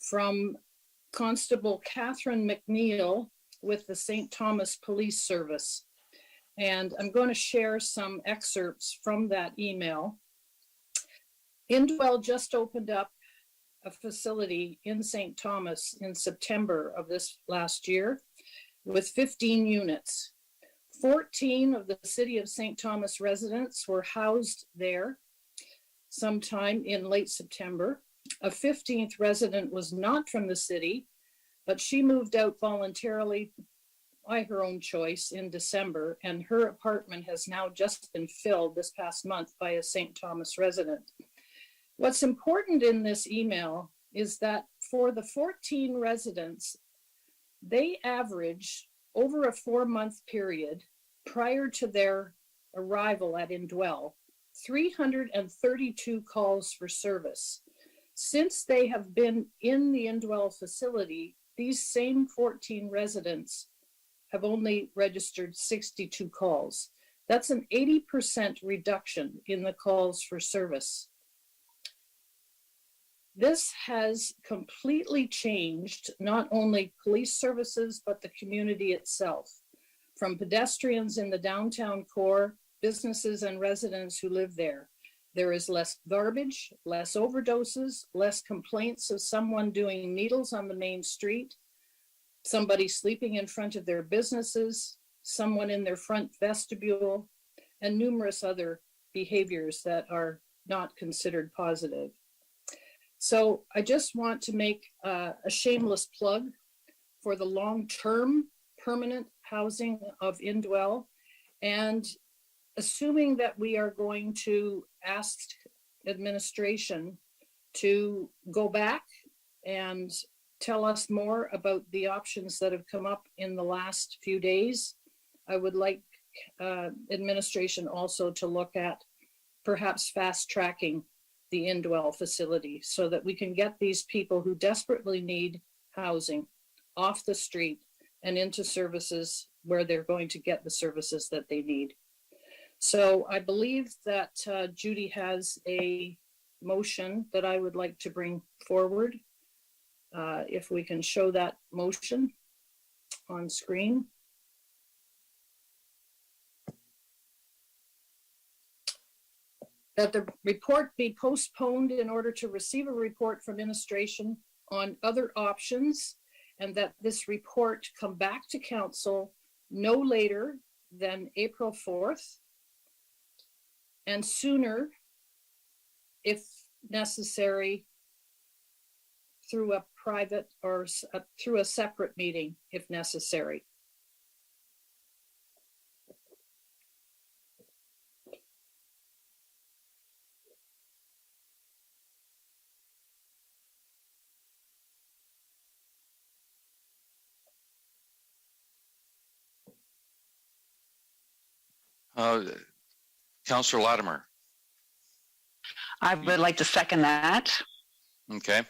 from Constable Catherine McNeil with the St. Thomas Police Service. And I'm going to share some excerpts from that email. Indwell just opened up a facility in St. Thomas in September of this last year with 15 units. 14 of the City of St. Thomas residents were housed there sometime in late September. A 15th resident was not from the city, but she moved out voluntarily by her own choice in December, and her apartment has now just been filled this past month by a St. Thomas resident. What's important in this email is that for the 14 residents, they average over a 4-month period prior to their arrival at Indwell, 332 calls for service. Since they have been in the Indwell facility, these same 14 residents have only registered 62 calls. That's an 80% reduction in the calls for service. This has completely changed not only police services, but the community itself. From pedestrians in the downtown core, businesses and residents who live there. There is less garbage, less overdoses, less complaints of someone doing needles on the main street, somebody sleeping in front of their businesses, someone in their front vestibule, and numerous other behaviors that are not considered positive. So I just want to make a shameless plug for the long-term permanent housing of Indwell, and assuming that we are going to ask administration to go back and tell us more about the options that have come up in the last few days, I would like administration also to look at perhaps fast tracking the Indwell facility so that we can get these people who desperately need housing off the street and into services where they're going to get the services that they need. So I believe that Judy has a motion that I would like to bring forward. If we can show that motion on screen. That the report be postponed in order to receive a report from administration on other options, and that this report come back to council no later than April 4th, and sooner, if necessary, through a private or through a separate meeting, if necessary. Councillor Latimer. I would like to second that. Okay.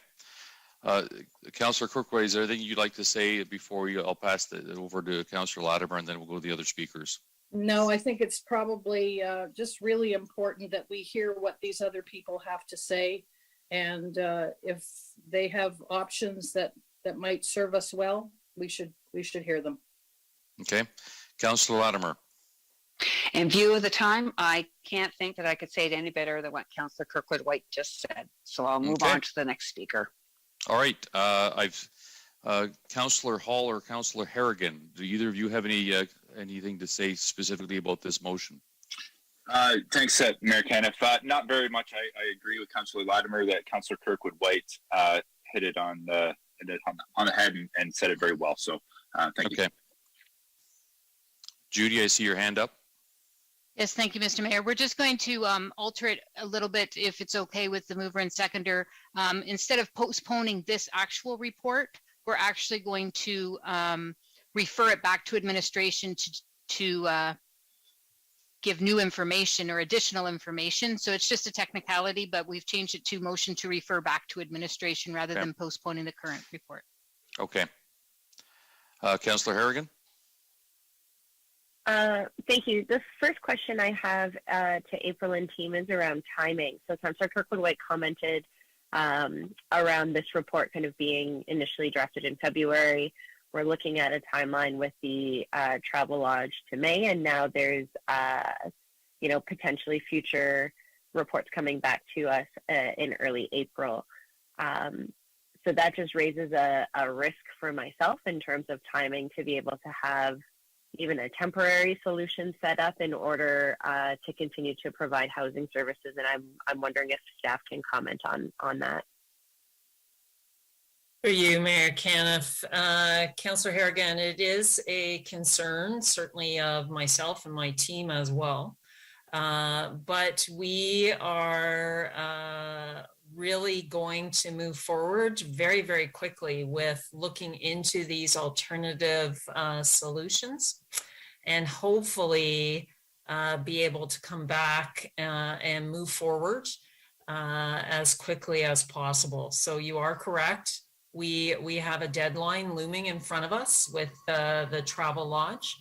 Councillor Kirkway, is there anything you'd like to say before I'll pass it over to Councillor Latimer, and then we'll go to the other speakers? No, I think it's probably just really important that we hear what these other people have to say. And if they have options that might serve us well, we should hear them. Okay. Councillor Latimer. In view of the time, I can't think that I could say it any better than what Councillor Kirkwood-White just said. So I'll move on to the next speaker. All right. Councillor Hall or Councillor Harrigan, do either of you have anything to say specifically about this motion? Thanks, Mayor Caniff. Not very much. I agree with Councillor Latimer that Councillor Kirkwood-White hit it on the head and said it very well. So thank you. Judy, I see your hand up. Yes, thank you, Mr. Mayor. We're just going to alter it a little bit, if it's okay with the mover and seconder. Instead of postponing this actual report, we're actually going to refer it back to administration to give new information or additional information. So it's just a technicality, but we've changed it to motion to refer back to administration rather than postponing the current report. Okay. Councillor Harrigan? Thank you. The first question I have to April and team is around timing. So Councillor Kirkwood-White commented around this report kind of being initially drafted in February. We're looking at a timeline with the travel lodge to May, and now there's potentially future reports coming back to us in early April. So that just raises a risk for myself in terms of timing to be able to have even a temporary solution set up in order to continue to provide housing services. And I'm wondering if staff can comment on that. For you, Mayor Caniff. Councillor Harrigan, it is a concern, certainly of myself and my team as well. But we are really going to move forward very, very quickly with looking into these alternative solutions, and hopefully be able to come back and move forward as quickly as possible. So you are correct. We have a deadline looming in front of us with the travel lodge,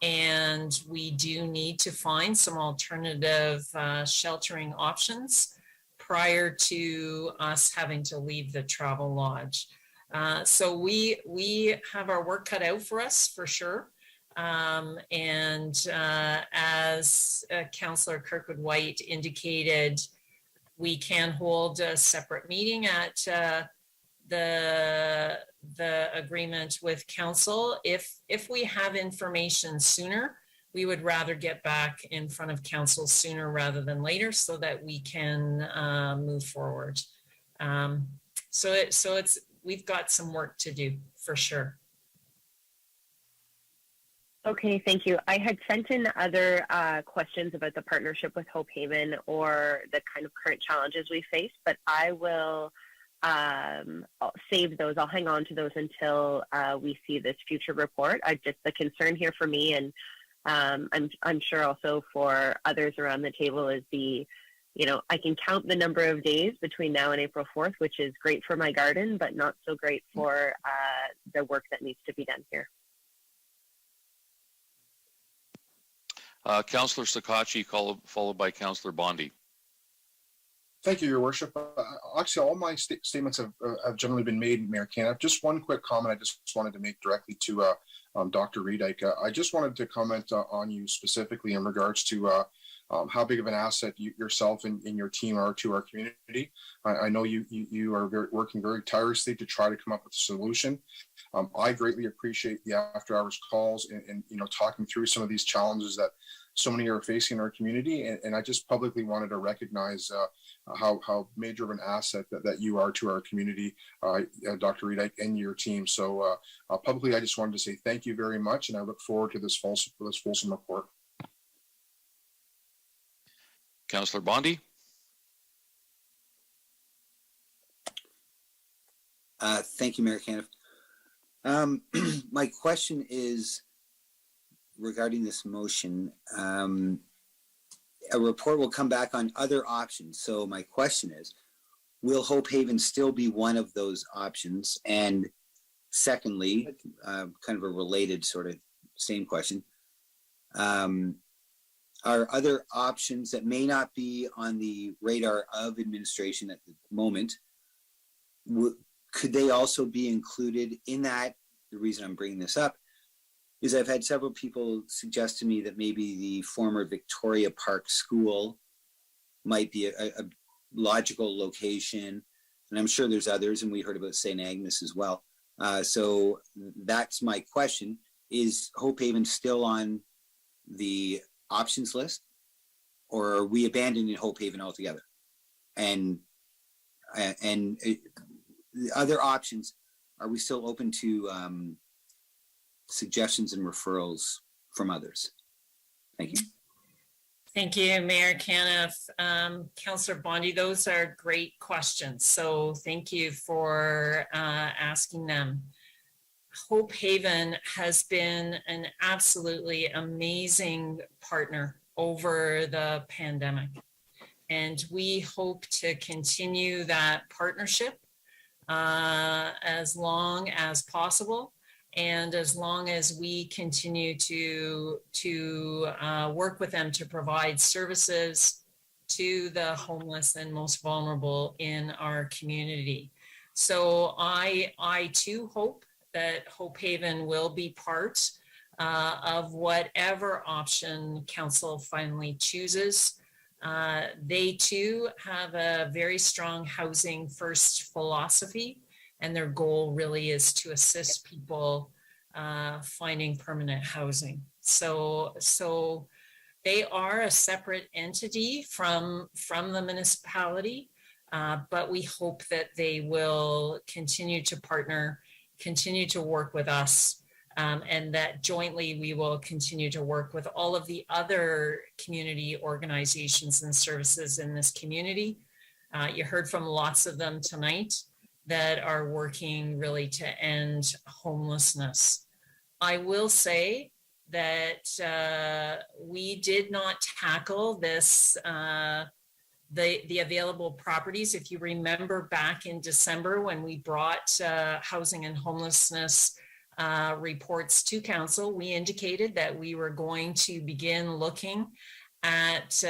and we do need to find some alternative sheltering options prior to us having to leave the travel lodge. So we have our work cut out for us, for sure. As Councillor Kirkwood-White indicated, we can hold a separate meeting at the agreement with council. If we have information sooner, we would rather get back in front of council sooner rather than later so that we can move forward. So we've got some work to do for sure. Okay, thank you. I had sent in other questions about the partnership with Hope Haven or the kind of current challenges we face, but I will I'll save those. I'll hang on to those until we see this future report. The concern here for me, and I'm sure also for others around the table, is I can count the number of days between now and April 4th, which is great for my garden, but not so great for the work that needs to be done here. Councillor Sakachi, followed by Councillor Bondi. Thank you, Your Worship. Actually, all my statements have generally been made, Mayor Caniff. Just one quick comment I just wanted to make directly to Dr. Riedijk. I just wanted to comment on you specifically in regards to how big of an asset yourself and your team are to our community. I know you are working very tirelessly to try to come up with a solution. I greatly appreciate the after-hours calls and talking through some of these challenges that so many are facing in our community. And I just publicly wanted to recognize how major of an asset that you are to our community, Dr. Riedijk, and your team. So publicly, I just wanted to say thank you very much, and I look forward to this fulsome report. Councillor Bondi. Thank you, Mayor Caniff. My question is regarding this motion. A report will come back on other options. So my question is, will Hope Haven still be one of those options? And secondly, kind of a related sort of same question, are other options that may not be on the radar of administration at the moment, could they also be included in that? The reason I'm bringing this up is I've had several people suggest to me that maybe the former Victoria Park School might be a logical location. And I'm sure there's others, and we heard about St. Agnes as well. So that's my question. Is Hope Haven still on the options list, or are we abandoning Hope Haven altogether? And the other options, are we still open to suggestions and referrals from others? Thank you. Thank you, Mayor Caniff. Councillor Bondi, those are great questions. So thank you for asking them. Hope Haven has been an absolutely amazing partner over the pandemic, and we hope to continue that partnership as long as possible, and as long as we continue to work with them to provide services to the homeless and most vulnerable in our community. So I too hope that Hope Haven will be part of whatever option council finally chooses. They too have a very strong housing first philosophy, and their goal really is to assist people finding permanent housing. So they are a separate entity from the municipality, but we hope that they will continue to partner, continue to work with us, and that jointly we will continue to work with all of the other community organizations and services in this community. You heard from lots of them tonight that are working really to end homelessness. I will say that we did not tackle this, the available properties. If you remember back in December when we brought housing and homelessness reports to council, we indicated that we were going to begin looking at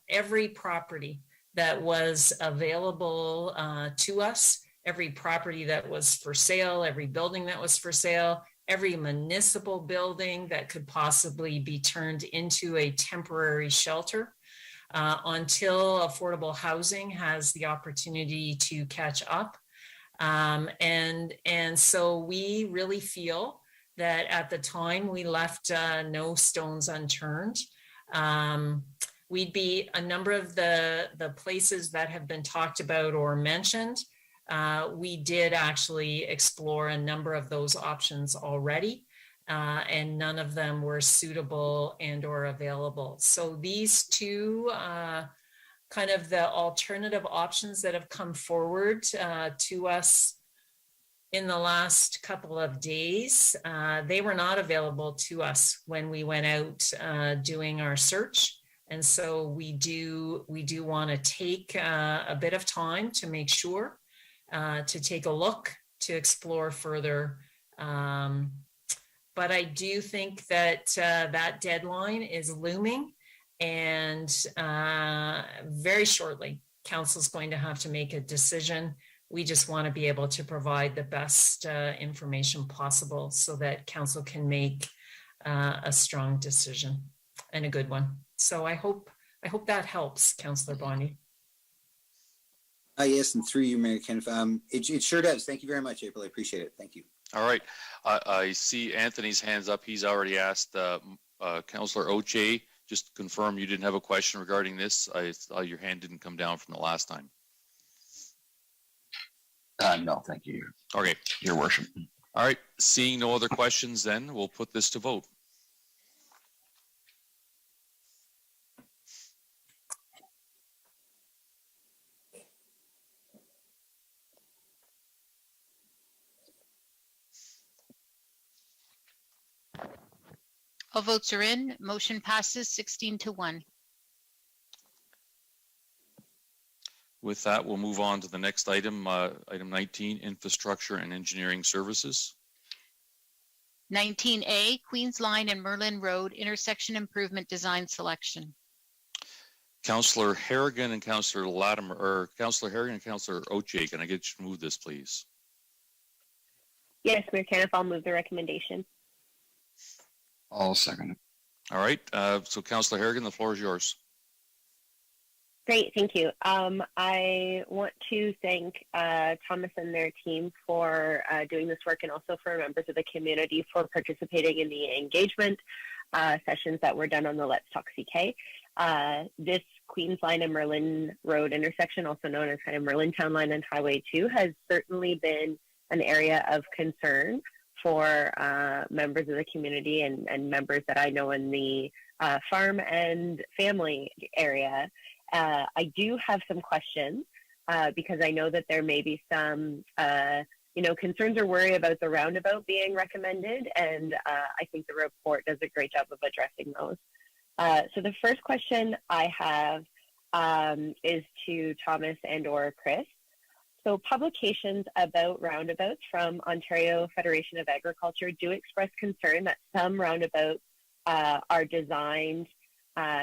every property that was available to us, every property that was for sale, every building that was for sale, every municipal building that could possibly be turned into a temporary shelter until affordable housing has the opportunity to catch up. And so we really feel that at the time we left no stones unturned. We'd be a number of the places that have been talked about or mentioned. We did actually explore a number of those options already, and none of them were suitable and or available. So these two kind of the alternative options that have come forward to us in the last couple of days, they were not available to us when we went out doing our search. And so we do want to take a bit of time to make sure, to take a look, to explore further. But I do think that that deadline is looming, and very shortly, council's going to have to make a decision. We just want to be able to provide the best information possible so that council can make a strong decision and a good one. So I hope that helps, Councillor Bonnie. Yes, and through you, Mayor Kenneth. It sure does. Thank you very much, April. I appreciate it. Thank you. All right. I see Anthony's hands up. He's already asked Councillor Oche. Just confirm you didn't have a question regarding this. I saw your hand didn't come down from the last time. No, thank you. Okay. Your worship. All right. Seeing no other questions, then we'll put this to vote. All votes are in. Motion passes 16-1. With that, we'll move on to the next item, item 19, infrastructure and engineering services. 19A, Queens Line and Merlin Road intersection improvement design selection. Councillor Harrigan and Councillor Latimer, or Councillor Harrigan and Councillor Oche, can I get you to move this, please? Yes, Mayor Kenneth, I'll move the recommendation. I'll second it. All right. So Councillor Harrigan, the floor is yours. Great, thank you. I want to thank Thomas and their team for doing this work, and also for members of the community for participating in the engagement sessions that were done on the Let's Talk CK. This Queens Line and Merlin Road intersection, also known as kind of Merlin Town Line and Highway 2, has certainly been an area of concern for members of the community and members that I know in the farm and family area. I do have some questions because I know that there may be some, concerns or worry about the roundabout being recommended, and I think the report does a great job of addressing those. So the first question I have is to Thomas and or Chris. So publications about roundabouts from Ontario Federation of Agriculture do express concern that some roundabouts are designed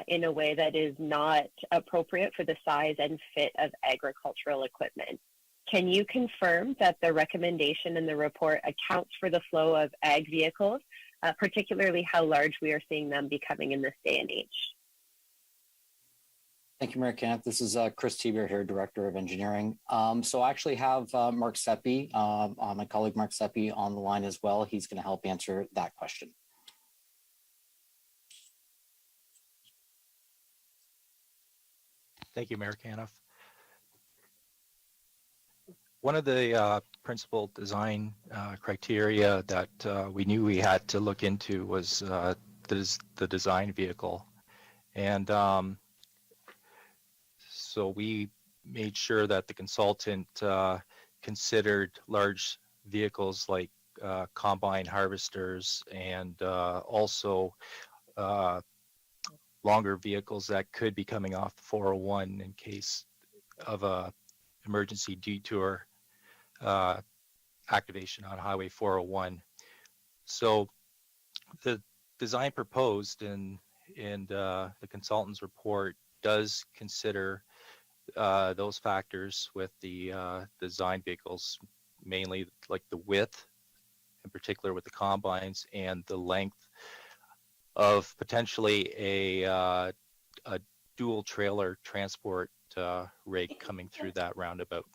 in a way that is not appropriate for the size and fit of agricultural equipment. Can you confirm that the recommendation in the report accounts for the flow of ag vehicles, particularly how large we are seeing them becoming in this day and age? Thank you, Mayor Kenneth. This is Chris Xavier here, Director of Engineering. So I actually have Mark Seppi, my colleague Mark Seppi, on the line as well. He's going to help answer that question. Thank you, Mayor Caniff. one of the principal design criteria that we knew we had to look into was the design vehicle. And so we made sure that the consultant considered large vehicles like combine harvesters and also longer vehicles that could be coming off the 401 in case of a emergency detour activation on Highway 401. So the design proposed in the consultant's report does consider those factors with the design vehicles, mainly like the width, in particular with the combines, and the length of potentially a dual trailer transport rig coming through that roundabout.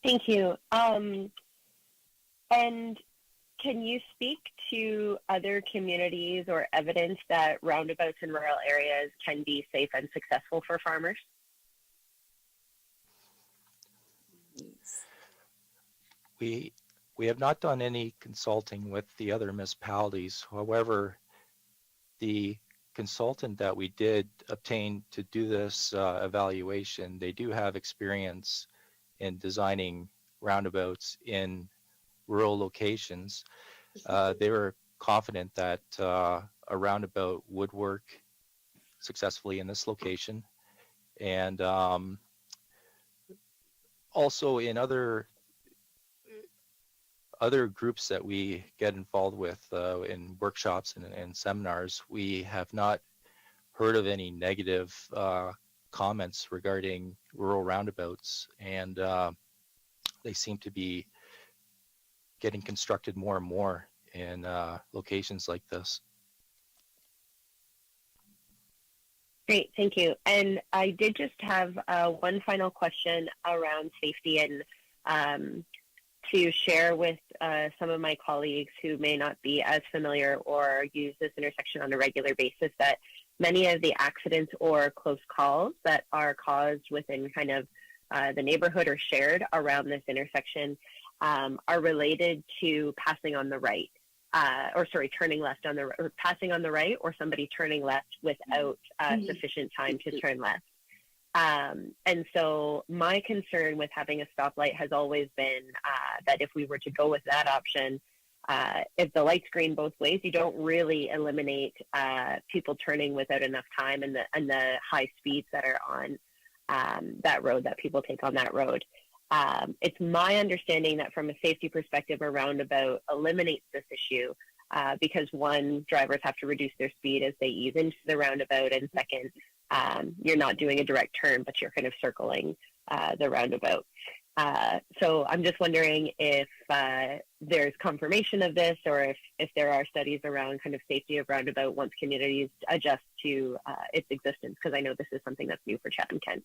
Thank you. And can you speak to other communities or evidence that roundabouts in rural areas can be safe and successful for farmers? We have not done any consulting with the other municipalities. However, the consultant that we did obtain to do this evaluation, they do have experience in designing roundabouts in rural locations. They were confident that a roundabout would work successfully in this location. And also in other groups that we get involved with in workshops and seminars, we have not heard of any negative comments regarding rural roundabouts, and they seem to be getting constructed more and more in locations like this. Great, thank you. And I did just have one final question around safety and to share with some of my colleagues who may not be as familiar or use this intersection on a regular basis, that many of the accidents or close calls that are caused within kind of the neighborhood or shared around this intersection are related to passing on the right, turning left on the or passing on the right, or somebody turning left without sufficient time to turn left. And so my concern with having a stoplight has always been that if we were to go with that option, if the light's green both ways, you don't really eliminate people turning without enough time and the high speeds that are on that road, that people take on that road. It's my understanding that from a safety perspective, a roundabout eliminates this issue because one, drivers have to reduce their speed as they ease into the roundabout, and second, you're not doing a direct turn, but you're kind of circling the roundabout. So I'm just wondering if there's confirmation of this, or if there are studies around kind of safety of roundabout once communities adjust to its existence, because I know this is something that's new for Chatham-Kent.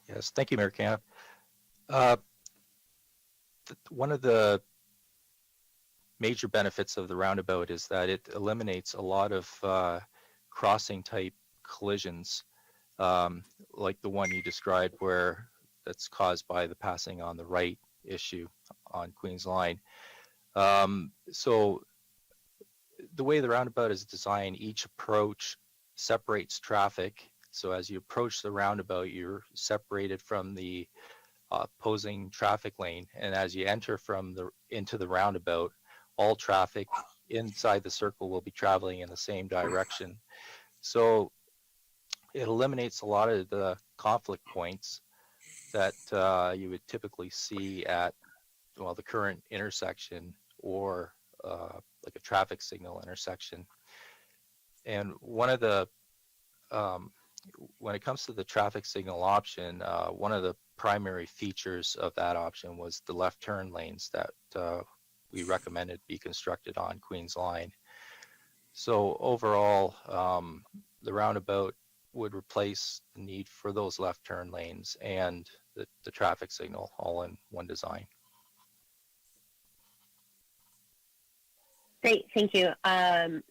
Yes, thank you, Mayor Camp. One of the major benefits of the roundabout is that it eliminates a lot of crossing type collisions, like the one you described, where that's caused by the passing on the right issue on Queen's Line. So the way the roundabout is designed, each approach separates traffic. So as you approach the roundabout, you're separated from the opposing traffic lane, and as you enter into the roundabout, all traffic inside the circle will be traveling in the same direction. So it eliminates a lot of the conflict points that you would typically see at, well, the current intersection or like a traffic signal intersection. And one of the when it comes to the traffic signal option, one of the primary features of that option was the left turn lanes that we recommended be constructed on Queen's Line. So overall, the roundabout would replace the need for those left turn lanes and the traffic signal all in one design. Great, thank you.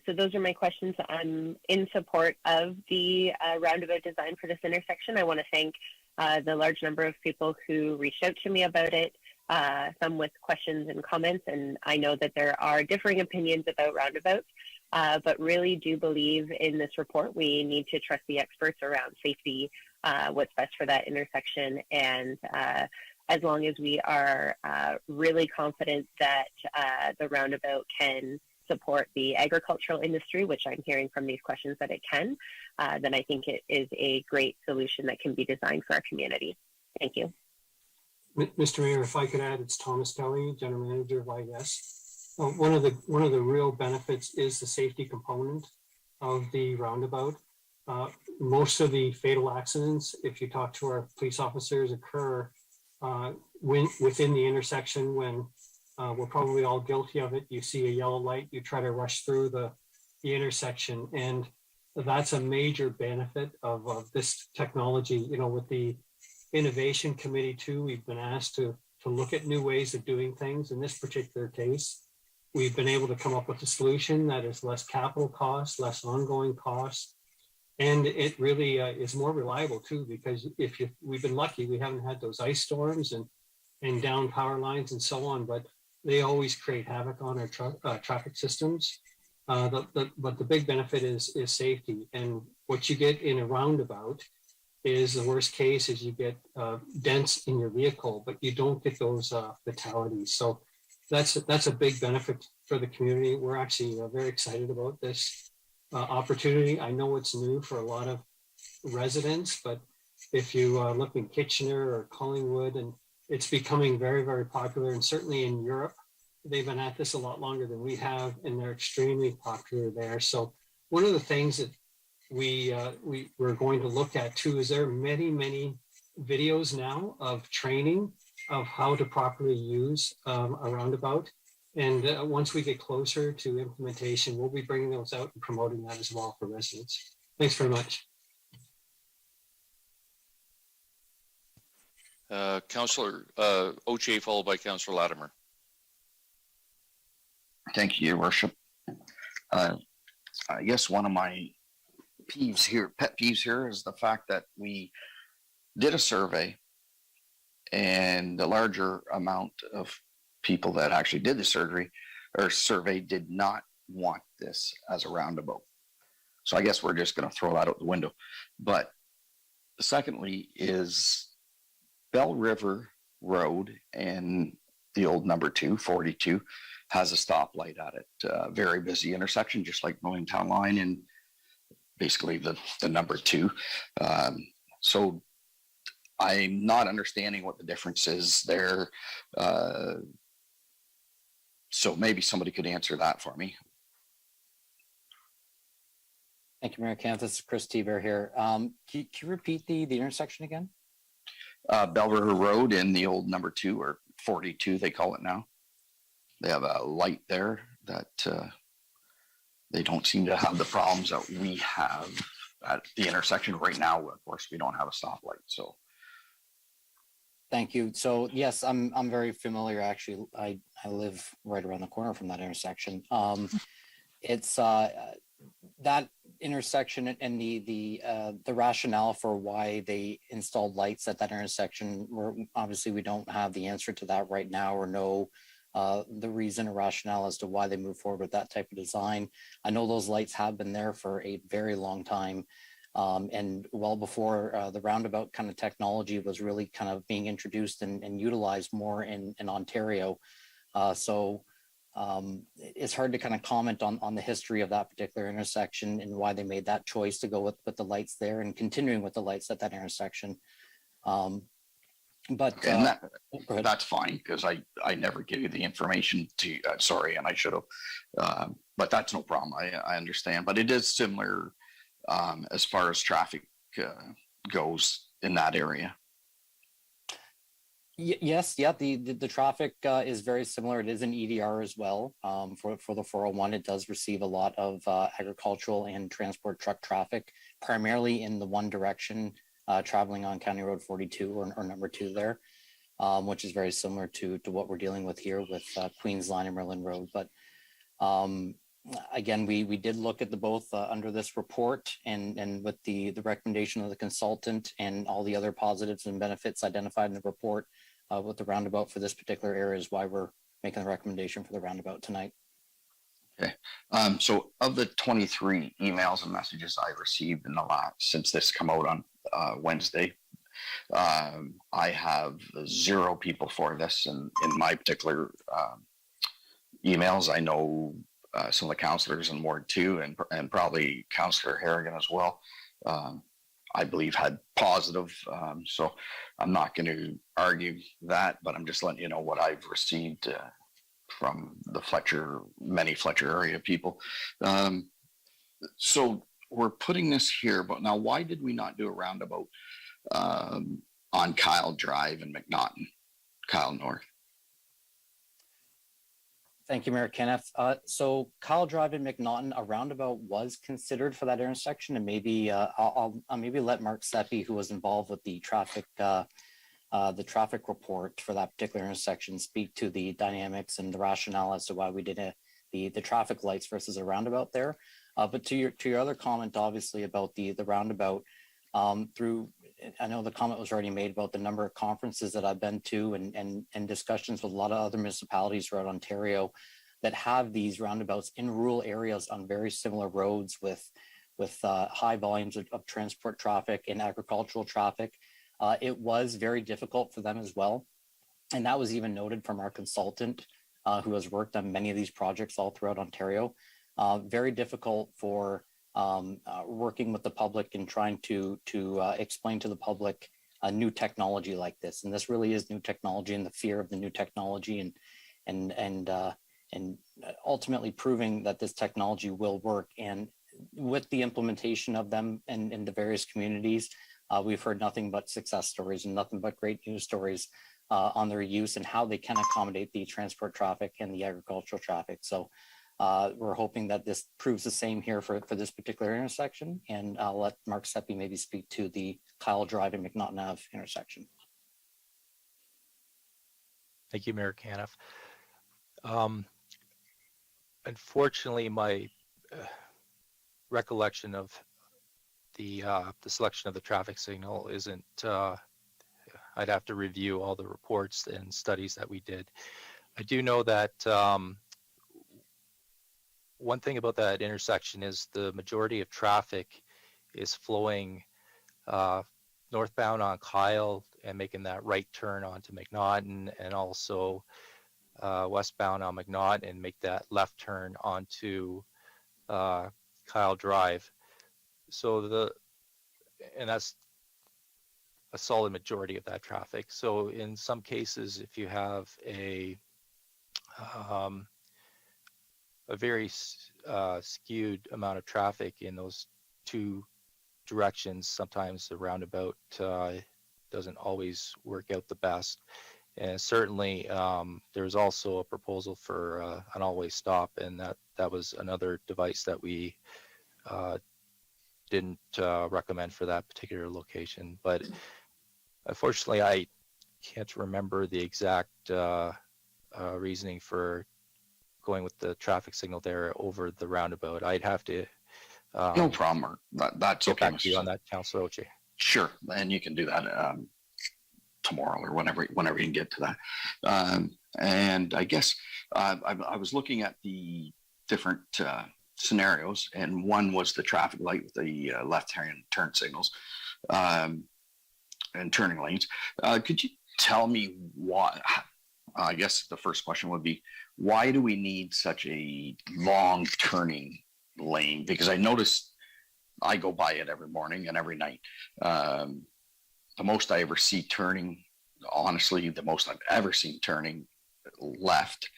So those are my questions. I'm in support of the roundabout design for this intersection. I want to thank the large number of people who reached out to me about it, some with questions and comments, and I know that there are differing opinions about roundabouts, but really do believe in this report. We need to trust the experts around safety, what's best for that intersection, and as long as we are really confident that the roundabout can support the agricultural industry, which I'm hearing from these questions that it can, then I think it is a great solution that can be designed for our community. Thank you. Mr. Mayor, if I could add, it's Thomas Kelly, General Manager of IDES. One of the real benefits is the safety component of the roundabout. Most of the fatal accidents, if you talk to our police officers, occur within the intersection when we're probably all guilty of it. You see a yellow light, you try to rush through the intersection, and that's a major benefit of this technology. You know, with the Innovation Committee too, we've been asked to look at new ways of doing things. In this particular case, we've been able to come up with a solution that is less capital costs, less ongoing costs, and it really is more reliable too, because we've been lucky, we haven't had those ice storms and down power lines and so on, but they always create havoc on our traffic systems. But the big benefit is safety. And what you get in a roundabout is the worst case is you get dents in your vehicle, but you don't get those fatalities. So that's a big benefit for the community. We're actually very excited about this opportunity. I know it's new for a lot of residents, but if you look in Kitchener or Collingwood, and it's becoming very, very popular, and certainly in Europe, they've been at this a lot longer than we have, and they're extremely popular there. So one of the things that we're going to look at too is there are many videos now of training of how to properly use a roundabout. And once we get closer to implementation, we'll be bringing those out and promoting that as well for residents. Thanks very much. Councillor Oche, followed by Councillor Latimer. Thank you, Your Worship. I guess one of my pet peeves here is the fact that we did a survey, and the larger amount of people that actually did the survey did not want this as a roundabout. So I guess we're just going to throw that out the window. But secondly is Bell River Road and the old number 242 has a stoplight at it. Very busy intersection, just like Millingtown Line and basically the number 2. So I'm not understanding what the difference is there. So maybe somebody could answer that for me. Thank you, Mayor Kent. This is Chris Xavier here. Can you repeat the intersection again? Bell River Road and the old number 2 or 42, they call it now. They have a light there that they don't seem to have the problems that we have at the intersection right now. Of course, we don't have a stoplight. So, thank you. So yes, I'm very familiar. Actually, I live right around the corner from that intersection. It's that intersection and the rationale for why they installed lights at that intersection. Obviously we don't have the answer to that right now, or know the reason or rationale as to why they move forward with that type of design. I know those lights have been there for a very long time, and well before the roundabout kind of technology was really kind of being introduced and utilized more in Ontario. So it's hard to kind of comment on the history of that particular intersection and why they made that choice to go with the lights there and continuing with the lights at that intersection. But that's fine, because I never give you the information to sorry, and I should have, but that's no problem. I understand, but it is similar as far as traffic goes in that area. Yes, yeah, the traffic is very similar. It is an EDR as well. For the 401, it does receive a lot of agricultural and transport truck traffic, primarily in the one direction, traveling on County Road 42 or number 2 there, which is very similar to what we're dealing with here with Queens Line and Merlin Road. But Again, we did look at the both under this report and with the recommendation of the consultant and all the other positives and benefits identified in the report with the roundabout for this particular area is why we're making the recommendation for the roundabout tonight. Okay. So of the 23 emails and messages I received in the since this come out on Wednesday, I have 0 people for this, and in my particular emails, I know some of the councillors in Ward 2 and probably Councillor Harrigan as well, I believe had positive. So I'm not going to argue that, but I'm just letting you know what I've received from the many Fletcher area people. So we're putting this here, but now why did we not do a roundabout on Kyle Drive and McNaughton, Kyle North? Thank you, Mayor Kenneth. So Kyle Drive and McNaughton, a roundabout was considered for that intersection, and maybe I'll maybe let Mark Seppi, who was involved with the traffic report for that particular intersection, speak to the dynamics and the rationale as to why we did the traffic lights versus a roundabout there. But to your other comment, obviously about the roundabout, I know the comment was already made about the number of conferences that I've been to and discussions with a lot of other municipalities throughout Ontario that have these roundabouts in rural areas on very similar roads with high volumes of transport traffic and agricultural traffic. It was very difficult for them as well. And that was even noted from our consultant who has worked on many of these projects all throughout Ontario. Very difficult for working with the public and trying to explain to the public a new technology like this. And this really is new technology, and the fear of the new technology and ultimately proving that this technology will work. And with the implementation of them in the various communities, we've heard nothing but success stories and nothing but great news stories on their use and how they can accommodate the transport traffic and the agricultural traffic. So we're hoping that this proves the same here for this particular intersection. And I'll let Mark Seppi maybe speak to the Kyle Drive and McNaughton Ave intersection. Thank you, Mayor Caniff. Unfortunately, my recollection of the selection of the traffic signal isn't, I'd have to review all the reports and studies that we did. I do know that one thing about that intersection is the majority of traffic is flowing northbound on Kyle and making that right turn onto McNaughton, and also westbound on McNaughton and make that left turn onto Kyle Drive. So and that's a solid majority of that traffic. So in some cases, if you have a very skewed amount of traffic in those two directions, sometimes the roundabout doesn't always work out the best. And certainly there's also a proposal for an always stop, and that was another device that we didn't recommend for that particular location. But unfortunately, I can't remember the exact reasoning for going with the traffic signal there over the roundabout. I'd have to no problem. That's okay. Get back to you on that, Councillor Oche. Sure, and you can do that tomorrow or whenever you can get to that. And I guess I was looking at the different scenarios, and one was the traffic light with the left-hand turn signals and turning lanes. Could you tell me why? I guess the first question would be, why do we need such a long turning lane? Because I noticed I go by it every morning and every night. The most I ever see turning, honestly, the most I've ever seen turning left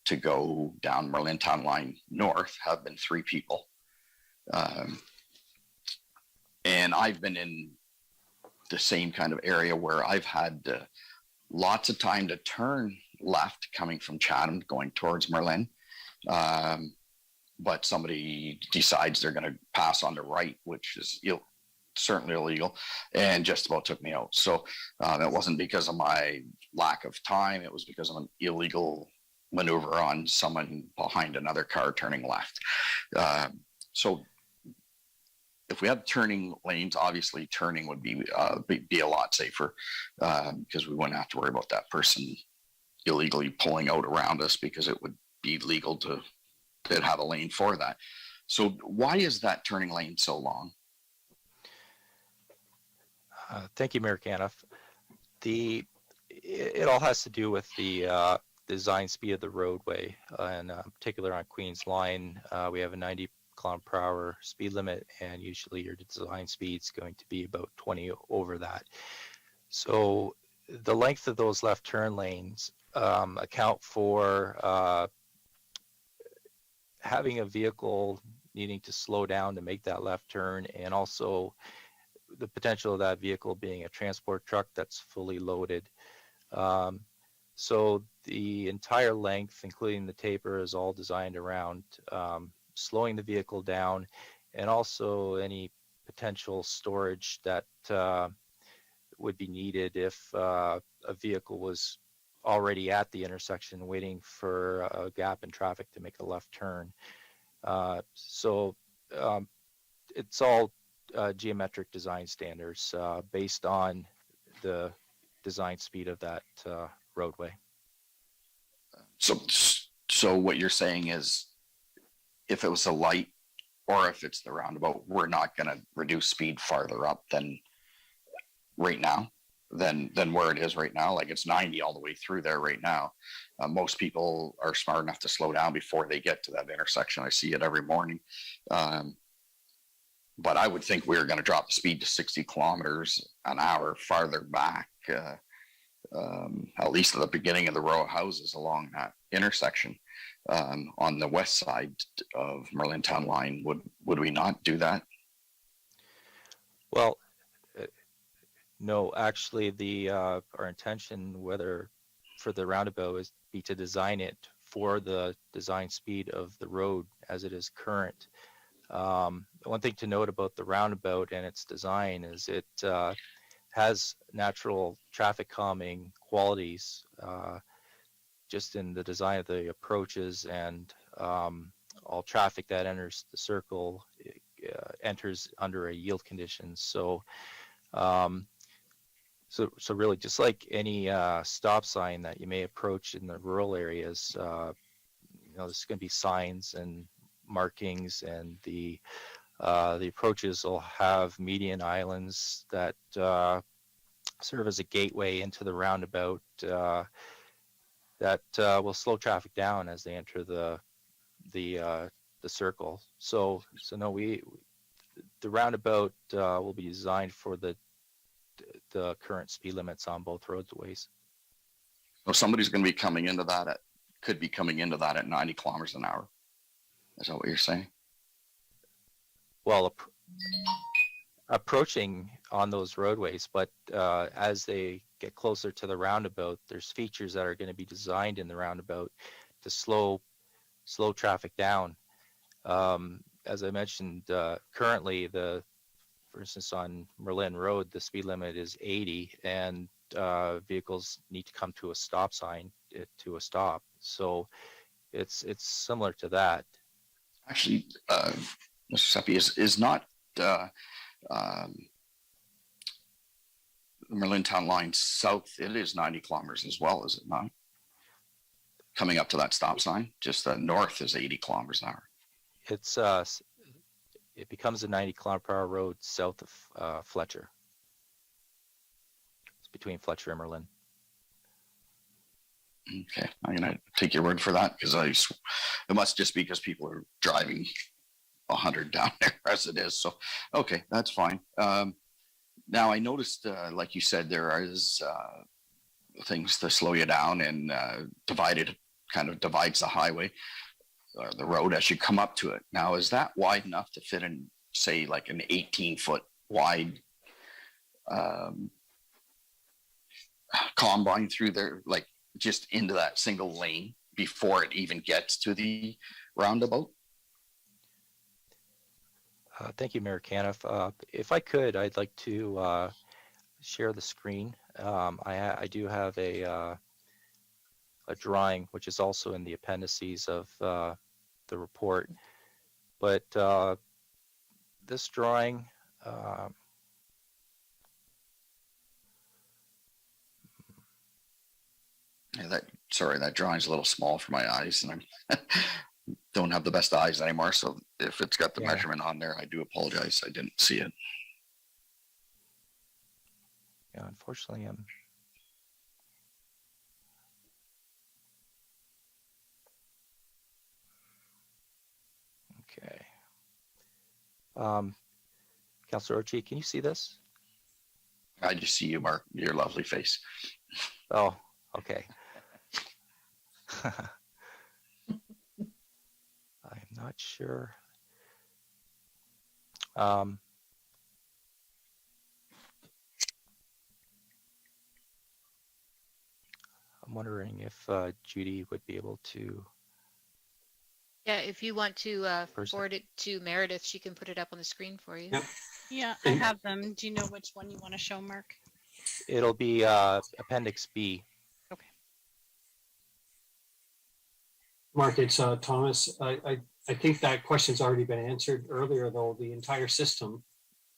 to go down Merlin Town Line North have been 3 people. And I've been in the same kind of area where I've had lots of time to turn left coming from Chatham going towards Merlin. But somebody decides they're going to pass on the right, which is certainly illegal, and just about took me out. So it wasn't because of my lack of time. It was because of an illegal maneuver on someone behind another car turning left. So if we had turning lanes, obviously turning would be a lot safer because we wouldn't have to worry about that person illegally pulling out around us, because it would be legal to have a lane for that. So why is that turning lane so long? Thank you, Mayor Caniff. It all has to do with the design speed of the roadway, and in particular on Queens Line, we have a 90 km/h speed limit, and usually your design speed is going to be about 20 over that. So the length of those left turn lanes account for having a vehicle needing to slow down to make that left turn, and also the potential of that vehicle being a transport truck that's fully loaded. So the entire length, including the taper, is all designed around slowing the vehicle down, and also any potential storage that would be needed if a vehicle was already at the intersection waiting for a gap in traffic to make a left turn. So it's all geometric design standards based on the design speed of that roadway. So what you're saying is, if it was a light or if it's the roundabout, we're not going to reduce speed farther up than right now, than where it is right now. Like, it's 90 all the way through there right now. Most people are smart enough to slow down before they get to that intersection. I see it every morning. But I would think we're going to drop the speed to 60 km/h farther back, at least at the beginning of the row of houses along that intersection. On the west side of Merlintown Line, would we not do that? Well, no, actually, our intention, whether for the roundabout, is to design it for the design speed of the road as it is current. One thing to note about the roundabout and its design is it has natural traffic calming qualities just in the design of the approaches, and all traffic that enters the circle enters under a yield condition. So really, just like any stop sign that you may approach in the rural areas, there's going to be signs and markings, and the approaches will have median islands that serve as a gateway into the roundabout that will slow traffic down as they enter the circle. So no, the roundabout will be designed for the current speed limits on both roadways. So somebody's going to be coming into that could be coming into that at 90 km/h. Is that what you're saying? Well, approaching on those roadways, but as they get closer to the roundabout, there's features that are going to be designed in the roundabout to slow traffic down. As I mentioned, currently, for instance, on Merlin Road, the speed limit is 80, and vehicles need to come to a stop sign to a stop. So it's similar to that. Actually, Mr. Seppi, is not the Merlintown Line south, it is 90 kilometers as well, is it not? Coming up to that stop sign, just the north is 80 km/h. It's it becomes a 90 km/h road south of Fletcher. It's between Fletcher and Merlin. Okay, I'm gonna take your word for that, because it must just be because people are driving 100 down there as it is. So, okay, that's fine. Now I noticed, like you said, there is things to slow you down, and kind of divides the highway or the road as you come up to it. Now, is that wide enough to fit in, say, like an 18-foot wide combine through there, like just into that single lane before it even gets to the roundabout? Thank you, Mayor Caniff. If I could, I'd like to share the screen. I do have a a drawing, which is also in the appendices of the report. But this drawing, Yeah, that drawing's a little small for my eyes, and I don't have the best eyes anymore. So if it's got the measurement on there, I do apologize. I didn't see it. yeah, unfortunately, I'm. Okay. Councillor Orchie, can you see this? I just see you, Mark, your lovely face. Oh, okay. I'm not sure. I'm wondering if Judy would be able to. Yeah, if you want to forward it to Meredith, she can put it up on the screen for you. Yep. Yeah, I have them. Do you know which one you want to show, Mark? It'll be Appendix B. Mark, it's Thomas. I think that question's already been answered earlier, though. The entire system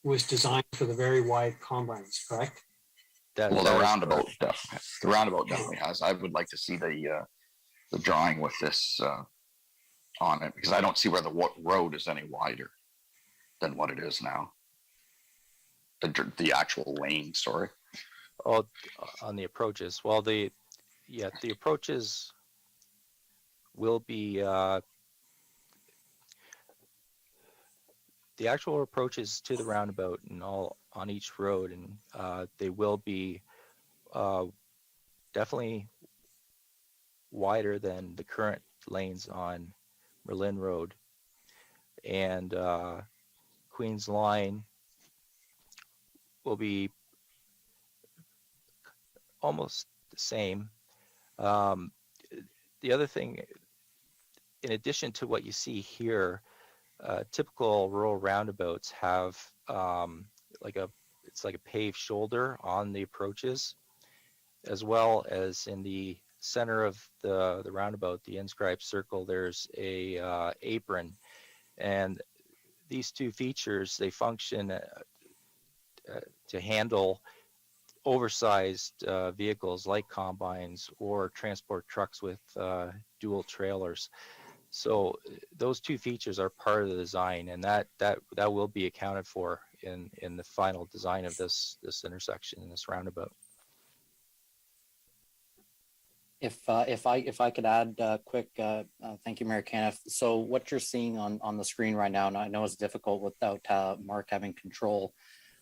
was designed for the very wide combines, correct? The roundabout definitely has. I would like to see the drawing with this on it, because I don't see where the road is any wider than what it is now. The actual lane, sorry. Oh, on the approaches. Well, the approaches will be the actual approaches to the roundabout and all on each road, and they will be definitely wider than the current lanes on Merlin Road, and Queen's Line will be almost the same. The other thing, in addition to what you see here, typical rural roundabouts have it's like a paved shoulder on the approaches, as well as in the center of the roundabout, the inscribed circle, there's a apron, and these two features, they function to handle oversized vehicles like combines or transport trucks with dual trailers. So those two features are part of the design, and that will be accounted for in the final design of this intersection and this roundabout. If I could add quick, thank you, Mayor Caniff. So what you're seeing on the screen right now, and I know it's difficult without Mark having control,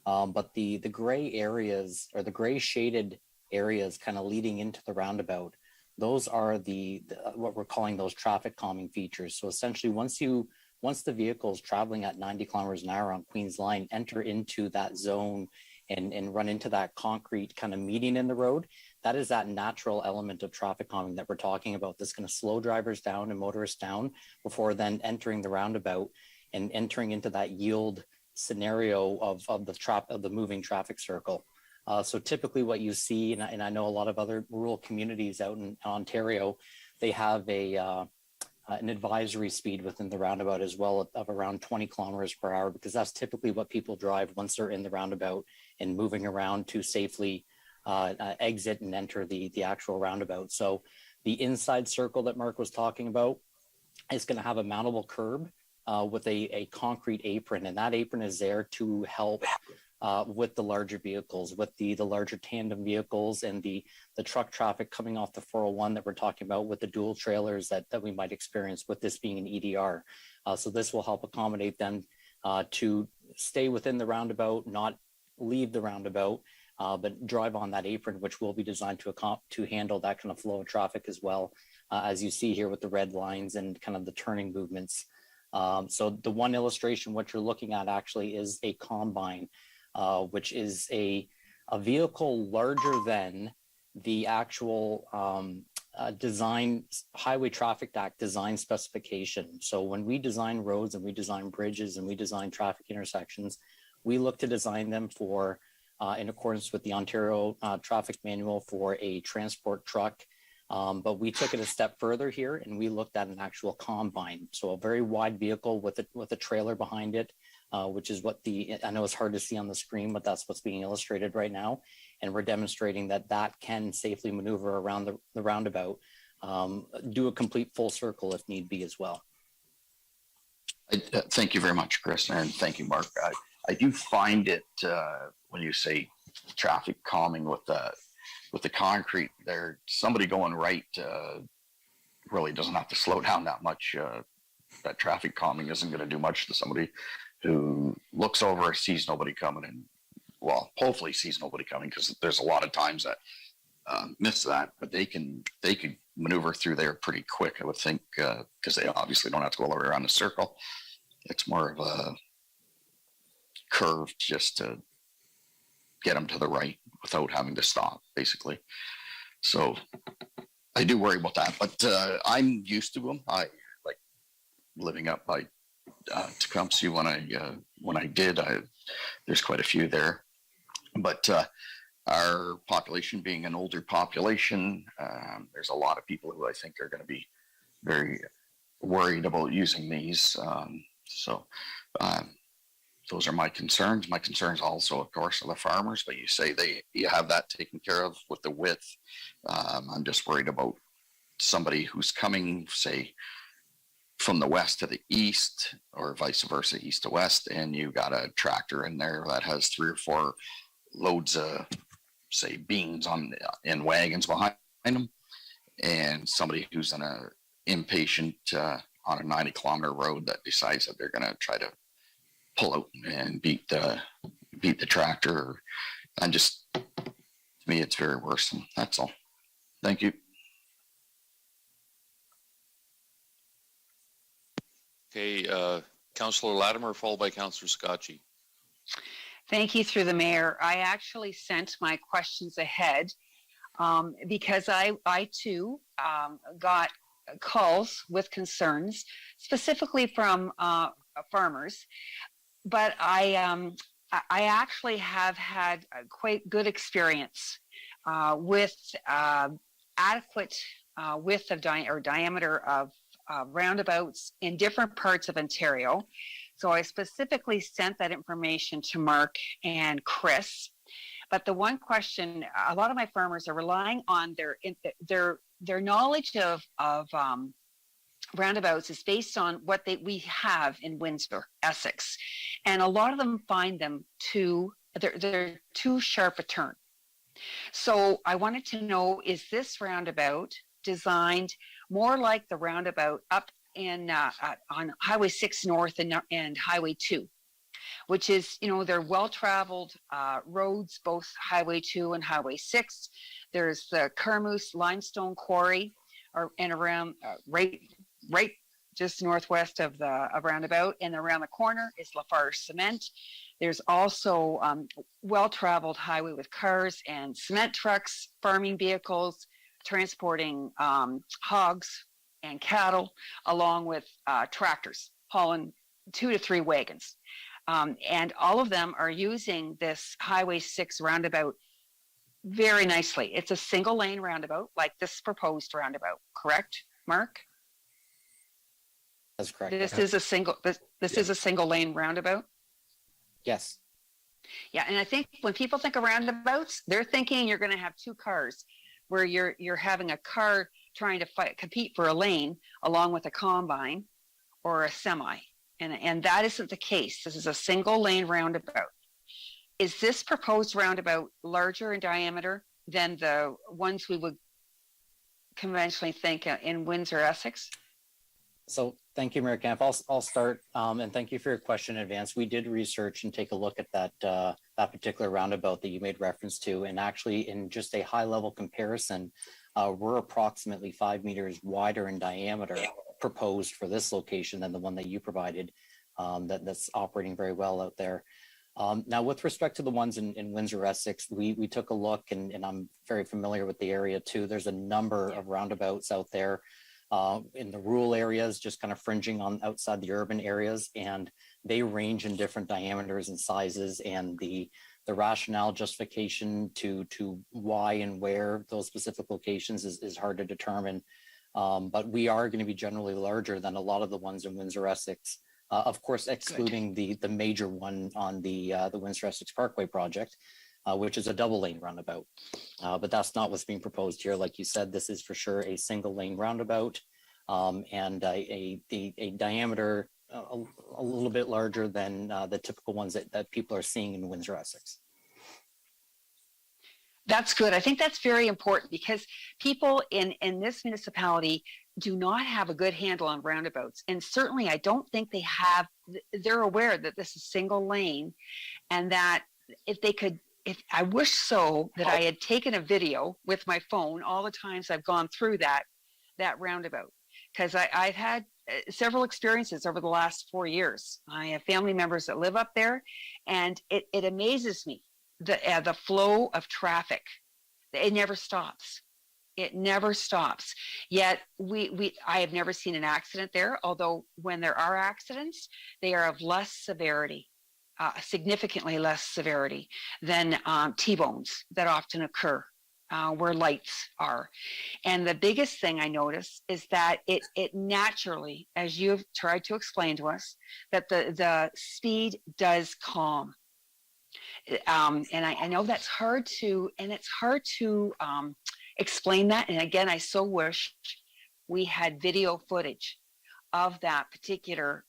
but the gray areas, or the gray shaded areas kind of leading into the roundabout, those are the what we're calling those traffic calming features. So essentially, once the vehicles traveling at 90 kilometers an hour on Queen's Line enter into that zone and run into that concrete kind of median in the road, that is that natural element of traffic calming that we're talking about that's going to slow drivers down and motorists down before then entering the roundabout and entering into that yield scenario of the moving traffic circle. So typically what you see, and I know a lot of other rural communities out in Ontario, they have an advisory speed within the roundabout as well of around 20 kilometers per hour, because that's typically what people drive once they're in the roundabout and moving around to safely exit and enter the actual roundabout. So the inside circle that Mark was talking about is going to have a mountable curb with a concrete apron, and that apron is there to help with the larger vehicles, with the larger tandem vehicles and the truck traffic coming off the 401 that we're talking about, with the dual trailers that we might experience with this being an EDR. So this will help accommodate them to stay within the roundabout, not leave the roundabout, but drive on that apron, which will be designed to handle that kind of flow of traffic as well, as you see here with the red lines and kind of the turning movements. So the one illustration, what you're looking at actually is a combine, which is a vehicle larger than the actual design Highway Traffic Act design specification. So when we design roads and we design bridges and we design traffic intersections, we look to design them for in accordance with the Ontario Traffic Manual for a transport truck But we took it a step further here and we looked at an actual combine. So a very wide vehicle with a trailer behind it, which is what I know it's hard to see on the screen, but that's what's being illustrated right now. And we're demonstrating that can safely maneuver around the roundabout, do a complete full circle if need be as well. Thank you very much, Chris, and thank you, Mark. I do find it when you say traffic calming with the concrete there, somebody going right really doesn't have to slow down that much. That traffic calming isn't going to do much to somebody who looks over, sees nobody coming, and well, hopefully sees nobody coming, because there's a lot of times that miss that, but they could maneuver through there pretty quick, I would think, because they obviously don't have to go all the way around the circle. It's more of a curve just to get them to the right without having to stop, basically. So I do worry about that, but I'm used to them. I like living up by Tecumseh when I did. There's quite a few there, but our population being an older population, there's a lot of people who I think are going to be very worried about using these. So those are my concerns. My concerns also, of course, are the farmers, but you say you have that taken care of with the width. I'm just worried about somebody who's coming, say, from the west to the east, or vice versa, east to west, and you got a tractor in there that has 3 or 4 loads of, say, beans in wagons behind them, and somebody who's impatient on a 90-kilometer road that decides that they're going to try to pull out and beat the tractor. And just, to me, it's very worrisome. That's all. Thank you. Okay, Councillor Latimer, followed by Councillor Scotchy. Thank you, through the mayor. I actually sent my questions ahead because I too got calls with concerns, specifically from farmers. But I actually have had a quite good experience with adequate width of diameter of roundabouts in different parts of Ontario. So I specifically sent that information to Mark and Chris. But the one question, a lot of my farmers are relying on their knowledge of roundabouts is based on what we have in Windsor, Essex. And a lot of them find them they're too sharp a turn. So I wanted to know, is this roundabout designed more like the roundabout up on Highway 6 North and Highway 2, which is, they're well-traveled roads, both Highway 2 and Highway 6. There's the Carmoose Limestone Quarry, and around right just northwest of the roundabout, and around the corner is Lafarge Cement. There's also well-traveled highway with cars and cement trucks, farming vehicles, transporting hogs and cattle, along with tractors hauling 2 to 3 wagons. And all of them are using this Highway 6 roundabout very nicely. It's a single lane roundabout, like this proposed roundabout, correct, Mark? That's correct. This is a single lane roundabout? Yes. Yeah, and I think when people think of roundabouts, they're thinking you're going to have 2 cars, where you're having a car trying to compete for a lane along with a combine or a semi. And that isn't the case. This is a single lane roundabout. Is this proposed roundabout larger in diameter than the ones we would conventionally think in Windsor, Essex? So thank you, Mayor Camp. I'll start, and thank you for your question in advance. We did research and take a look at that particular roundabout that you made reference to, and actually in just a high level comparison, we're approximately 5 meters wider in diameter proposed for this location than the one that you provided, that's operating very well out there. Now, with respect to the ones in Windsor, Essex, we took a look, and I'm very familiar with the area too. There's a number of roundabouts out there in the rural areas, just kind of fringing on outside the urban areas, and they range in different diameters and sizes, and the the rationale justification to why and where those specific locations is hard to determine. But we are going to be generally larger than a lot of the ones in Windsor-Essex. Of course, excluding the major one on the Windsor-Essex Parkway project, which is a double lane roundabout. But that's not what's being proposed here. Like you said, this is for sure a single lane roundabout, and a diameter a little bit larger than the typical ones that people are seeing in Windsor-Essex. That's good. I think that's very important because people in this municipality do not have a good handle on roundabouts. And certainly I don't think they're aware that this is single lane, and that if I wish so that I had taken a video with my phone all the times I've gone through that roundabout, because I've had several experiences over the last 4 years. I have family members that live up there, and it amazes me the flow of traffic. It never stops. It never stops. Yet I have never seen an accident there, although when there are accidents, they are of less severity, significantly less severity than T-bones that often occur where lights are. And the biggest thing I notice is that it naturally, as you've tried to explain to us, that the speed does calm. And I know that's hard to, explain that. And again, I so wish we had video footage of that particular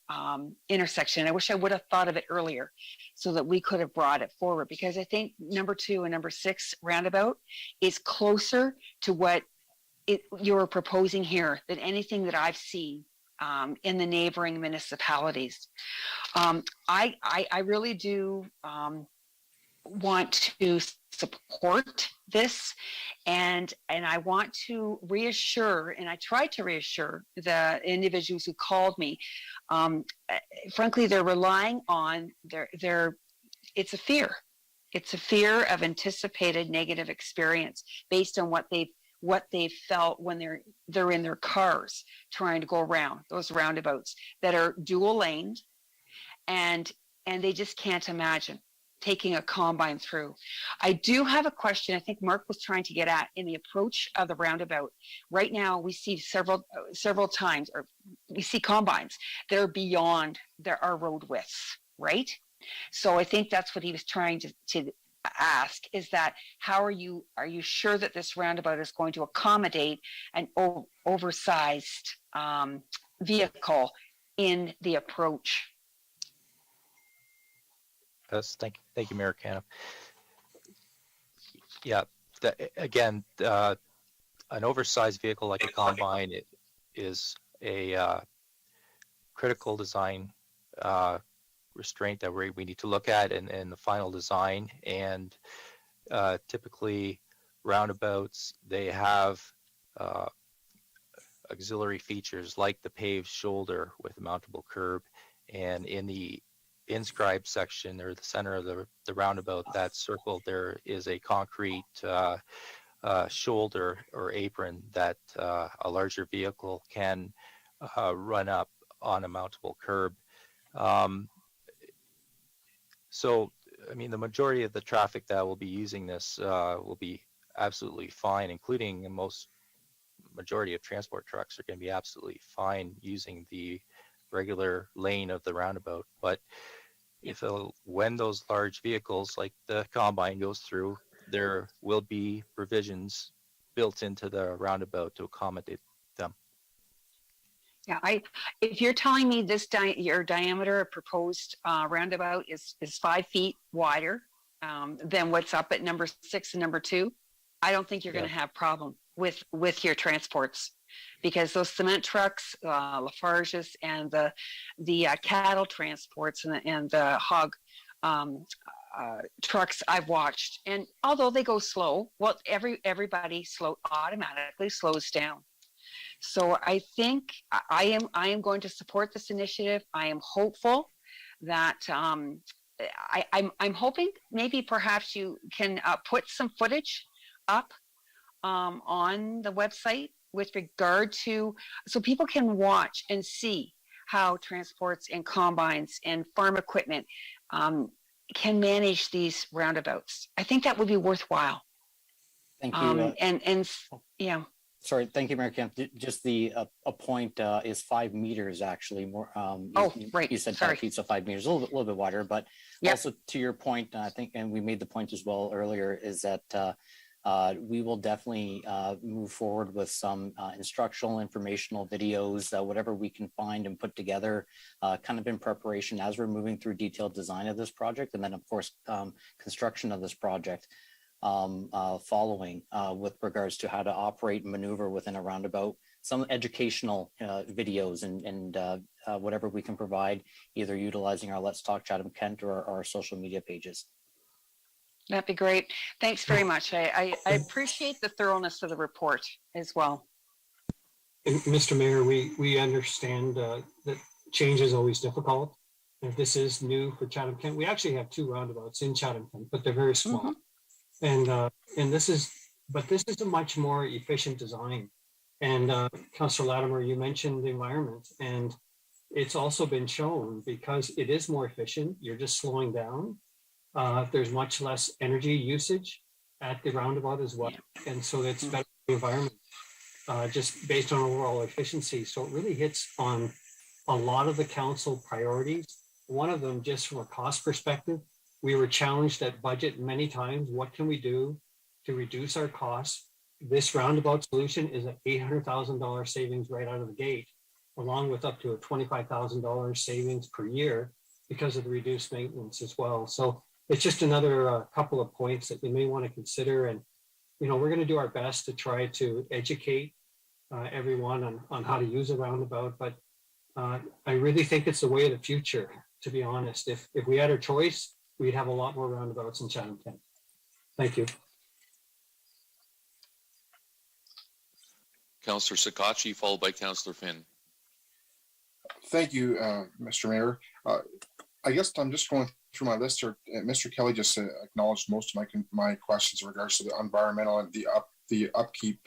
intersection. I wish I would have thought of it earlier so that we could have brought it forward, because I think number 2 and number 6 roundabout is closer to what you're proposing here than anything that I've seen in the neighboring municipalities. I really do want to support this, and I want to reassure, and I tried to reassure the individuals who called me. Frankly, they're relying on it's a fear. It's a fear of anticipated negative experience based on what they've felt when they're in their cars trying to go around those roundabouts that are dual laned, and they just can't imagine taking a combine through. I do have a question I think Mark was trying to get at in the approach of the roundabout. Right now, we see several times, or we see combines that are beyond our road widths, right? So I think that's what he was trying to ask, is that are you sure that this roundabout is going to accommodate an oversized vehicle in the approach? Yes, thank you, Mayor Caniff. Yeah, again, an oversized vehicle like a combine is a critical design restraint that we need to look at in the final design. And typically roundabouts, they have auxiliary features like the paved shoulder with a mountable curb, and in the inscribed section, or the center of the roundabout, that circle, there is a concrete shoulder or apron that a larger vehicle can run up on a mountable curb. So, I mean, the majority of the traffic that will be using this will be absolutely fine, including the majority of transport trucks are going to be absolutely fine using the regular lane of the roundabout. But when those large vehicles like the combine goes through, there will be provisions built into the roundabout to accommodate them. Yeah, if you're telling me your diameter of proposed roundabout is 5 feet wider than what's up at number 6 and number 2, I don't think you're going to have problem with your transports, because those cement trucks, Lafarges, and the cattle transports and the hog trucks I've watched, and although they go slow, well, everybody automatically slows down. So I think I am going to support this initiative. I am hopeful that I'm hoping maybe perhaps you can put some footage up on the website with regard to, so people can watch and see how transports and combines and farm equipment can manage these roundabouts. I think that would be worthwhile. Thank you. And yeah. Sorry, thank you, Mary Kent. Just a point is 5 meters actually. More. Right. You said Sorry. 5 feet, so 5 meters, a little bit wider. But also to your point, I think, and we made the point as well earlier, is that we will definitely move forward with some instructional, informational videos, whatever we can find and put together, kind of in preparation as we're moving through detailed design of this project, and then of course construction of this project. Following with regards to how to operate and maneuver within a roundabout, some educational videos and whatever we can provide, either utilizing our Let's Talk Chatham-Kent or our social media pages. That'd be great. Thanks very much. I appreciate the thoroughness of the report as well. And Mr. Mayor, we understand that change is always difficult. If this is new for Chatham-Kent, we actually have 2 roundabouts in Chatham-Kent, but they're very small. Mm-hmm. And this is a much more efficient design. And Councillor Latimer, you mentioned the environment, and it's also been shown because it is more efficient. You're just slowing down. There's much less energy usage at the roundabout as well, and so it's better for the environment, just based on overall efficiency. So it really hits on a lot of the council priorities. One of them, just from a cost perspective, we were challenged at budget many times. What can we do to reduce our costs? This roundabout solution is an $800,000 savings right out of the gate, along with up to a $25,000 savings per year because of the reduced maintenance as well. So it's just another couple of points that you may want to consider. And, you know, we're going to do our best to try to educate everyone on how to use a roundabout. But I really think it's the way of the future, to be honest. If we had our choice, we'd have a lot more roundabouts in Chatham-Kent. Thank you. Councillor Sakachi, followed by Councillor Finn. Thank you, Mr. Mayor. I guess I'm just going through my list here. Mr. Kelly just acknowledged most of my questions in regards to the environmental and the upkeep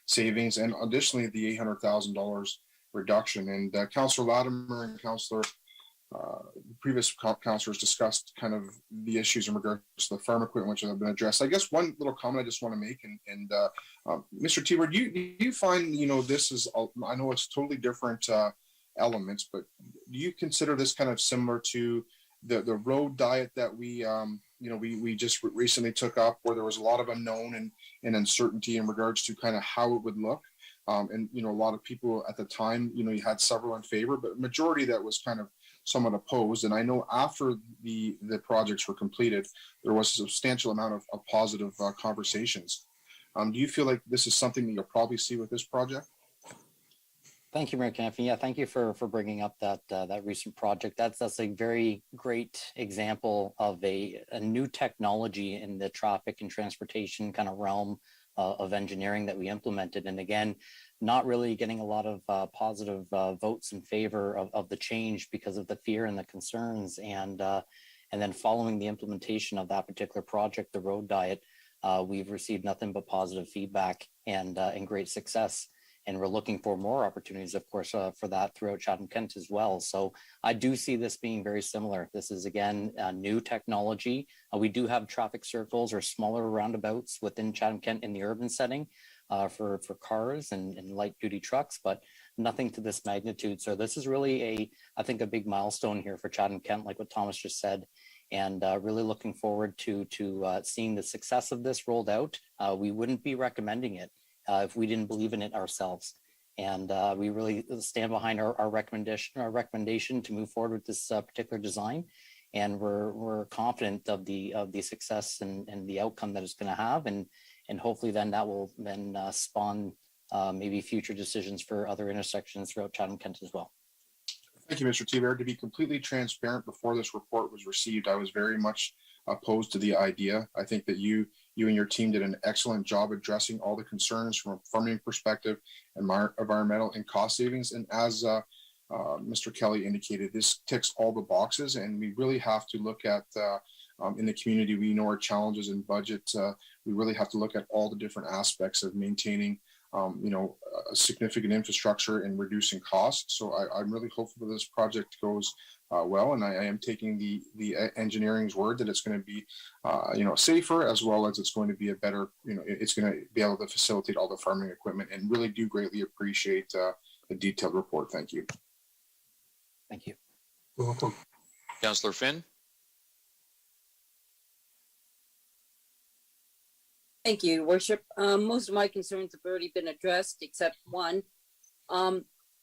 savings, and additionally the $800,000 reduction. And Councillor Latimer and Councillor previous councillors discussed kind of the issues in regards to the farm equipment, which have been addressed. I guess one little comment I just want to make, and Mr. Teeber, do you find, you know, this is, I know it's totally different elements, but do you consider this kind of similar to the road diet that we just recently took up, where there was a lot of unknown and uncertainty in regards to kind of how it would look? And, you know, a lot of people at the time, you know, you had several in favor, but majority that was kind of somewhat opposed. And I know after the projects were completed, there was a substantial amount of positive conversations. Do you feel like this is something that you'll probably see with this project? Thank you, Mayor Kennedy. Yeah, thank you for bringing up that recent project. That's a very great example of a new technology in the traffic and transportation kind of realm of engineering that we implemented. And again, not really getting a lot of positive votes in favor of the change because of the fear and the concerns. And then following the implementation of that particular project, the road diet, we've received nothing but positive feedback and great success. And we're looking for more opportunities, of course, for that throughout Chatham-Kent as well. So I do see this being very similar. This is, again, new technology. We do have traffic circles or smaller roundabouts within Chatham-Kent in the urban setting for cars and light duty trucks, but nothing to this magnitude. So this is really I think a big milestone here for Chatham-Kent, like what Thomas just said, and really looking forward to seeing the success of this rolled out. We wouldn't be recommending it if we didn't believe in it ourselves. And we really stand behind our recommendation to move forward with this particular design. And we're confident of the success and the outcome that it's going to have. And hopefully then that will then spawn maybe future decisions for other intersections throughout Chatham-Kent as well. Thank you, Mr. Teeber. To be completely transparent, before this report was received, I was very much opposed to the idea. I think that you and your team did an excellent job addressing all the concerns from a farming perspective and environmental and cost savings. And as Mr. Kelly indicated, this ticks all the boxes, and we really have to look at in the community, we know our challenges in budget. We really have to look at all the different aspects of maintaining a significant infrastructure and reducing costs. So I'm really hopeful that this project goes well, and I am taking the engineering's word that it's going to be, safer, as well as it's going to be a better, it's going to be able to facilitate all the farming equipment, and really do greatly appreciate a detailed report. Thank you. Thank you. You're welcome. Councillor Finn. Thank you, Worship. Most of my concerns have already been addressed, except one.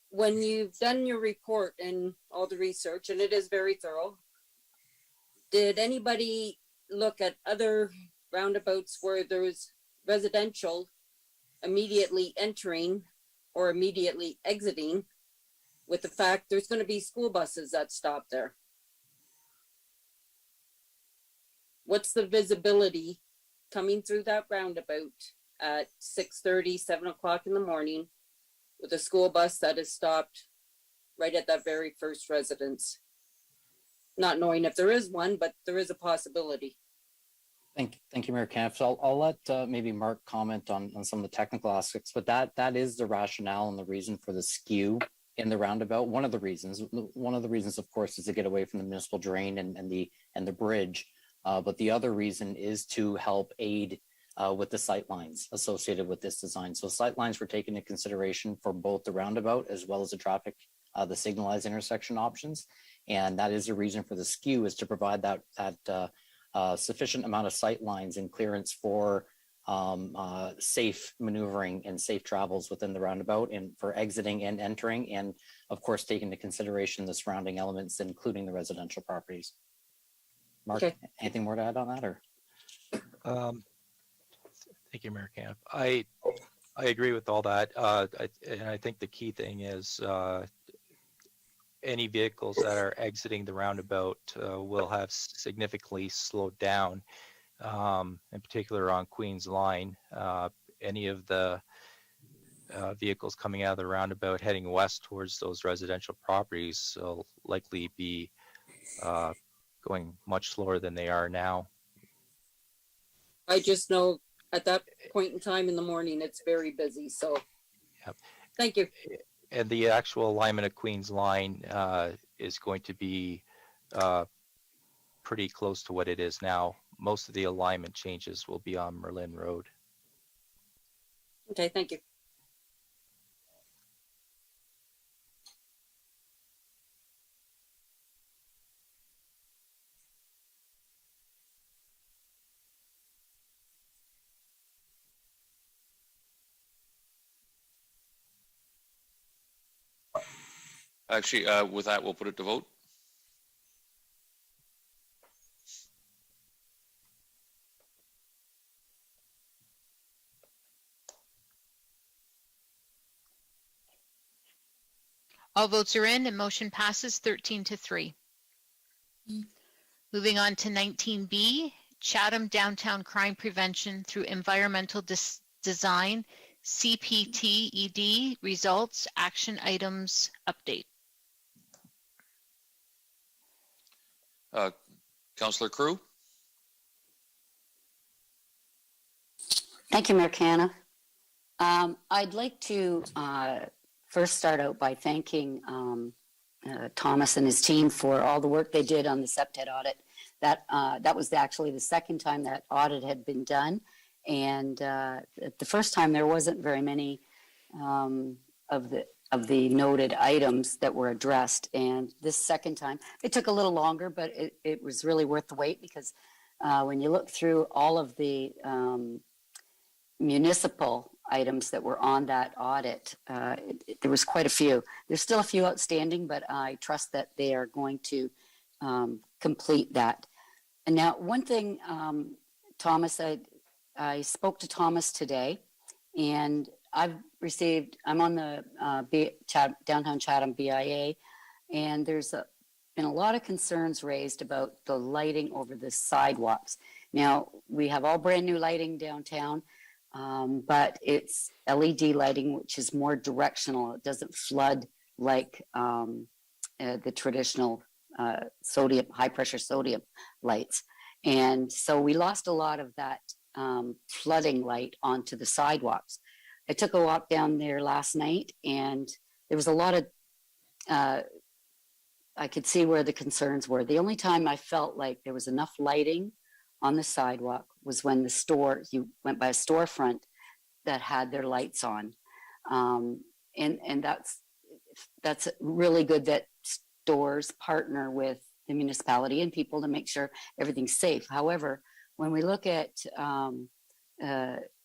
When you've done your report and all the research, and it is very thorough, did anybody look at other roundabouts where there's residential immediately entering or immediately exiting, with the fact there's going to be school buses that stop there? What's the visibility coming through that roundabout at 6:30, 7 o'clock in the morning with a school bus that is stopped right at that very first residence? Not knowing if there is one, but there is a possibility. Thank you, Mayor Kenneth. So I'll let maybe Mark comment on some of the technical aspects, but that is the rationale and the reason for the skew in the roundabout. One of the reasons, of course, is to get away from the municipal drain and the bridge. But the other reason is to help aid with the sight lines associated with this design. So sight lines were taken into consideration for both the roundabout as well as the traffic, the signalized intersection options. And that is the reason for the skew, is to provide that sufficient amount of sight lines and clearance for safe maneuvering and safe travels within the roundabout, and for exiting and entering, and of course, taking into consideration the surrounding elements, including the residential properties. Mark, okay. Anything more to add on that, or? Thank you, Mayor Camp. I agree with all that. And I think the key thing is any vehicles that are exiting the roundabout will have significantly slowed down, in particular on Queen's Line. Any of the vehicles coming out of the roundabout heading west towards those residential properties will likely be going much slower than they are now. I just know at that point in time in the morning, it's very busy. So yep. Thank you. And the actual alignment of Queen's Line is going to be pretty close to what it is now. Most of the alignment changes will be on Merlin Road. Okay, thank you. Actually, with that, we'll put it to vote. All votes are in and motion passes 13-3. Moving on to 19B, Chatham Downtown Crime Prevention through Environmental Design, CPTED results, action items, update. Councillor Crew. Thank you, Mayor Canna. I'd like to first start out by thanking Thomas and his team for all the work they did on the SEPTED audit. That was actually the second time that audit had been done. And the first time there wasn't very many of the noted items that were addressed. And this second time, it took a little longer, but it was really worth the wait, because when you look through all of the municipal items that were on that audit, there was quite a few. There's still a few outstanding, but I trust that they are going to complete that. And now, one thing, Thomas, I spoke to Thomas today, and I'm on the Downtown Chatham BIA, and there's been a lot of concerns raised about the lighting over the sidewalks. Now, we have all brand new lighting downtown, but it's LED lighting, which is more directional. It doesn't flood like the traditional high pressure sodium lights. And so we lost a lot of that flooding light onto the sidewalks. I took a walk down there last night, and there was a lot of, I could see where the concerns were. The only time I felt like there was enough lighting on the sidewalk was when you went by a storefront that had their lights on. And that's really good that stores partner with the municipality and people to make sure everything's safe. However, when we look at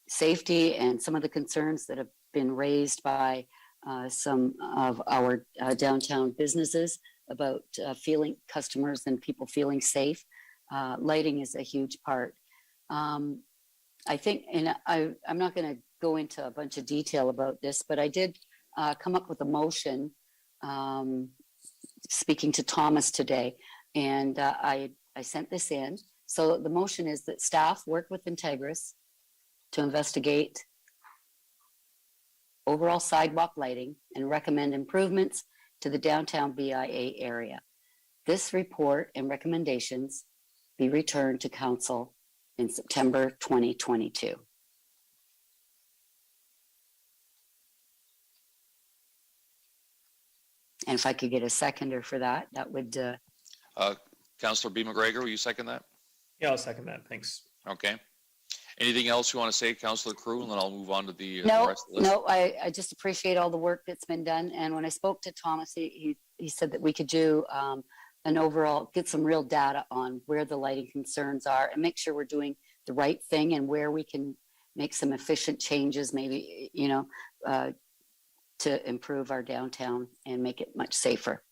safety and some of the concerns that have been raised by some of our downtown businesses about customers and people feeling safe, lighting is a huge part. I think, and I'm not going to go into a bunch of detail about this, but I did come up with a motion speaking to Thomas today, and I sent this in. So the motion is that staff work with Integris to investigate overall sidewalk lighting and recommend improvements to the downtown BIA area. This report and recommendations be returned to council in September 2022. And if I could get a seconder for that, that would. Councillor B. McGregor, will you second that? Yeah, I'll second that. Thanks. Okay. Anything else you want to say, Councillor Crew, and then I'll move on to the No, rest of the list. no, I just appreciate all the work that's been done. And when I spoke to Thomas, he said that we could do an overall, get some real data on where the lighting concerns are and make sure we're doing the right thing and where we can make some efficient changes, maybe, to improve our downtown and make it much safer.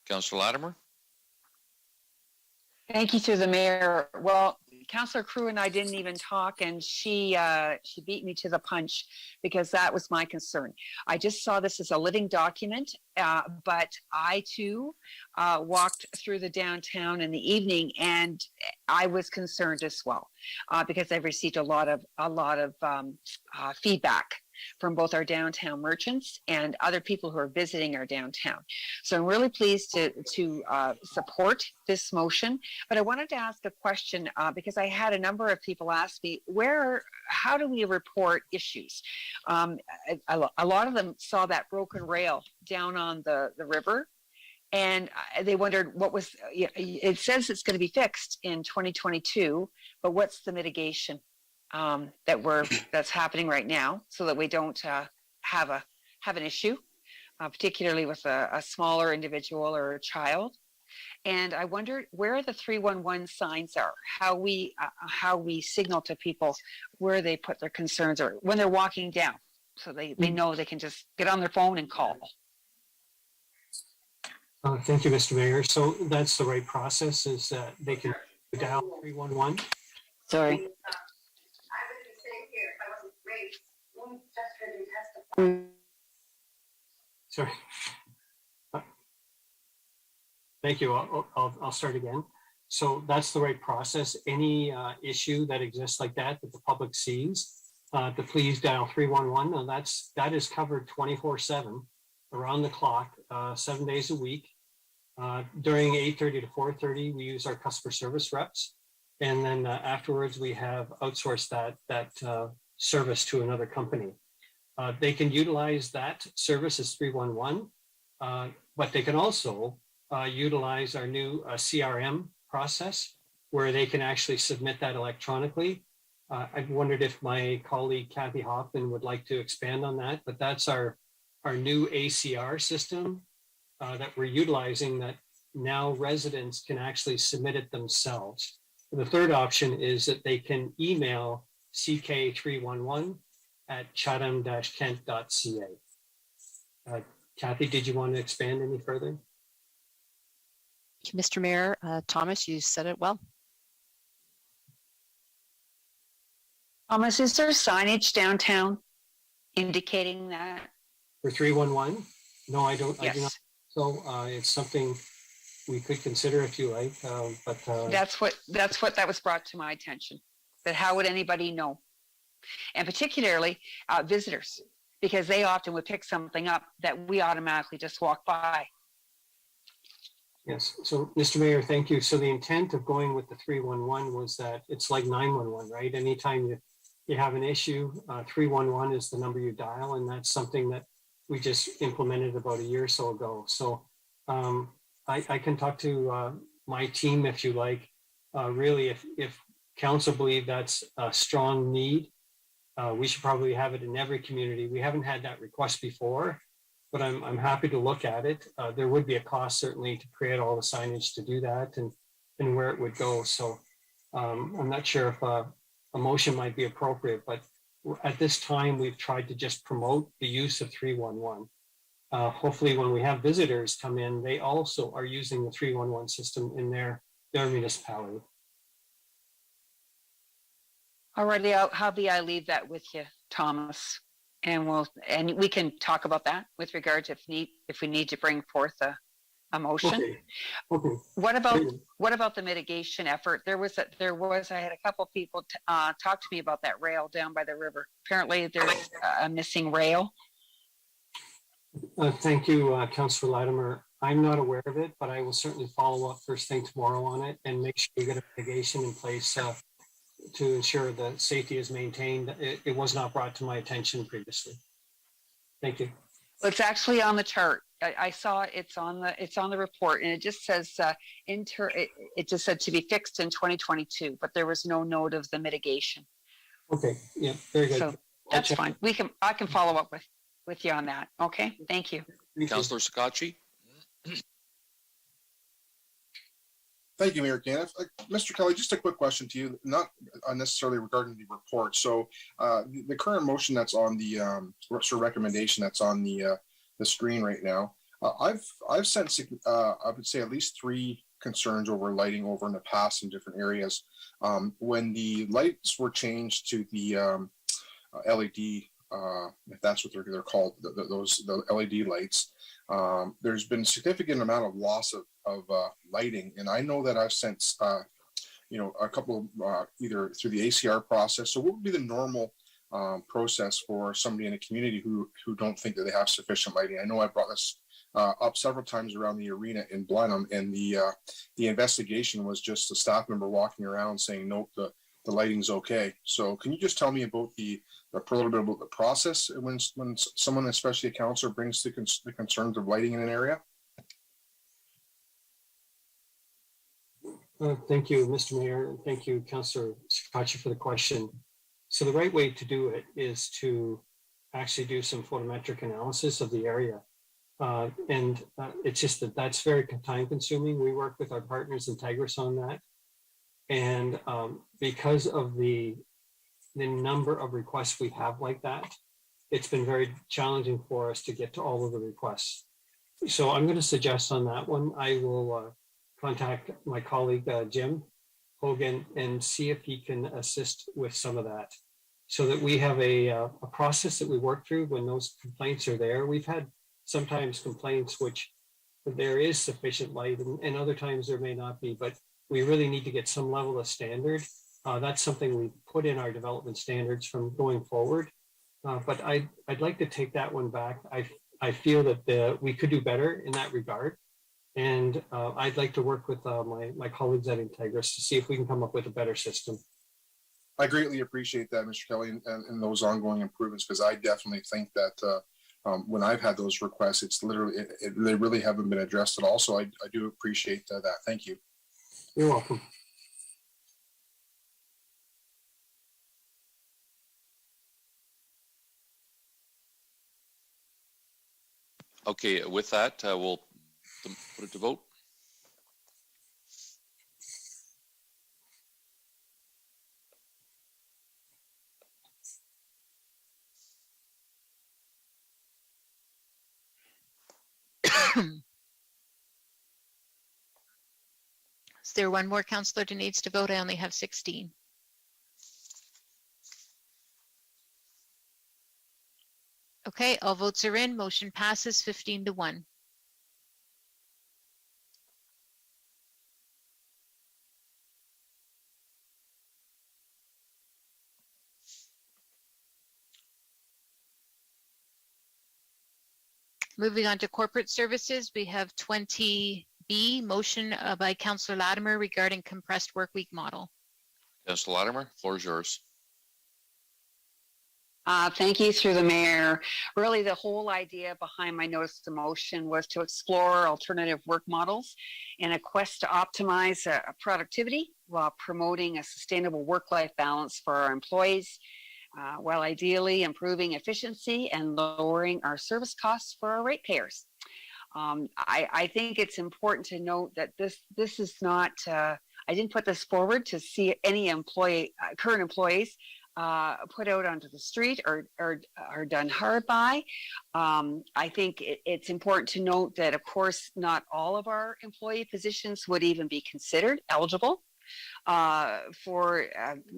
Councillor Latimer? Thank you to the mayor. Well, Councillor Crew and I didn't even talk, and she beat me to the punch because that was my concern. I just saw this as a living document, but I too walked through the downtown in the evening, and I was concerned as well because I've received a lot of feedback from both our downtown merchants and other people who are visiting our downtown. So I'm really pleased to support this motion, but I wanted to ask a question because I had a number of people ask me, how do we report issues? A lot of them saw that broken rail down on the river, and they wondered it says it's going to be fixed in 2022, but what's the mitigation that's happening right now so that we don't have an issue, particularly with a smaller individual or a child. And I wondered where the 311 signs are, how we signal to people where they put their concerns or when they're walking down, so they know they can just get on their phone and call. Thank you, Mr. Mayor. So that's the right process, is that they can dial 311. Sorry. Sorry. Thank you. I'll start again. So that's the right process. Any issue that exists like that the public sees, to please dial 311. And that is covered 24/7, around the clock, 7 days a week. During 8:30 to 4:30, we use our customer service reps, and then afterwards we have outsourced that service to another company. They can utilize that service as 311, but they can also utilize our new CRM process, where they can actually submit that electronically. I wondered if my colleague Kathy Hoffman would like to expand on that, but that's our new ACR system that we're utilizing, that now residents can actually submit it themselves. The third option is that they can email CK311 at chatham-kent.ca. Kathy, did you want to expand any further? Mr. Mayor, Thomas, you said it well. Thomas, is there signage downtown indicating that? For 311? No, I don't. Yes. I do not. So it's something we could consider if you like, but that was brought to my attention. But how would anybody know? And particularly visitors, because they often would pick something up that we automatically just walk by. Yes. So, Mr. Mayor, thank you. So the intent of going with the 311 was that it's like 911, right? Anytime you have an issue, 311 is the number you dial, and that's something that we just implemented about a year or so ago. So I can talk to my team if you like. Really, if council believe that's a strong need, we should probably have it in every community. We haven't had that request before, but I'm happy to look at it. There would be a cost certainly to create all the signage to do that and where it would go. So I'm not sure if a motion might be appropriate, but at this time we've tried to just promote the use of 311. Hopefully when we have visitors come in, they also are using the 311 system in their municipality. Alrighty, Hubby, I leave that with you, Thomas, and we can talk about that with regards if we need to bring forth a motion. Okay. What about the mitigation effort? I had a couple people talk to me about that rail down by the river. Apparently there's a missing rail. Thank you, Councillor Latimer. I'm not aware of it, but I will certainly follow up first thing tomorrow on it and make sure we get a mitigation in place to ensure that safety is maintained. It was not brought to my attention previously. Thank you. It's actually on the chart. I saw it's on the report, and it just says it just said to be fixed in 2022, but there was no note of the mitigation. Okay. Yeah. Very good. So that's fine. I can follow up with you on that. Okay. Thank you. Councillor Scacchi. Thank you, Mayor Kenneth. Mr. Kelly, just a quick question to you, not necessarily regarding the report. So the current motion that's on the sort of recommendation that's on the screen right now, I've sent I would say at least 3 concerns over lighting over in the past in different areas. When the lights were changed to the LED, if that's what they're called, the LED lights, there's been a significant amount of loss of lighting, and I know that I've sent a couple either through the ACR process. So what would be the normal process for somebody in a community who don't think that they have sufficient lighting? I know I brought this up several times around the arena in Blenheim, and the investigation was just a staff member walking around saying, nope, the lighting's okay. So can you just tell me about a little bit about the process when someone, especially a councillor, brings the concerns of lighting in an area? Thank you, Mr. Mayor, and thank you, Councillor Scacchi, for the question. So the right way to do it is to actually do some photometric analysis of the area. It's just that's very time consuming. We work with our partners Integris on that. And because of the number of requests we have like that, it's been very challenging for us to get to all of the requests. So I'm going to suggest on that one, I will contact my colleague, Jim Hogan, and see if he can assist with some of that so that we have a process that we work through when those complaints are there. We've had sometimes complaints which there is sufficient light and other times there may not be, but we really need to get some level of standard. That's something we put in our development standards from going forward. But I'd like to take that one back. I feel that we could do better in that regard. And I'd like to work with my colleagues at Integris to see if we can come up with a better system. I greatly appreciate that, Mr. Kelly, and those ongoing improvements, because I definitely think that when I've had those requests, it's literally, they really haven't been addressed at all. So I do appreciate that. Thank you. You're welcome. Okay, with that, we'll put it to vote. Is there one more councillor who needs to vote? I only have 16. Okay, all votes are in. Motion passes 15-1. Moving on to corporate services, we have 20B, motion by Councillor Latimer regarding compressed work week model. Councillor Latimer, floor is yours. Thank you, through the mayor. Really, the whole idea behind my notice of motion was to explore alternative work models in a quest to optimize productivity while promoting a sustainable work-life balance for our employees, while ideally improving efficiency and lowering our service costs for our ratepayers. I think it's important to note that this is not, I didn't put this forward to see any current employees put out onto the street or done hard by. I think it's important to note that, of course, not all of our employee positions would even be considered eligible for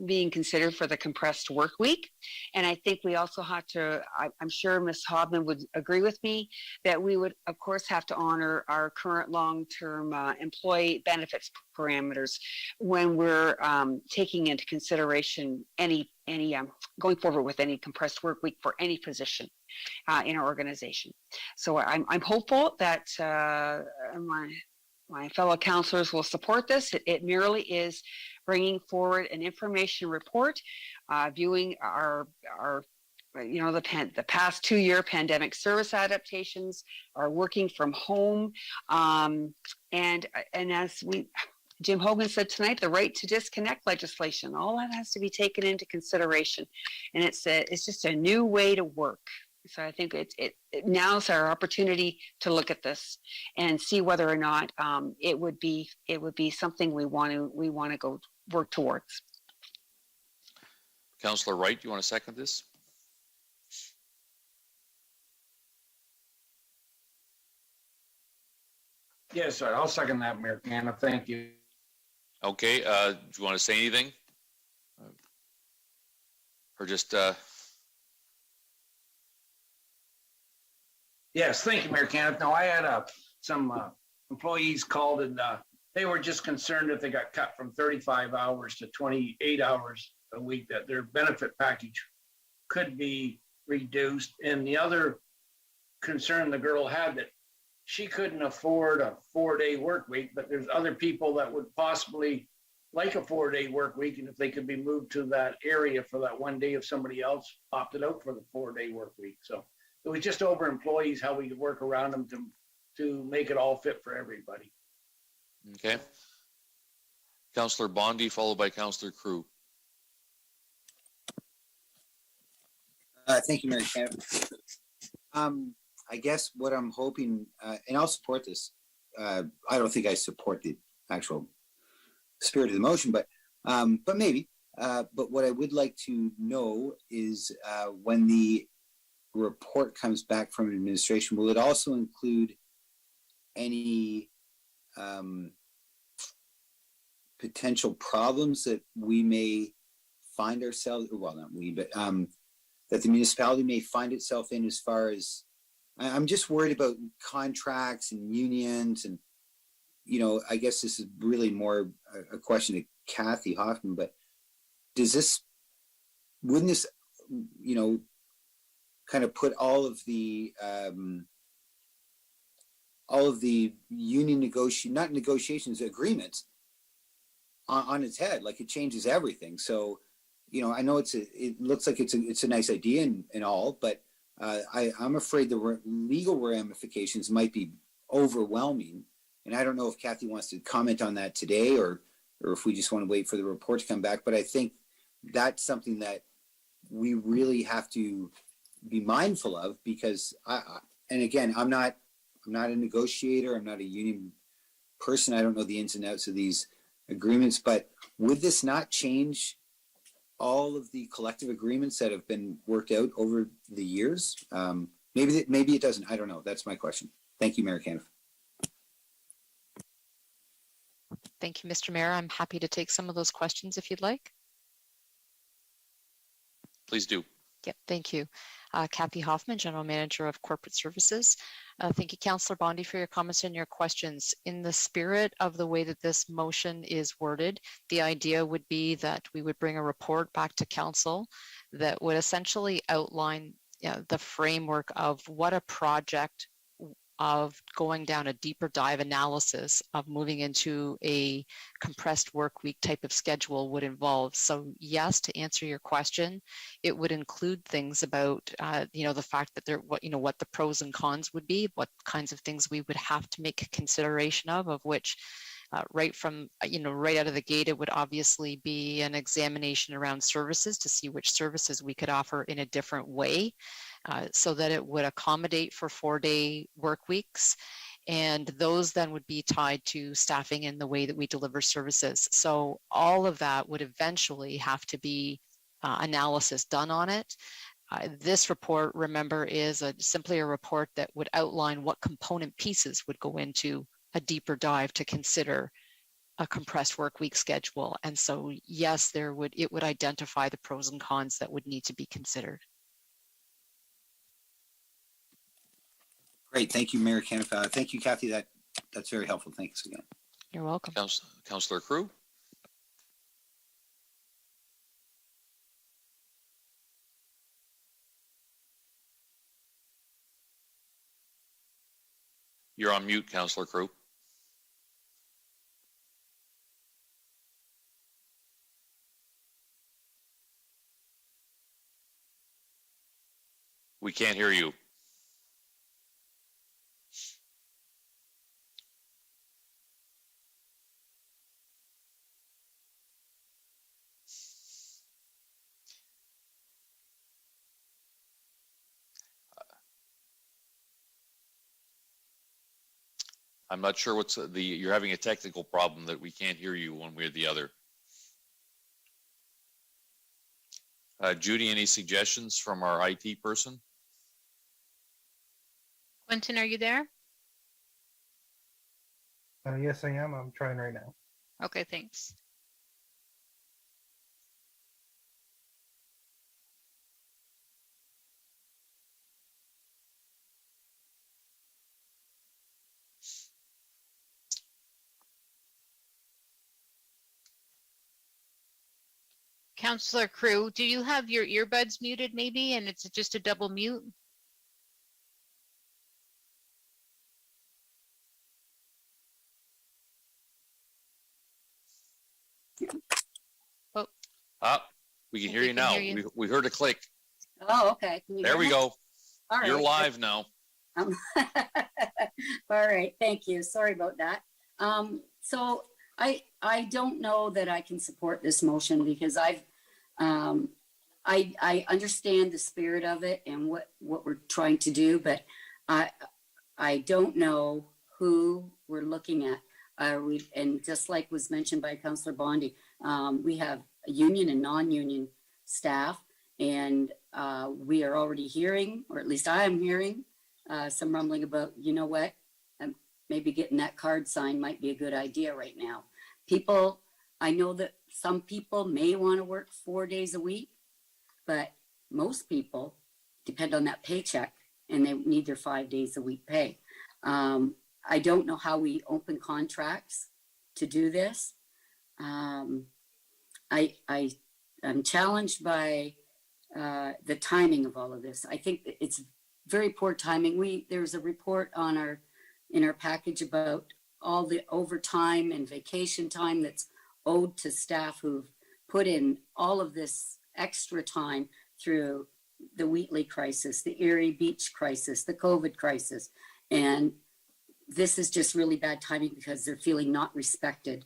being considered for the compressed work week. And I think we also have to, I'm sure Ms. Hobman would agree with me, that we would, of course, have to honor our current long-term employee benefits parameters when we're taking into consideration any going forward with any compressed work week for any position in our organization. So I'm hopeful that my fellow councillors will support this. It merely is bringing forward an information report, viewing our the past 2-year pandemic service adaptations, our working from home, and as Jim Hogan said tonight, the right to disconnect legislation, all that has to be taken into consideration, and it's just a new way to work. So I think now's our opportunity to look at this and see whether or not it would be something we want to go work towards. Councillor Wright, do you want to second this? Yes, sir. I'll second that, Mayor Canna. Thank you. Okay. Do you want to say anything? Or just... Yes, thank you, Mayor Canna. No, I had some employees called, and they were just concerned if they got cut from 35 hours to 28 hours a week, that their benefit package could be reduced. And the other concern the girl had, that she couldn't afford a 4-day work week, but there's other people that would possibly like a 4-day work week, and if they could be moved to that area for that 1 day if somebody else opted out for the 4-day work week. So it was just over employees, how we could work around them to make it all fit for everybody. Okay. Councillor Bondi, followed by Councillor Crew. Thank you, Mayor Canna. I guess what I'm hoping, and I'll support this. I don't think I support the actual spirit of the motion, but maybe. But what I would like to know is when the report comes back from administration, will it also include any potential problems that we may find ourselves, well, not we, but that the municipality may find itself in, as far as, I'm just worried about contracts and unions, and, I guess this is really more a question to Kathy Hoffman, but wouldn't this, kind of put all of the union not negotiations, agreements on its head? Like, it changes everything. So, I know it looks like it's a nice idea and all, but I'm afraid the legal ramifications might be overwhelming. And I don't know if Kathy wants to comment on that today, or if we just want to wait for the report to come back. But I think that's something that we really have to be mindful of, because and again, I'm not a negotiator. I'm not a union person. I don't know the ins and outs of these agreements, but would this not change all of the collective agreements that have been worked out over the years? Maybe it doesn't. I don't know. That's my question. Thank you, Mayor Caniff. Thank you, Mr. Mayor. I'm happy to take some of those questions if you'd like. Please do. Yep, thank you. Kathy Hoffman, General Manager of Corporate Services. Thank you, Councillor Bondi, for your comments and your questions. In the spirit of the way that this motion is worded, the idea would be that we would bring a report back to Council that would essentially outline the framework of what a project of going down a deeper dive analysis of moving into a compressed work week type of schedule would involve. So yes, to answer your question, it would include things about, the fact that what the pros and cons would be, what kinds of things we would have to make consideration of which right out of the gate, it would obviously be an examination around services to see which services we could offer in a different way so that it would accommodate for 4-day work weeks. And those then would be tied to staffing in the way that we deliver services. So all of that would eventually have to be analysis done on it. This report, remember, is simply a report that would outline what component pieces would go into a deeper dive to consider a compressed work week schedule. And so, yes, it would identify the pros and cons that would need to be considered. Great. Thank you, Mayor Caniff. Thank you, Kathy. That's very helpful. Thanks again. You're welcome. Councillor Crew. You're on mute, Councillor Crew. We can't hear you. I'm not sure you're having a technical problem that we can't hear you one way or the other. Judy, any suggestions from our IT person? Quentin, are you there? Yes, I am. I'm trying right now. Okay, thanks. Councillor Crew, do you have your earbuds muted maybe, and it's just a double mute? Oh. We can hear you now. We heard a click. Oh, okay. There we go. All right. You're live now. All right. Thank you. Sorry about that. So I don't know that I can support this motion because I understand the spirit of it and what we're trying to do, but I don't know who we're looking at. And just like was mentioned by Councillor Bondi, we have a union and non-union staff, and we are already hearing, or at least I am hearing, some rumbling about, you know what, maybe getting that card signed might be a good idea right now. People, I know that some people may want to work 4 days a week, but most people depend on that paycheck and they need their 5 days a week pay. I don't know how we open contracts to do this. I'm challenged by the timing of all of this. I think it's very poor timing. There's a report in our package about all the overtime and vacation time that's owed to staff who've put in all of this extra time through the Wheatley crisis, the Erie Beach crisis, the COVID crisis. And this is just really bad timing because they're feeling not respected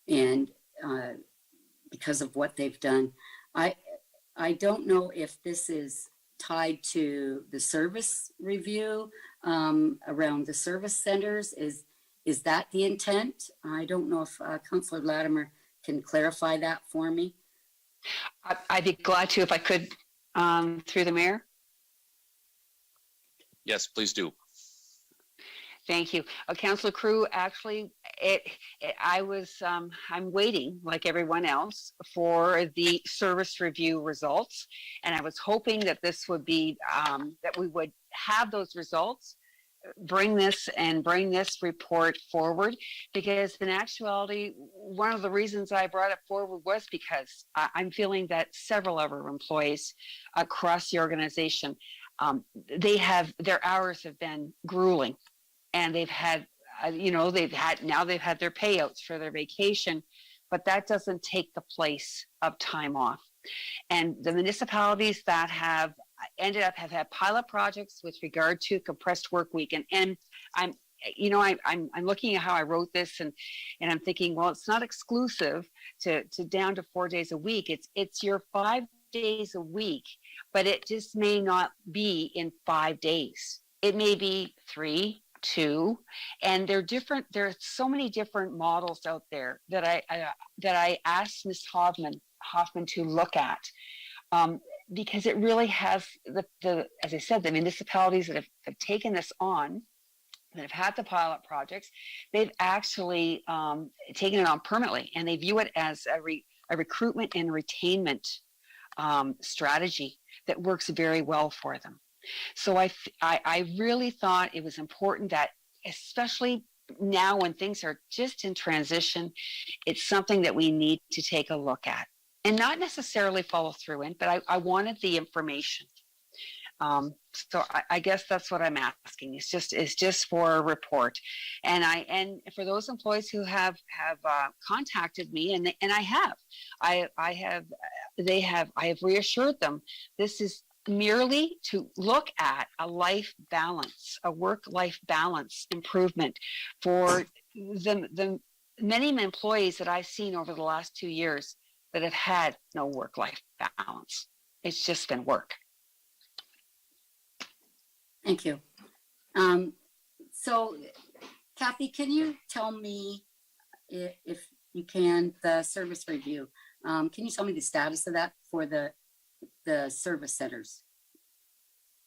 and because of what they've done. I don't know if this is tied to the service review around the service centers. Is that the intent? I don't know if Councillor Latimer can clarify that for me. I'd be glad to if I could, through the mayor. Yes, please do. Thank you. Councillor Crew, actually, I'm waiting, like everyone else, for the service review results. And I was hoping that this would be, that we would have those results, bring this report forward, because in actuality, one of the reasons I brought it forward was because I'm feeling that several of our employees across the organization, their hours have been grueling. and they've had, they've had their payouts for their vacation, but that doesn't take the place of time off. And the municipalities that have had pilot projects with regard to compressed work week, and I'm looking at how I wrote this, and I'm thinking, well, it's not exclusive to down to 4 days a week. It's your 5 days a week, but it just may not be in 5 days. It may be 3, 2, and they're different. There are so many different models out there that I asked Ms. Hoffman to look at, because it really has as I said, the municipalities that have taken this on, that have had the pilot projects, they've actually taken it on permanently, and they view it as a recruitment and retainment strategy that works very well for them. So I really thought it was important that, especially now when things are just in transition, it's something that we need to take a look at, and not necessarily follow through in, but I wanted the information. So I guess that's what I'm asking. It's just for a report, and for those employees who have contacted me, and I have reassured them this is merely to look at a life balance, a work-life balance improvement for the many employees that I've seen over the last 2 years that have had no work-life balance. It's just been work. Thank you. So, Kathy, can you tell me, if you can, the service review? Can you tell me the status of that for the service centers?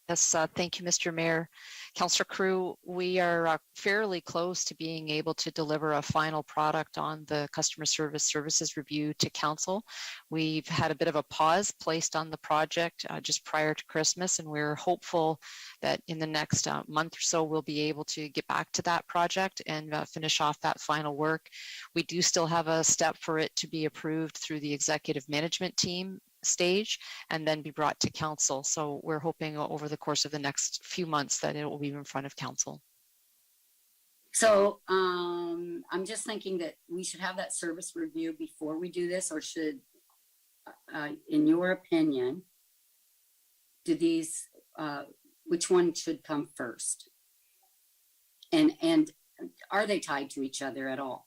Yes, thank you, Mr. Mayor. Councillor Crew, we are fairly close to being able to deliver a final product on the customer services review to council. We've had a bit of a pause placed on the project just prior to Christmas, and we're hopeful that in the next month or so we'll be able to get back to that project and finish off that final work. We do still have a step for it to be approved through the executive management team stage and then be brought to council. So we're hoping over the course of the next few months that it will be in front of council. So I'm just thinking that we should have that service review before we do this, or should, in your opinion, which one should come first? And are they tied to each other at all?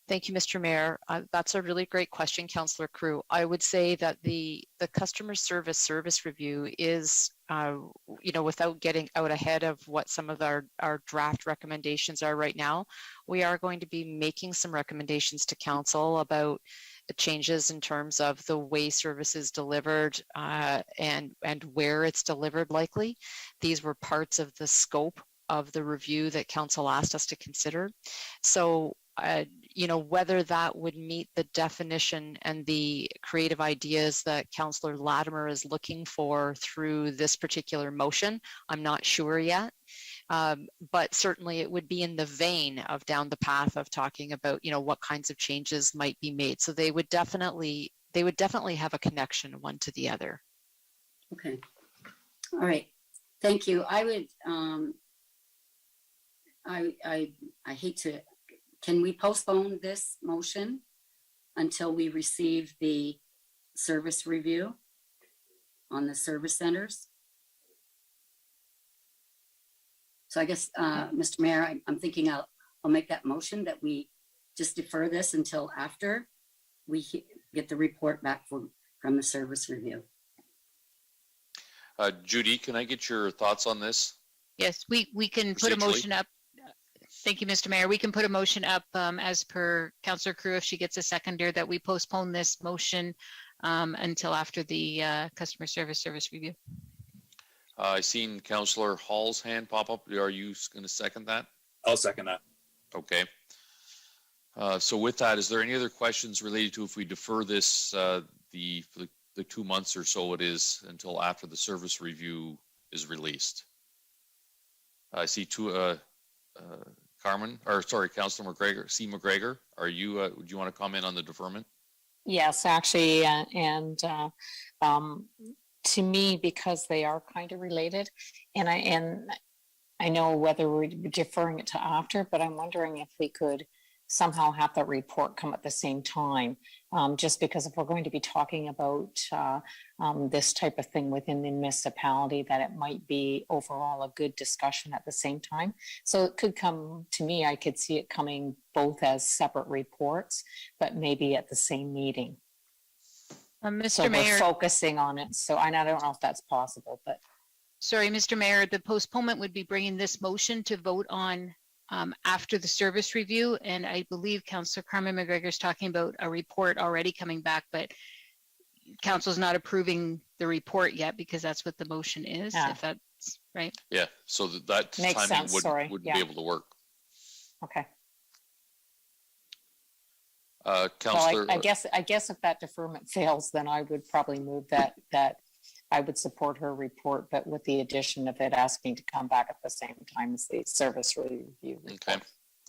Thank you, Mr. Mayor. That's a really great question, Councillor Crew. I would say that the customer service review is, without getting out ahead of what some of our draft recommendations are right now, we are going to be making some recommendations to council about the changes in terms of the way service is delivered and where it's delivered likely. These were parts of the scope of the review that council asked us to consider. So whether that would meet the definition and the creative ideas that Councillor Latimer is looking for through this particular motion, I'm not sure yet. But certainly it would be in the vein of down the path of talking about, what kinds of changes might be made. So they would definitely have a connection one to the other. Okay. All right. Thank you. I would, I hate to, can we postpone this motion until we receive the service review on the service centers? So I guess, Mr. Mayor, I'm thinking I'll make that motion that we just defer this until after we get the report back from the service review. Judy, can I get your thoughts on this? Yes, we can put a motion up. Thank you, Mr. Mayor. We can put a motion up as per Councillor Crew, if she gets a seconder, that we postpone this motion until after the customer service review. I seen Councillor Hall's hand pop up. Are you going to second that? I'll second that. Okay. So with that, is there any other questions related to if we defer this the 2 months or so it is until after the service review is released? I see Councillor McGregor, C. McGregor, are you, would you want to comment on the deferment? Yes, actually, and to me, because they are kind of related, and I know whether we're deferring it to after, but I'm wondering if we could somehow have that report come at the same time. Just because if we're going to be talking about this type of thing within the municipality, that it might be overall a good discussion at the same time. So it could come, to me, I could see it coming both as separate reports, but maybe at the same meeting. Mr. So Mayor, we're focusing on it. So I don't know if that's possible, but. Sorry, Mr. Mayor, the postponement would be bringing this motion to vote on after the service review. And I believe Councillor Carmen McGregor is talking about a report already coming back, but Council's not approving the report yet because that's what the motion is, if that's right. Yeah, so that Makes timing sense. wouldn't be able to work. Okay. Councillor. Well, I guess if that deferment fails, then I would probably move that I would support her report, but with the addition of it asking to come back at the same time as the service review report. Okay.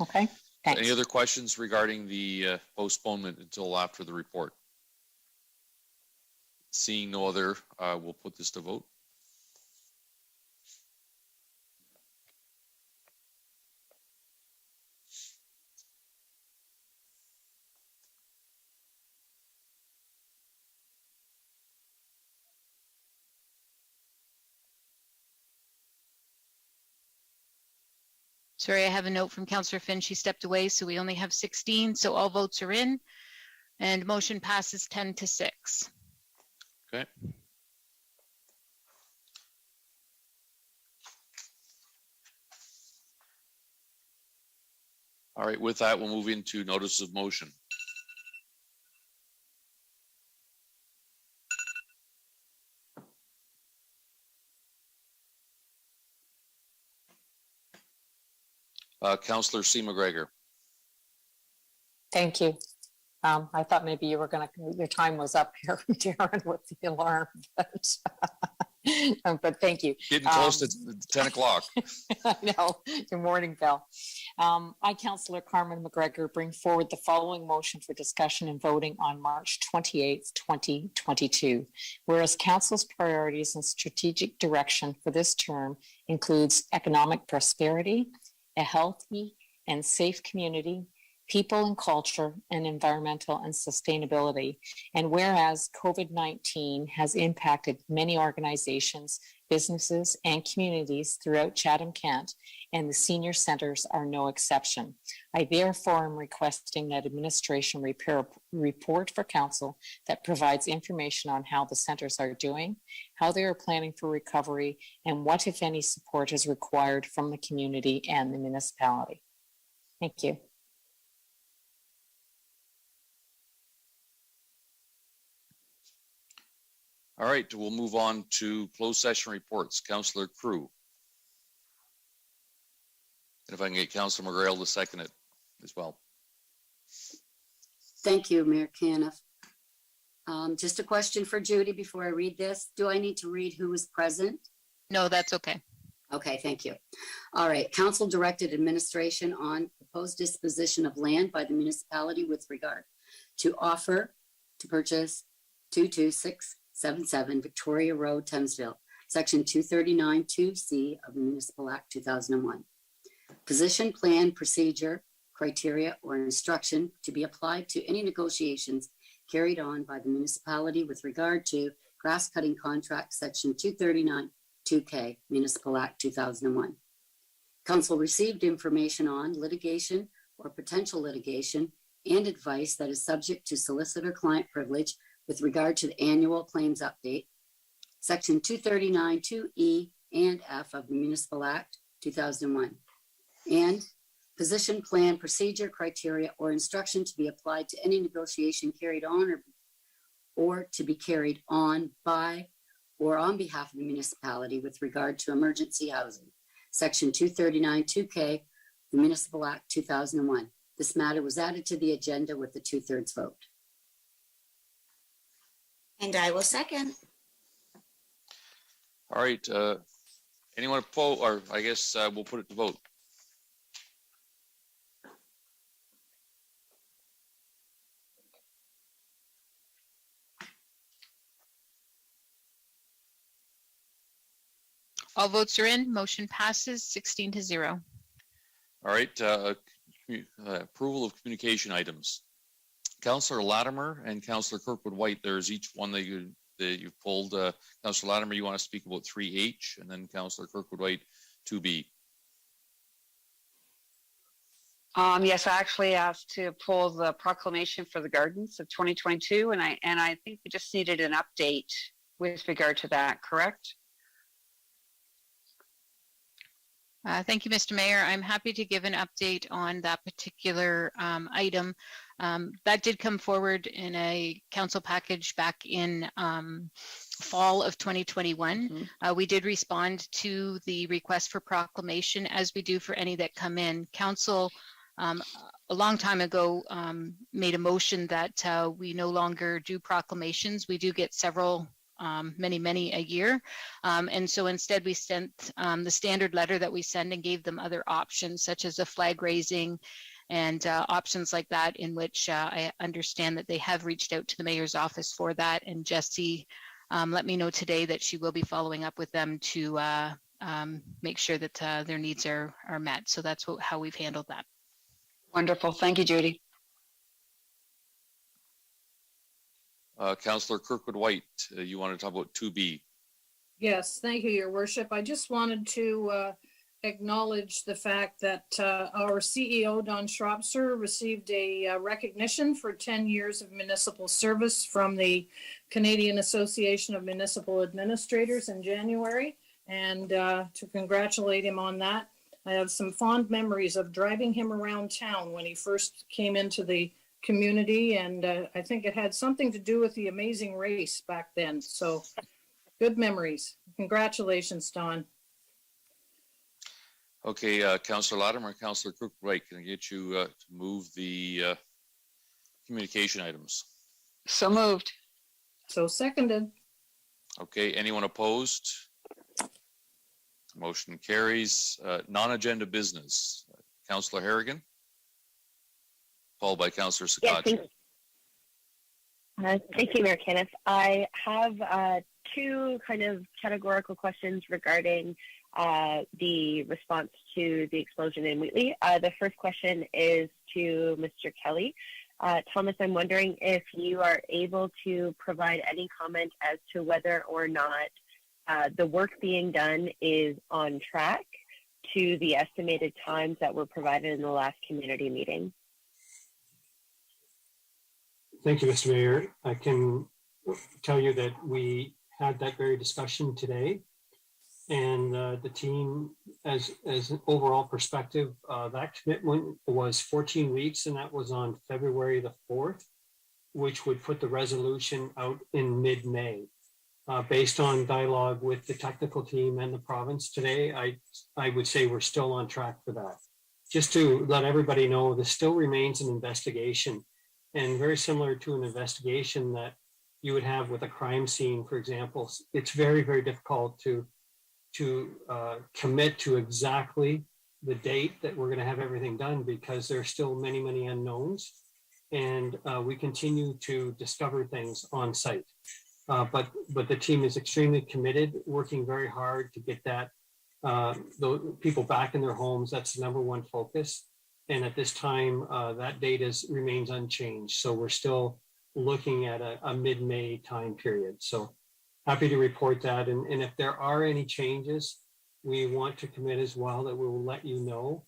Okay. Thanks. Any other questions regarding the postponement until after the report? Seeing no other, we'll put this to vote. Sorry, I have a note from Councillor Finn. She stepped away, so we only have 16. So all votes are in and motion passes 10-6. Okay. All right, with that, we'll move into notice of motion. Councillor C. McGregor. Thank you. I thought maybe you were your time was up here, Darren, with the alarm, but thank you. Getting close to 10 o'clock. I know. Good morning, Bill. I, Councillor Carmen McGregor, bring forward the following motion for discussion and voting on March 28th, 2022. Whereas Council's priorities and strategic direction for this term includes economic prosperity, a healthy and safe community, people and culture, and environmental and sustainability. And whereas COVID-19 has impacted many organizations, businesses, and communities throughout Chatham-Kent, and the senior centers are no exception. I therefore am requesting that administration report for council that provides information on how the centers are doing, how they are planning for recovery, and what, if any, support is required from the community and the municipality. Thank you. All right, we'll move on to closed session reports. Councillor Crew. And if I can get Councillor McGrail to second it as well. Thank you, Mayor Caniff. Just a question for Judy before I read this. Do I need to read who was present? No, that's okay. Okay, thank you. All right, council directed administration on proposed disposition of land by the municipality with regard to offer to purchase 22677 Victoria Road, Thamesville, section 239 2C of the Municipal Act 2001. Position, plan, procedure, criteria, or instruction to be applied to any negotiations carried on by the municipality with regard to grass cutting contract, section 239 2K, Municipal Act 2001. Council received information on litigation or potential litigation and advice that is subject to solicitor-client privilege with regard to the annual claims update, section 239 2E and F of the Municipal Act 2001, and position, plan, procedure, criteria, or instruction to be applied to any negotiation carried on or to be carried on by or on behalf of the municipality with regard to emergency housing, section 239 2K, the Municipal Act 2001. This matter was added to the agenda with the 2/3 vote. And I will second. All right, anyone opposed, or I guess we'll put it to vote. All votes are in. Motion passes 16-0. All right, approval of communication items. Councillor Latimer and Councillor Kirkwood White, there's each one that you've pulled. Councillor Latimer, you want to speak about 3H, and then Councillor Kirkwood White, 2B. Yes, I actually asked to pull the proclamation for the gardens of 2022, and I think we just needed an update with regard to that, correct? Thank you, Mr. Mayor. I'm happy to give an update on that particular item. That did come forward in a council package back in fall of 2021. We did respond to the request for proclamation as we do for any that come in. Council a long time ago made a motion that we no longer do proclamations. We do get several, many a year. And so instead we sent the standard letter that we send and gave them other options such as a flag raising and options like that, in which I understand that they have reached out to the mayor's office for that. And Jessie let me know today that she will be following up with them to make sure that their needs are met. So that's how we've handled that. Wonderful. Thank you, Judy. Councillor Kirkwood White, you want to talk about 2B? Yes, thank you, Your Worship. I just wanted to acknowledge the fact that our CEO, Don Schropser, received a recognition for 10 years of municipal service from the Canadian Association of Municipal Administrators in January, and to congratulate him on that. I have some fond memories of driving him around town when he first came into the community, and I think it had something to do with the amazing race back then. So good memories. Congratulations, Don. Okay, Councillor Latimer, Councillor Kirkwood White, can I get you to move the communication items? So moved. So seconded. Okay, anyone opposed? Motion carries. Non-agenda business. Councillor Harrigan, followed by Councillor Sakachi. Yes, thank you, Mayor Kenneth. I have two kind of categorical questions regarding the response to the explosion in Wheatley. The first question is to Mr. Kelly. Thomas, I'm wondering if you are able to provide any comment as to whether or not the work being done is on track to the estimated times that were provided in the last community meeting. Thank you, Mr. Mayor. I can tell you that we had that very discussion today, and the team, as an overall perspective, that commitment was 14 weeks, and that was on February the 4th, which would put the resolution out in mid-May. Based on dialogue with the technical team and the province today, I would say we're still on track for that. Just to let everybody know, this still remains an investigation, and very similar to an investigation that you would have with a crime scene, for example. It's very, very difficult to commit to exactly the date that we're going to have everything done, because there's still many unknowns, and we continue to discover things on site. But the team is extremely committed, working very hard to get the people back in their homes. That's the number one focus. And at this time, that date remains unchanged. So we're still looking at a mid-May time period. So happy to report that. And if there are any changes, we want to commit as well that we will let you know.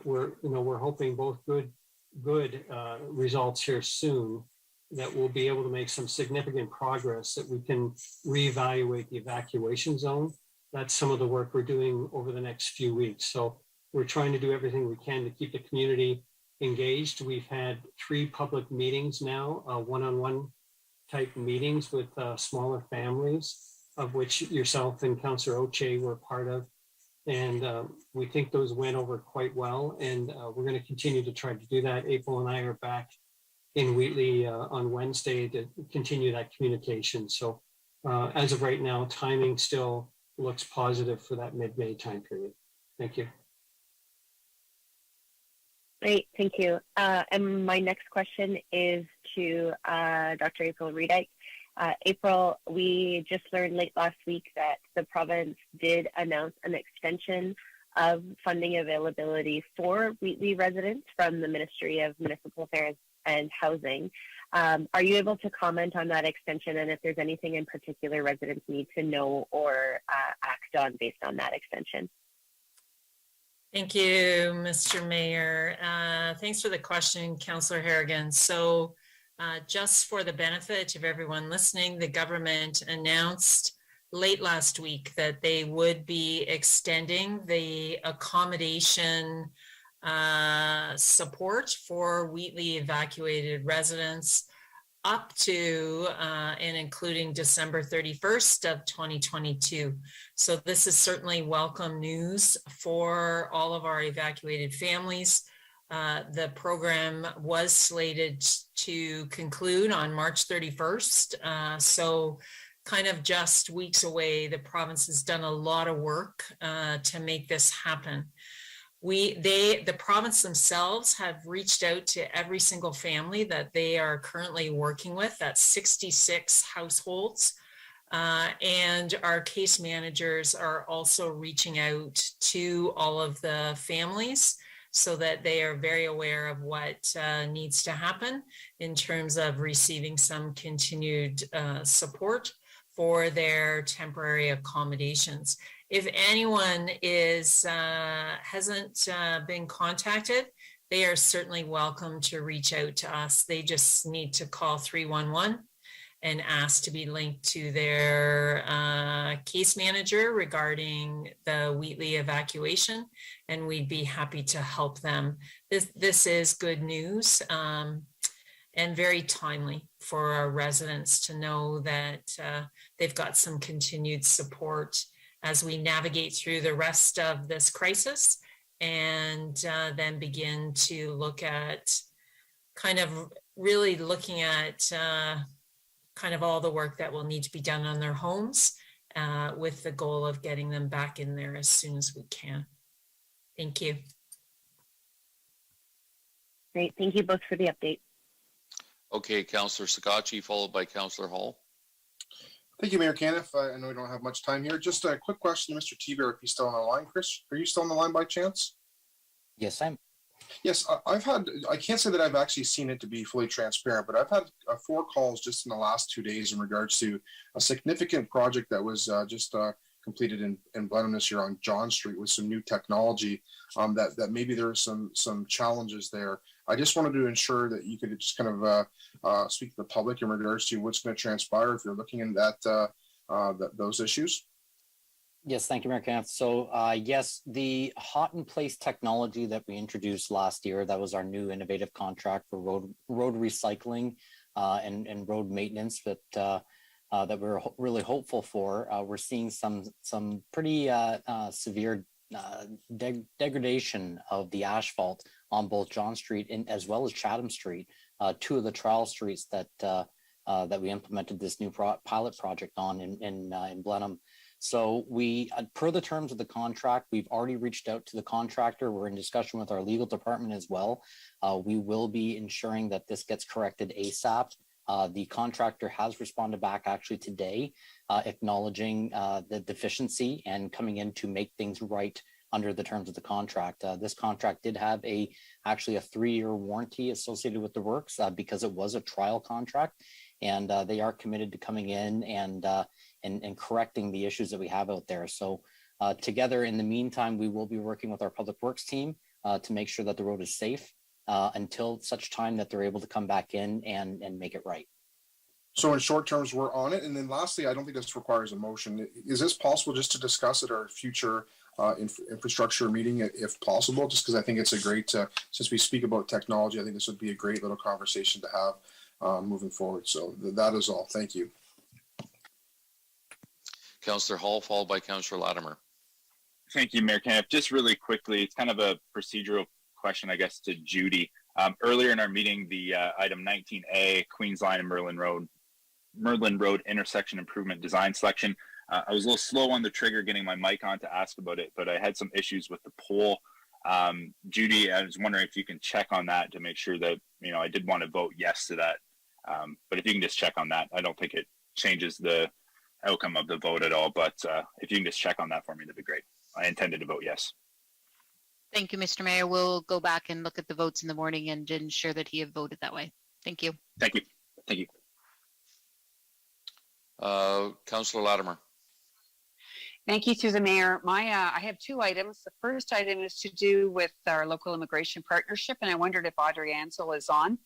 We're hoping both good results here soon, that we'll be able to make some significant progress, that we can reevaluate the evacuation zone. That's some of the work we're doing over the next few weeks. So we're trying to do everything we can to keep the community engaged. We've had 3 public meetings now, one-on-one type meetings with smaller families, of which yourself and Councillor Oche were part of. And we think those went over quite well. And we're going to continue to try to do that. April and I are back in Wheatley on Wednesday to continue that communication. So as of right now, timing still looks positive for that mid-May time period. Thank you. Great, thank you. And my next question is to Dr. April Reedike. April, we just learned late last week that the province did announce an extension of funding availability for Wheatley residents from the Ministry of Municipal Affairs and Housing. Are you able to comment on that extension, and if there's anything in particular residents need to know or act on based on that extension? Thank you, Mr. Mayor. Thanks for the question, Councillor Harrigan. So just for the benefit of everyone listening, the government announced late last week that they would be extending the accommodation support for Wheatley evacuated residents up to and including December 31st of 2022. So this is certainly welcome news for all of our evacuated families. The program was slated to conclude on March 31st. So kind of just weeks away. The province has done a lot of work to make this happen. The province themselves have reached out to every single family that they are currently working with. That's 66 households. And our case managers are also reaching out to all of the families so that they are very aware of what needs to happen in terms of receiving some continued support for their temporary accommodations. If anyone hasn't been contacted, they are certainly welcome to reach out to us. They just need to call 311 and ask to be linked to their case manager regarding the Wheatley evacuation, and we'd be happy to help them. This is good news and very timely for our residents to know that they've got some continued support as we navigate through the rest of this crisis, and then begin to look at really looking at kind of all the work that will need to be done on their homes with the goal of getting them back in there as soon as we can. Thank you. Great. Thank you both for the update. Okay, Councillor Sakachi, followed by Councillor Hall. Thank you, Mayor Caniff. I know we don't have much time here. Just a quick question to Mr. Tiber, if he's still on the line. Chris, are you still on the line by chance? Yes, I'm. Yes, I can't say that I've actually seen it to be fully transparent, but I've had 4 calls just in the last 2 days in regards to a significant project that was just completed in Blenheim this year on John Street with some new technology that maybe there are some challenges there. I just wanted to ensure that you could just kind of speak to the public in regards to what's going to transpire if you're looking in those issues. Yes, thank you, Mayor Kenneth. So yes, the hot in place technology that we introduced last year, that was our new innovative contract for road recycling and road maintenance that we're really hopeful for. We're seeing some pretty severe degradation of the asphalt on both John Street and as well as Chatham Street, 2 of the trial streets that we implemented this new pilot project on in Blenheim. So we, per the terms of the contract, we've already reached out to the contractor. We're in discussion with our legal department as well. We will be ensuring that this gets corrected ASAP. The contractor has responded back actually today, acknowledging the deficiency and coming in to make things right under the terms of the contract. This contract did have actually a 3-year warranty associated with the works because it was a trial contract, and they are committed to coming in and correcting the issues that we have out there. So together, in the meantime, we will be working with our public works team to make sure that the road is safe until such time that they're able to come back in and make it right. So in short terms, we're on it. And then lastly, I don't think this requires a motion. Is this possible just to discuss at our future infrastructure meeting, if possible? Just because I think it's a great, since we speak about technology, I think this would be a great little conversation to have moving forward. So that is all. Thank you. Councillor Hall, followed by Councillor Latimer. Thank you, Mayor Kenneth. Just really quickly, it's kind of a procedural question, I guess, to Judy. Earlier in our meeting, the item 19A, Queens Line and Merlin Road intersection improvement design selection. I was a little slow on the trigger getting my mic on to ask about it, but I had some issues with the poll. Judy, I was wondering if you can check on that to make sure that, I did want to vote yes to that. But if you can just check on that, I don't think it changes the outcome of the vote at all. But if you can just check on that for me, that'd be great. I intended to vote yes. Thank you, Mr. Mayor. We'll go back and look at the votes in the morning and ensure that he had voted that way. Thank you. Thank you. Thank you. Councillor Latimer. Thank you, through the mayor. I have two items. The first item is to do with our local immigration partnership, and I wondered if Audrey Ansel is on,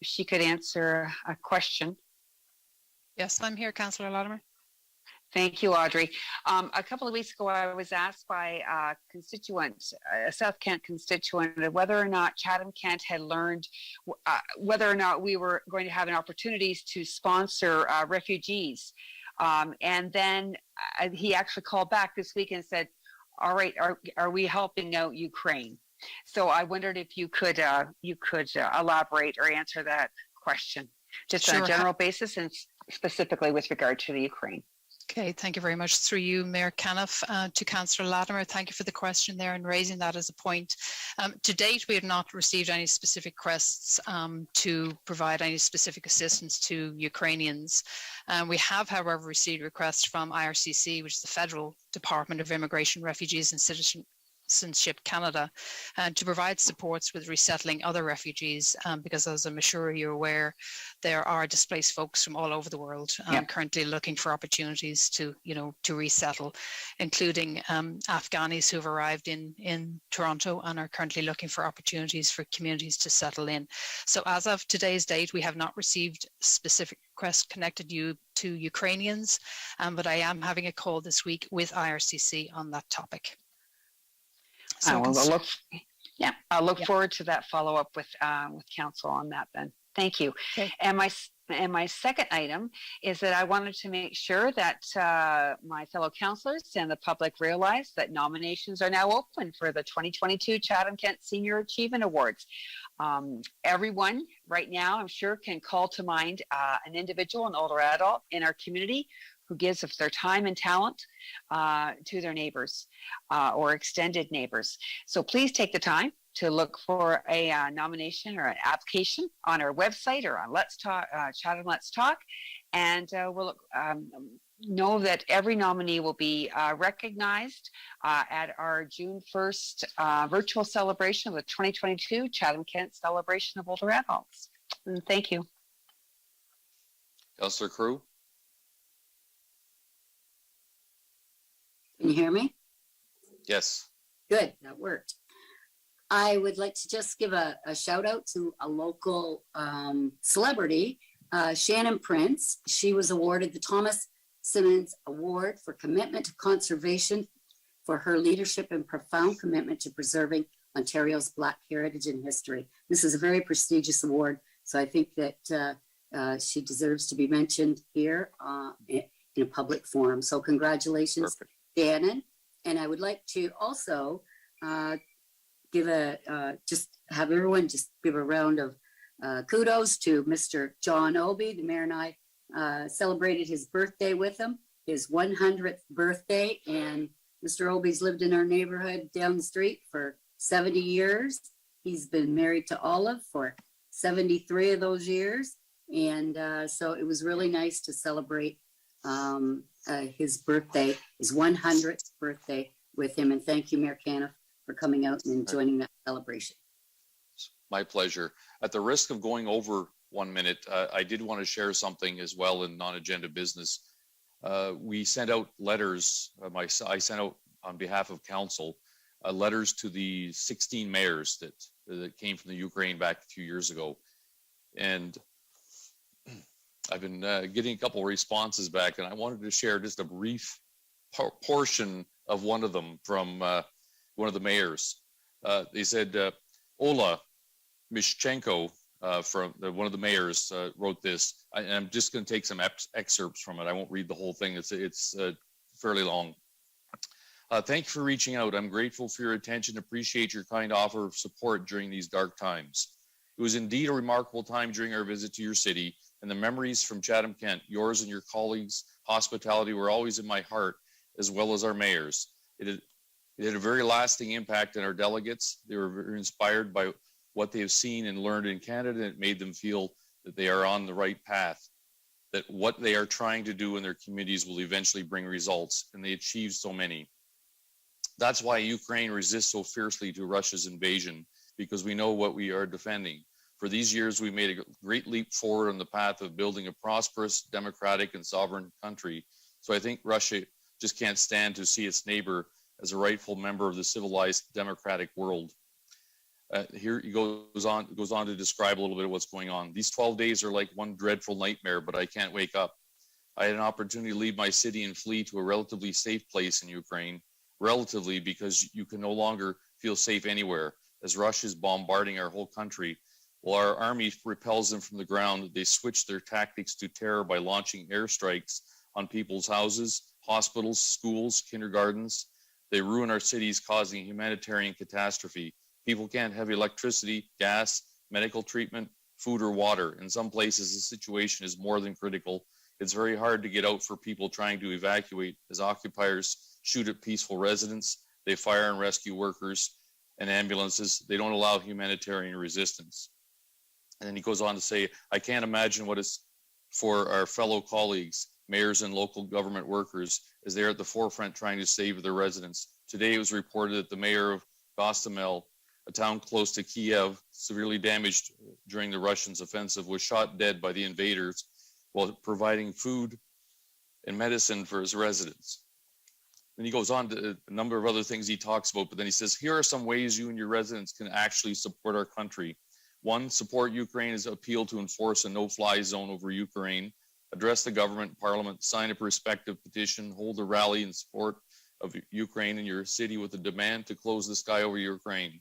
if she could answer a question. Yes, I'm here, Councillor Latimer. Thank you, Audrey. A couple of weeks ago, I was asked by a constituent, a South Kent constituent, whether or not Chatham-Kent had learned whether or not we were going to have an opportunities to sponsor refugees. And then he actually called back this week and said, all right, are we helping out Ukraine? So I wondered if you could elaborate or answer that question, just Sure. on a general basis and specifically with regard to the Ukraine. Okay, thank you very much. Through you, Mayor Caniff, to Councillor Latimer, thank you for the question there and raising that as a point. To date, we have not received any specific requests to provide any specific assistance to Ukrainians. We have, however, received requests from IRCC, which is the Federal Department of Immigration, Refugees and Citizenship Canada, to provide supports with resettling other refugees, because as I'm sure you're aware, there are displaced folks from all over the world currently looking for opportunities to resettle, including Afghanis who've arrived in Toronto and are currently looking for opportunities for communities to settle in. So as of today's date, we have not received specific requests connected to Ukrainians, but I am having a call this week with IRCC on that topic. So I'll look forward to that follow-up with council on that then. Thank you. Okay. And my second item is that I wanted to make sure that my fellow councillors and the public realize that nominations are now open for the 2022 Chatham-Kent Senior Achievement Awards. Everyone right now, I'm sure, can call to mind an individual, an older adult in our community who gives of their time and talent to their neighbors or extended neighbors. So please take the time to look for a nomination or an application on our website or on Let's Talk, Chatham Let's Talk, and we'll know that every nominee will be recognized at our June 1st virtual celebration of the 2022 Chatham-Kent Celebration of Older Adults. And thank you. Councillor Crew. Can you hear me? Yes. Good, that worked. I would like to just give a shout out to a local celebrity, Shannon Prince. She was awarded the Thomas Simmons Award for Commitment to Conservation for her leadership and profound commitment to preserving Ontario's Black heritage and history. This is a very prestigious award, so I think that she deserves to be mentioned here in a public forum. So congratulations. Perfect. Shannon, and I would like to also give just have everyone just give a round of kudos to Mr. John Obey. The mayor and I celebrated his birthday with him, his 100th birthday, and Mr. Obey's lived in our neighborhood down the street for 70 years. He's been married to Olive for 73 of those years, and so it was really nice to celebrate his birthday, his 100th birthday with him. And thank you, Mayor Caniff, for coming out and joining that celebration. My pleasure. At the risk of going over 1 minute, I did want to share something as well in non-agenda business. We sent out letters, I sent out on behalf of council, letters to the 16 mayors that came from the Ukraine back a few years ago. And I've been getting a couple of responses back, and I wanted to share just a brief portion of one of them from one of the mayors. They said, Ola Mishchenko, from one of the mayors, wrote this. I'm just going to take some excerpts from it. I won't read the whole thing. It's fairly long. Thank you for reaching out. I'm grateful for your attention. Appreciate your kind offer of support during these dark times. It was indeed a remarkable time during our visit to your city, and the memories from Chatham-Kent, yours and your colleagues' hospitality were always in my heart, as well as our mayor's. It had a very lasting impact on our delegates. They were very inspired by what they have seen and learned in Canada, and it made them feel that they are on the right path. that what they are trying to do in their communities will eventually bring results, and they achieve so many. That's why Ukraine resists so fiercely to Russia's invasion, because we know what we are defending. For these years, we made a great leap forward on the path of building a prosperous, democratic, and sovereign country. So I think Russia just can't stand to see its neighbor as a rightful member of the civilized democratic world. Here he goes on to describe a little bit of what's going on. These 12 days are like one dreadful nightmare, but I can't wake up. I had an opportunity to leave my city and flee to a relatively safe place in Ukraine, relatively because you can no longer feel safe anywhere, as Russia is bombarding our whole country. While our army repels them from the ground, they switch their tactics to terror by launching airstrikes on people's houses, hospitals, schools, kindergartens. They ruin our cities, causing a humanitarian catastrophe. People can't have electricity, gas, medical treatment, food, or water. In some places, the situation is more than critical. It's very hard to get out for people trying to evacuate, as occupiers shoot at peaceful residents. They fire and rescue workers and ambulances. They don't allow humanitarian resistance. And then he goes on to say, I can't imagine what it's for our fellow colleagues, mayors and local government workers, as they're at the forefront trying to save their residents. Today it was reported that the mayor of Gostomel, a town close to Kiev, severely damaged during the Russians' offensive, was shot dead by the invaders while providing food and medicine for his residents. Then he goes on to a number of other things he talks about, but then he says, here are some ways you and your residents can actually support our country. One, support Ukraine's appeal to enforce a no-fly zone over Ukraine, address the government, parliament, sign a respective petition, hold a rally in support of Ukraine in your city with a demand to close the sky over Ukraine.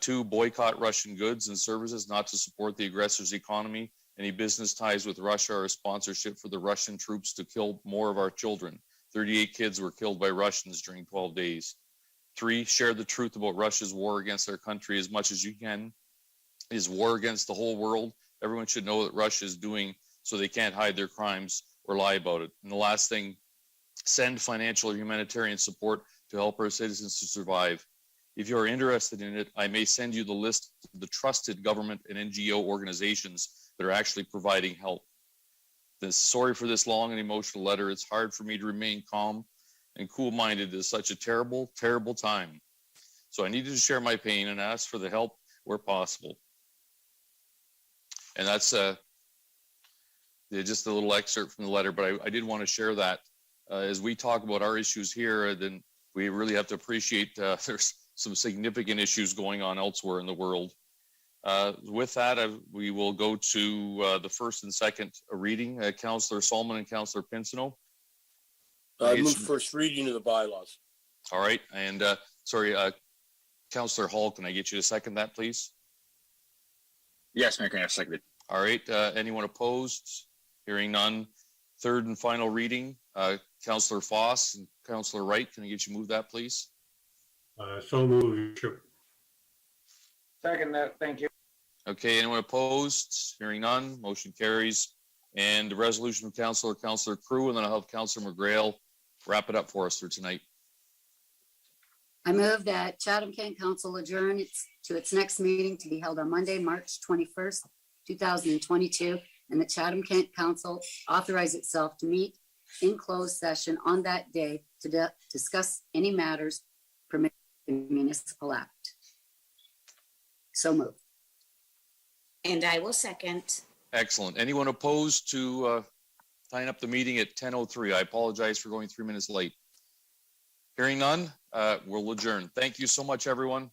Two, boycott Russian goods and services, not to support the aggressor's economy, any business ties with Russia, or sponsorship for the Russian troops to kill more of our children. 38 kids were killed by Russians during 12 days. Three, share the truth about Russia's war against our country as much as you can. It is war against the whole world. Everyone should know that Russia is doing so they can't hide their crimes or lie about it. And the last thing, send financial or humanitarian support to help our citizens to survive. If you are interested in it, I may send you the list of the trusted government and NGO organizations that are actually providing help. Sorry for this long and emotional letter. It's hard for me to remain calm and cool-minded at such a terrible, terrible time. So I needed to share my pain and ask for the help where possible. And that's just a little excerpt from the letter, but I did want to share that. As we talk about our issues here, then we really have to appreciate there's some significant issues going on elsewhere in the world. With that, we will go to the first and second reading. Councillor Solomon and Councillor Pinsino. I move first reading of the bylaws. All right, and sorry, Councillor Hall, can I get you to second that, please? Yes, Mayor, can I have seconded? All right, anyone opposed? Hearing none. Third and final reading, Councillor Foss and Councillor Wright, can I get you to move that, please? So moved. Second that, thank you. Okay, anyone opposed? Hearing none, motion carries. And the resolution of Councillor Crew, and then I'll have Councillor McGrail wrap it up for us for tonight. I move that Chatham-Kent Council adjourn to its next meeting to be held on Monday, March 21st, 2022, and the Chatham-Kent Council authorize itself to meet in closed session on that day to discuss any matters permitted in the Municipal Act. So moved. And I will second. Excellent. Anyone opposed to tying up the meeting at 10:03? I apologize for going 3 minutes late. Hearing none, we'll adjourn. Thank you so much, everyone.